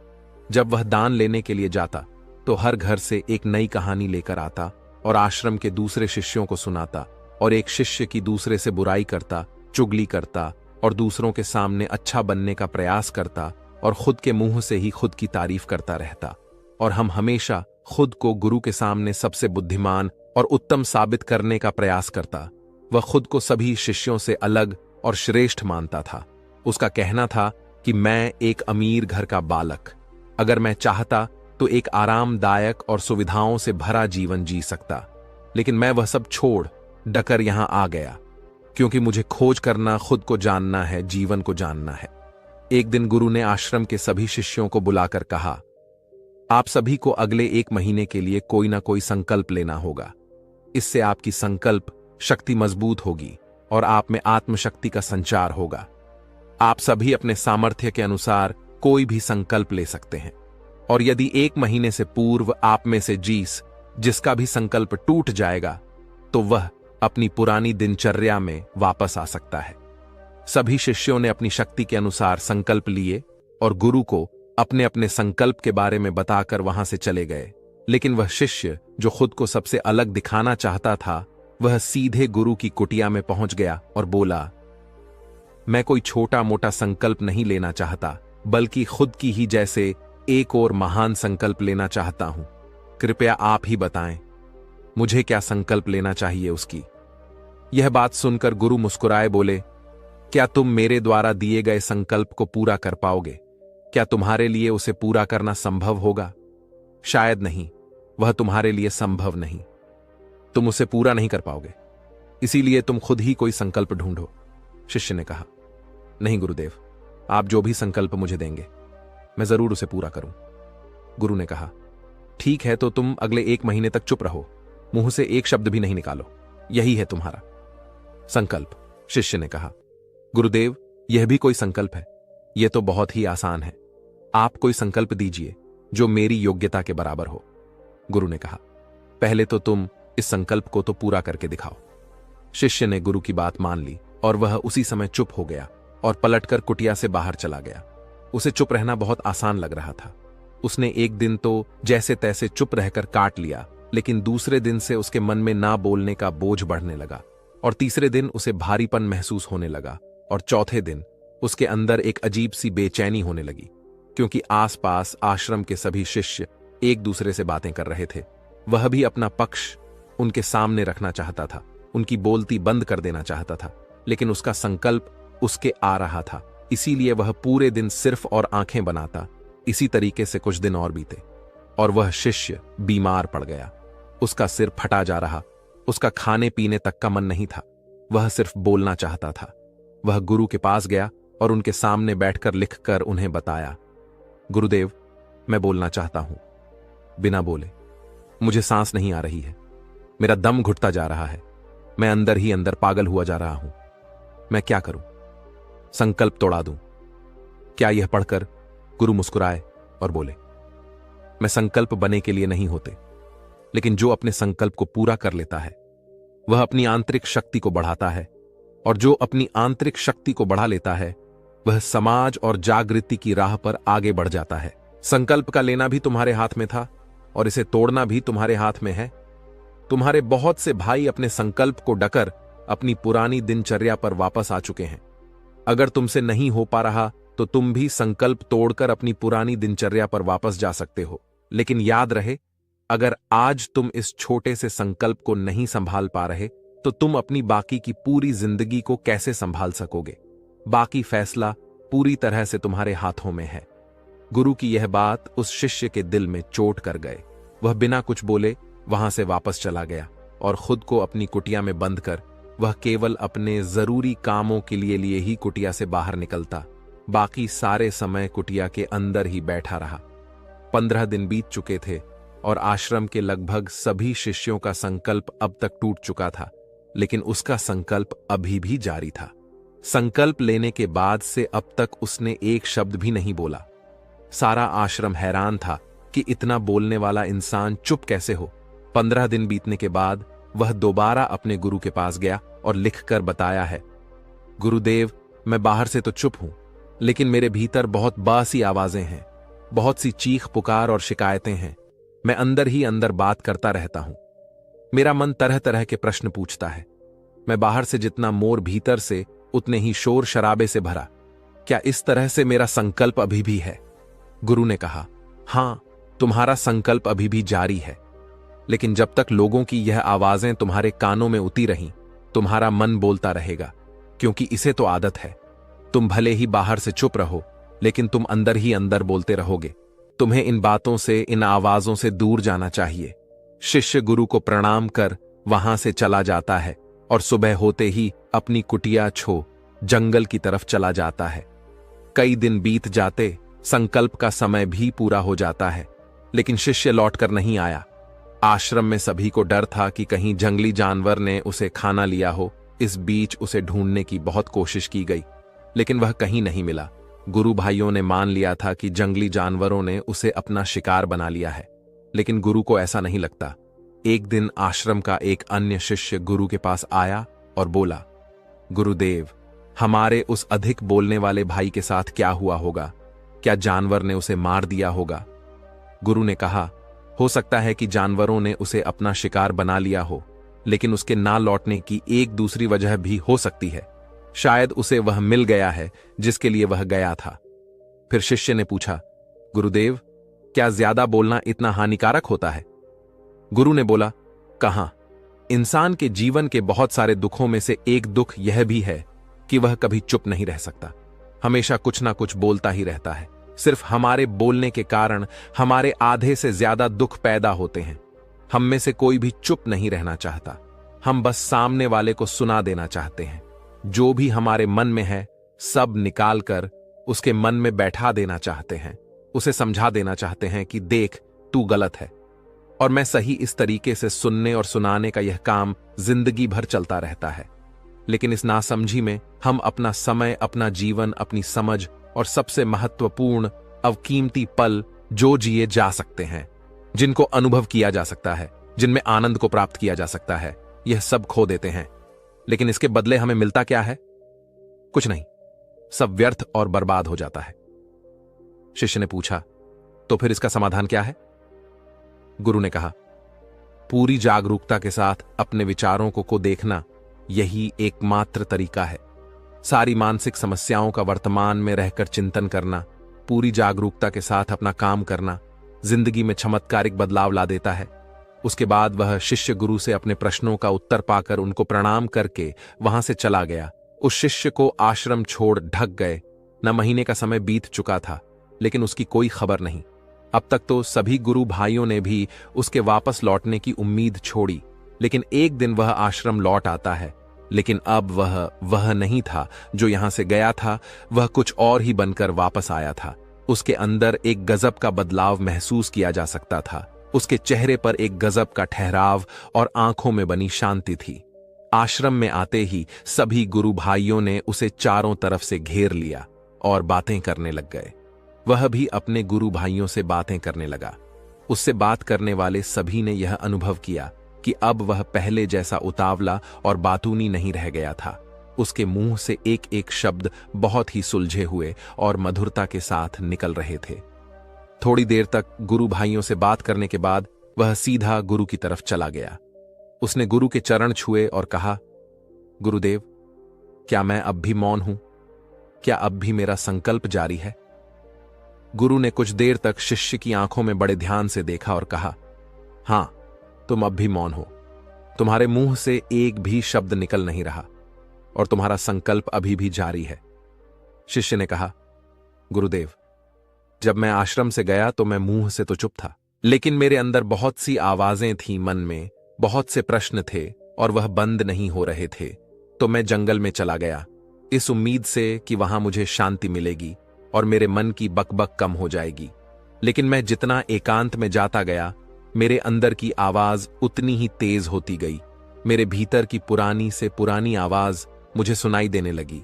[SPEAKER 1] जब वह दान लेने के लिए जाता तो हर घर से एक नई कहानी लेकर आता और आश्रम के दूसरे शिष्यों को सुनाता, और एक शिष्य की दूसरे से बुराई करता, चुगली करता और दूसरों के सामने अच्छा बनने का प्रयास करता और खुद के मुंह से ही खुद की तारीफ करता रहता। और हम हमेशा खुद को गुरु के सामने सबसे बुद्धिमान और उत्तम साबित करने का प्रयास करता। वह खुद को सभी शिष्यों से अलग और श्रेष्ठ मानता था। उसका कहना था कि मैं एक अमीर घर का बालक, अगर मैं चाहता तो एक आरामदायक और सुविधाओं से भरा जीवन जी सकता, लेकिन मैं वह सब छोड़ डकर यहां आ गया क्योंकि मुझे खोज करना, खुद को जानना है, जीवन को जानना है। एक दिन गुरु ने आश्रम के सभी शिष्यों को बुलाकर कहा, आप सभी को अगले 1 महीने के लिए कोई ना कोई संकल्प लेना होगा। इससे आपकी संकल्प शक्ति मजबूत होगी और आप में आत्मशक्ति का संचार होगा। आप सभी अपने सामर्थ्य के अनुसार कोई भी संकल्प ले सकते हैं, और यदि 1 महीने से पूर्व आप में से जिसका भी संकल्प टूट जाएगा तो वह अपनी पुरानी दिनचर्या में वापस आ सकता है। सभी शिष्यों ने अपनी शक्ति के अनुसार संकल्प लिए और गुरु को अपने अपने संकल्प के बारे में बताकर वहां से चले गए। लेकिन वह शिष्य जो खुद को सबसे अलग दिखाना चाहता था, वह सीधे गुरु की कुटिया में पहुंच गया और बोला, मैं कोई छोटा मोटा संकल्प नहीं लेना चाहता, बल्कि खुद की ही जैसे एक और महान संकल्प लेना चाहता हूं। कृपया आप ही बताएं, मुझे क्या संकल्प लेना चाहिए उसकी। यह बात सुनकर गुरु मुस्कुराए बोले, क्या तुम मेरे द्वारा दिए गए संकल्प को पूरा कर पाओगे? क्या तुम्हारे लिए उसे पूरा करना संभव होगा? शायद नहीं, वह तुम्हारे लिए संभव नहीं। तुम उसे पूरा नहीं कर पाओगे, इसीलिए तुम खुद ही कोई संकल्प ढूंढो। शिष्य ने कहा, नहीं गुरुदेव, आप जो भी संकल्प मुझे देंगे मैं जरूर उसे पूरा करूं। गुरु ने कहा, ठीक है, तो तुम अगले 1 महीने तक चुप रहो, मुंह से एक शब्द भी नहीं निकालो, यही है तुम्हारा संकल्प। शिष्य ने कहा, गुरुदेव, यह भी कोई संकल्प है? यह तो बहुत ही आसान है। आप कोई संकल्प दीजिए जो मेरी योग्यता के बराबर हो। गुरु ने कहा, पहले तो तुम इस संकल्प को तो पूरा करके दिखाओ। शिष्य ने गुरु की बात मान ली और वह उसी समय चुप हो गया और पलटकर कुटिया से बाहर चला गया। उसे चुप रहना बहुत आसान लग रहा था। उसने एक दिन तो जैसे तैसे चुप रहकर काट लिया, लेकिन दूसरे दिन से उसके मन में ना बोलने का बोझ बढ़ने लगा, और तीसरे दिन उसे भारीपन महसूस होने लगा, और चौथे दिन उसके अंदर एक अजीब सी बेचैनी होने लगी, क्योंकि आसपास आश्रम के सभी शिष्य एक दूसरे से बातें कर रहे थे। वह भी अपना पक्ष उनके सामने रखना चाहता था, उनकी बोलती बंद कर देना चाहता था, लेकिन उसका संकल्प उसके आ रहा था, इसीलिए वह पूरे दिन सिर्फ और आंखें बनाता। इसी तरीके से कुछ दिन और बीते और वह शिष्य बीमार पड़ गया। उसका सिर फटा जा रहा, उसका खाने पीने तक का मन नहीं था, वह सिर्फ बोलना चाहता था। वह गुरु के पास गया और उनके सामने बैठकर लिखकर उन्हें बताया, गुरुदेव, मैं बोलना चाहता हूं, बिना बोले। मुझे सांस नहीं आ रही है, मेरा दम घुटता जा रहा है, मैं अंदर ही अंदर पागल हुआ जा रहा हूं। मैं क्या करूं? संकल्प तोड़ा दूं? क्या? यह पढ़कर गुरु मुस्कुराए और बोले, मैं संकल्प बने के लिए नहीं होते, लेकिन जो अपने संकल्प को पूरा कर लेता है वह अपनी आंतरिक शक्ति को बढ़ाता है, और जो अपनी आंतरिक शक्ति को बढ़ा लेता है वह समाज और जागृति की राह पर आगे बढ़ जाता है। संकल्प का लेना भी तुम्हारे हाथ में था और इसे तोड़ना भी तुम्हारे हाथ में है। तुम्हारे बहुत से भाई अपने संकल्प को डकर अपनी पुरानी दिनचर्या पर वापस आ चुके हैं। अगर तुमसे नहीं हो पा रहा तो तुम भी संकल्प तोड़कर अपनी पुरानी दिनचर्या पर वापस जा सकते हो। लेकिन याद रहे, अगर आज तुम इस छोटे से संकल्प को नहीं संभाल पा रहे तो तुम अपनी बाकी की पूरी जिंदगी को कैसे संभाल सकोगे? बाकी फैसला पूरी तरह से तुम्हारे हाथों में है। गुरु की यह बात उस शिष्य के दिल में चोट कर गए। वह बिना कुछ बोले वहां से वापस चला गया और खुद को अपनी कुटिया में बंद कर वह केवल अपने जरूरी कामों के लिए ही कुटिया से बाहर निकलता। बाकी सारे समय कुटिया के अंदर ही बैठा रहा। 15 दिन बीत चुके थे और आश्रम के लगभग सभी शिष्यों का संकल्प अब तक टूट चुका था, लेकिन उसका संकल्प अभी भी जारी था। संकल्प लेने के बाद से अब तक उसने एक शब्द भी नहीं बोला। सारा आश्रम हैरान था कि इतना बोलने वाला इंसान चुप कैसे हो। 15 दिन बीतने के बाद वह दोबारा अपने गुरु के पास गया और लिखकर बताया है, गुरुदेव, मैं बाहर से तो चुप हूं, लेकिन मेरे भीतर बहुत बासी आवाजें हैं, बहुत सी चीख पुकार और शिकायतें हैं। मैं अंदर ही अंदर बात करता रहता हूं। मेरा मन तरह तरह के प्रश्न पूछता है। मैं बाहर से जितना मोर भीतर से उतने ही शोर शराबे से भरा। क्या इस तरह से मेरा संकल्प अभी भी है? गुरु ने कहा, हां, तुम्हारा संकल्प अभी भी जारी है, लेकिन जब तक लोगों की यह आवाजें तुम्हारे कानों में उतरी रहीं, तुम्हारा मन बोलता रहेगा, क्योंकि इसे तो आदत है। तुम भले ही बाहर से चुप रहो, लेकिन तुम अंदर ही अंदर बोलते रहोगे। तुम्हें इन बातों से, इन आवाजों से दूर जाना चाहिए। शिष्य गुरु को प्रणाम कर वहां से चला जाता है और सुबह होते ही अपनी कुटिया छो जंगल की तरफ चला जाता है। कई दिन बीत जाते, संकल्प का समय भी पूरा हो जाता है, लेकिन शिष्य लौटकर नहीं आया। आश्रम में सभी को डर था कि कहीं जंगली जानवर ने उसे खाना लिया हो। इस बीच उसे ढूंढने की बहुत कोशिश की गई, लेकिन वह कहीं नहीं मिला। गुरु भाइयों ने मान लिया था कि जंगली जानवरों ने उसे अपना शिकार बना लिया है, लेकिन गुरु को ऐसा नहीं लगता। एक दिन आश्रम का एक अन्य शिष्य गुरु के पास आया और बोला, गुरुदेव, हमारे उस अधिक बोलने वाले भाई के साथ क्या हुआ होगा? क्या जानवर ने उसे मार दिया होगा? गुरु ने कहा, हो सकता है कि जानवरों ने उसे अपना शिकार बना लिया हो, लेकिन उसके ना लौटने की एक दूसरी वजह भी हो सकती है। शायद उसे वह मिल गया है जिसके लिए वह गया था। फिर शिष्य ने पूछा, गुरुदेव, क्या ज्यादा बोलना इतना हानिकारक होता है? गुरु ने बोला, कहां। इंसान के जीवन के बहुत सारे दुखों में से एक दुख यह भी है कि वह कभी चुप नहीं रह सकता। हमेशा कुछ ना कुछ बोलता ही रहता है। सिर्फ हमारे बोलने के कारण हमारे आधे से ज्यादा दुख पैदा होते हैं। हम में से कोई भी चुप नहीं रहना चाहता। हम बस सामने वाले को सुना देना चाहते हैं। जो भी हमारे मन में है सब निकाल कर उसके मन में बैठा देना चाहते हैं। उसे समझा देना चाहते हैं कि देख, तू गलत है और मैं सही। इस तरीके से सुनने और सुनाने का यह काम जिंदगी भर चलता रहता है। लेकिन इस नासमझी में हम अपना समय, अपना जीवन, अपनी समझ और सबसे महत्वपूर्ण अवकीमती पल जो जिए जा सकते हैं, जिनको अनुभव किया जा सकता है, जिनमें आनंद को प्राप्त किया जा सकता है, यह सब खो देते हैं। लेकिन इसके बदले हमें मिलता क्या है? कुछ नहीं, सब व्यर्थ और बर्बाद हो जाता है। शिष्य ने पूछा, तो फिर इसका समाधान क्या है? गुरु ने कहा, पूरी जागरूकता के साथ अपने विचारों को देखना, यही एकमात्र तरीका है। सारी मानसिक समस्याओं का वर्तमान में रहकर चिंतन करना, पूरी जागरूकता के साथ अपना काम करना जिंदगी में चमत्कारिक बदलाव ला देता है। उसके बाद वह शिष्य गुरु से अपने प्रश्नों का उत्तर पाकर उनको प्रणाम करके वहां से चला गया। उस शिष्य को आश्रम छोड़ ढक गए। न महीने का समय बीत चुका था, लेकिन उसकी कोई खबर नहीं। अब तक तो सभी गुरु भाइयों ने भी उसके वापस लौटने की उम्मीद छोड़ी, लेकिन एक दिन वह आश्रम लौट आता है। लेकिन अब वह नहीं था जो यहां से गया था, वह कुछ और ही बनकर वापस आया था। उसके अंदर एक गजब का बदलाव महसूस किया जा सकता था। उसके चेहरे पर एक गजब का ठहराव और आंखों में बनी शांति थी। आश्रम में आते ही सभी गुरु भाइयों ने उसे चारों तरफ से घेर लिया और बातें करने लग गए। वह भी अपने गुरु भाइयों से बातें करने लगा। उससे बात करने वाले सभी ने यह अनुभव किया कि अब वह पहले जैसा उतावला और बातूनी नहीं रह गया था। उसके मुंह से एक एक शब्द बहुत ही सुलझे हुए और मधुरता के साथ निकल रहे थे। थोड़ी देर तक गुरु भाइयों से बात करने के बाद वह सीधा गुरु की तरफ चला गया। उसने गुरु के चरण छुए और कहा, गुरुदेव, क्या मैं अब भी मौन हूं? क्या अब भी मेरा संकल्प जारी है? गुरु ने कुछ देर तक शिष्य की आंखों में बड़े ध्यान से देखा और कहा, हां, तुम अब भी मौन हो। तुम्हारे मुंह से एक भी शब्द निकल नहीं रहा और तुम्हारा संकल्प अभी भी जारी है। शिष्य ने कहा, गुरुदेव, जब मैं आश्रम से गया तो मैं मुंह से तो चुप था, लेकिन मेरे अंदर बहुत सी आवाजें थीं, मन में बहुत से प्रश्न थे और वह बंद नहीं हो रहे थे। तो मैं जंगल में चला गया, इस उम्मीद से कि वहां मुझे शांति मिलेगी और मेरे मन की बकबक कम हो जाएगी। लेकिन मैं जितना एकांत में जाता गया, मेरे अंदर की आवाज उतनी ही तेज होती गई। मेरे भीतर की पुरानी से पुरानी आवाज मुझे सुनाई देने लगी।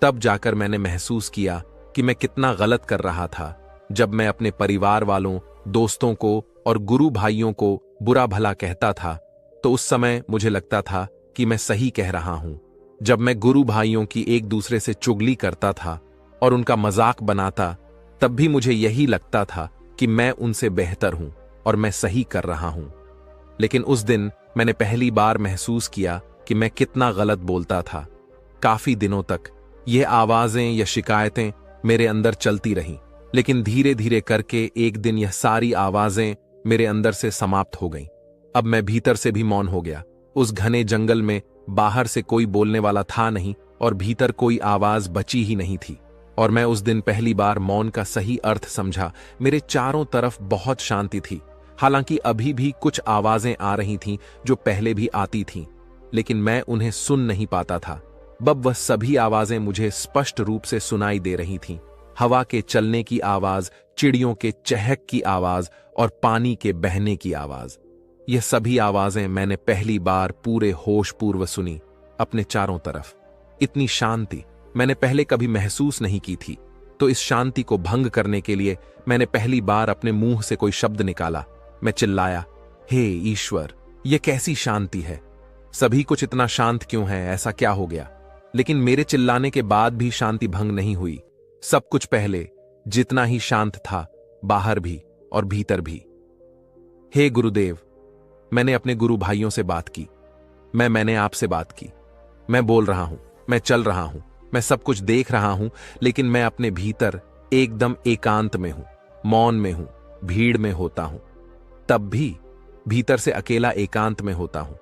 [SPEAKER 1] तब जाकर मैंने महसूस किया कि मैं कितना गलत कर रहा था जब मैं अपने परिवार वालों, दोस्तों को और गुरु भाइयों को बुरा भला कहता था। तो उस समय मुझे लगता था कि मैं सही कह रहा हूं। जब मैं गुरु भाइयों की एक दूसरे से चुगली करता था और उनका मजाक बनाता, तब भी मुझे यही लगता था कि मैं उनसे बेहतर हूं और मैं सही कर रहा हूं। लेकिन उस दिन मैंने पहली बार महसूस किया कि मैं कितना गलत बोलता था। काफी दिनों तक ये आवाजें या शिकायतें मेरे अंदर चलती रहीं, लेकिन धीरे धीरे करके एक दिन यह सारी आवाजें मेरे अंदर से समाप्त हो गईं। अब मैं भीतर से भी मौन हो गया। उस घने जंगल में बाहर से कोई बोलने वाला था नहीं और भीतर कोई आवाज बची ही नहीं थी। और मैं उस दिन पहली बार मौन का सही अर्थ समझा। मेरे चारों तरफ बहुत शांति थी। हालांकि अभी भी कुछ आवाजें आ रही थीं जो पहले भी आती थीं, लेकिन मैं उन्हें सुन नहीं पाता था। बब वह सभी आवाजें मुझे स्पष्ट रूप से सुनाई दे रही थीं। हवा के चलने की आवाज, चिड़ियों के चहक की आवाज और पानी के बहने की आवाज। यह सभी आवाजें मैंने पहली बार पूरे होशपूर्व सुनी। अपने चारों तरफ इतनी शांति मैंने पहले कभी महसूस नहीं की थी। तो इस शांति को भंग करने के लिए मैंने पहली बार अपने मुंह से कोई शब्द निकाला। मैं चिल्लाया, हे ईश्वर, यह कैसी शांति है? सभी कुछ इतना शांत क्यों है? ऐसा क्या हो गया? लेकिन मेरे चिल्लाने के बाद भी शांति भंग नहीं हुई। सब कुछ पहले जितना ही शांत था, बाहर भी और भीतर भी। हे गुरुदेव, मैंने अपने गुरु भाइयों से बात की। मैंने आपसे बात की। मैं बोल रहा हूं, मैं चल रहा हूं, मैं सब कुछ देख रहा हूं, लेकिन मैं अपने भीतर एकदम एकांत में हूं, मौन में हूं, भीड़ में होता हूं। तब भी भीतर से अकेला एकांत में होता हूं।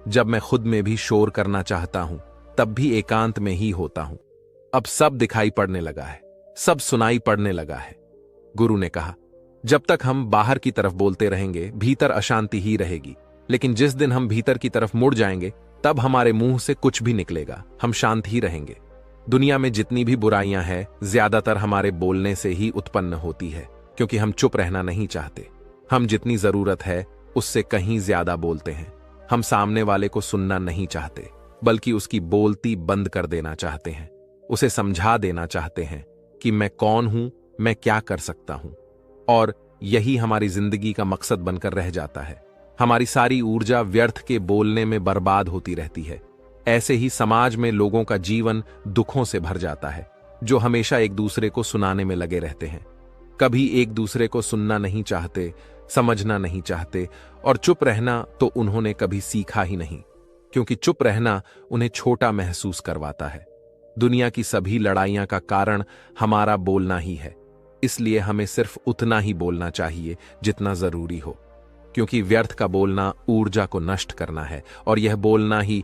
[SPEAKER 1] जब मैं खुद में भी शोर करना चाहता हूं, तब भी एकांत में ही होता हूं। अब सब दिखाई पड़ने लगा है, सब सुनाई पड़ने लगा है। गुरु ने कहा, जब तक हम बाहर की तरफ बोलते रहेंगे, भीतर अशांति ही रहेगी। लेकिन जिस दिन हम भीतर की तरफ मुड़ जाएंगे, तब हमारे मुंह से कुछ भी निकलेगा, हम शांत ही रहेंगे। दुनिया में जितनी भी बुराइयां हैं, ज्यादातर हमारे बोलने से ही उत्पन्न होती है, क्योंकि हम चुप रहना नहीं चाहते। हम जितनी जरूरत है उससे कहीं ज्यादा बोलते हैं। हम सामने वाले को सुनना नहीं चाहते, बल्कि उसकी बोलती बंद कर देना चाहते हैं। उसे समझा देना चाहते हैं कि मैं कौन हूं, मैं क्या कर सकता हूं। और यही हमारी जिंदगी का मकसद बनकर रह जाता है। हमारी सारी ऊर्जा व्यर्थ के बोलने में बर्बाद होती रहती है। ऐसे ही समाज में लोगों का जीवन दुखों से भर जाता है, जो हमेशा एक दूसरे को सुनाने में लगे रहते हैं। कभी एक दूसरे को सुनना नहीं चाहते, समझना नहीं चाहते, और चुप रहना तो उन्होंने कभी सीखा ही नहीं, क्योंकि चुप रहना उन्हें छोटा महसूस करवाता है। दुनिया की सभी लड़ाइयां का कारण हमारा बोलना ही है। इसलिए हमें सिर्फ उतना ही बोलना चाहिए जितना जरूरी हो, क्योंकि व्यर्थ का बोलना ऊर्जा को नष्ट करना है, और यह बोलना ही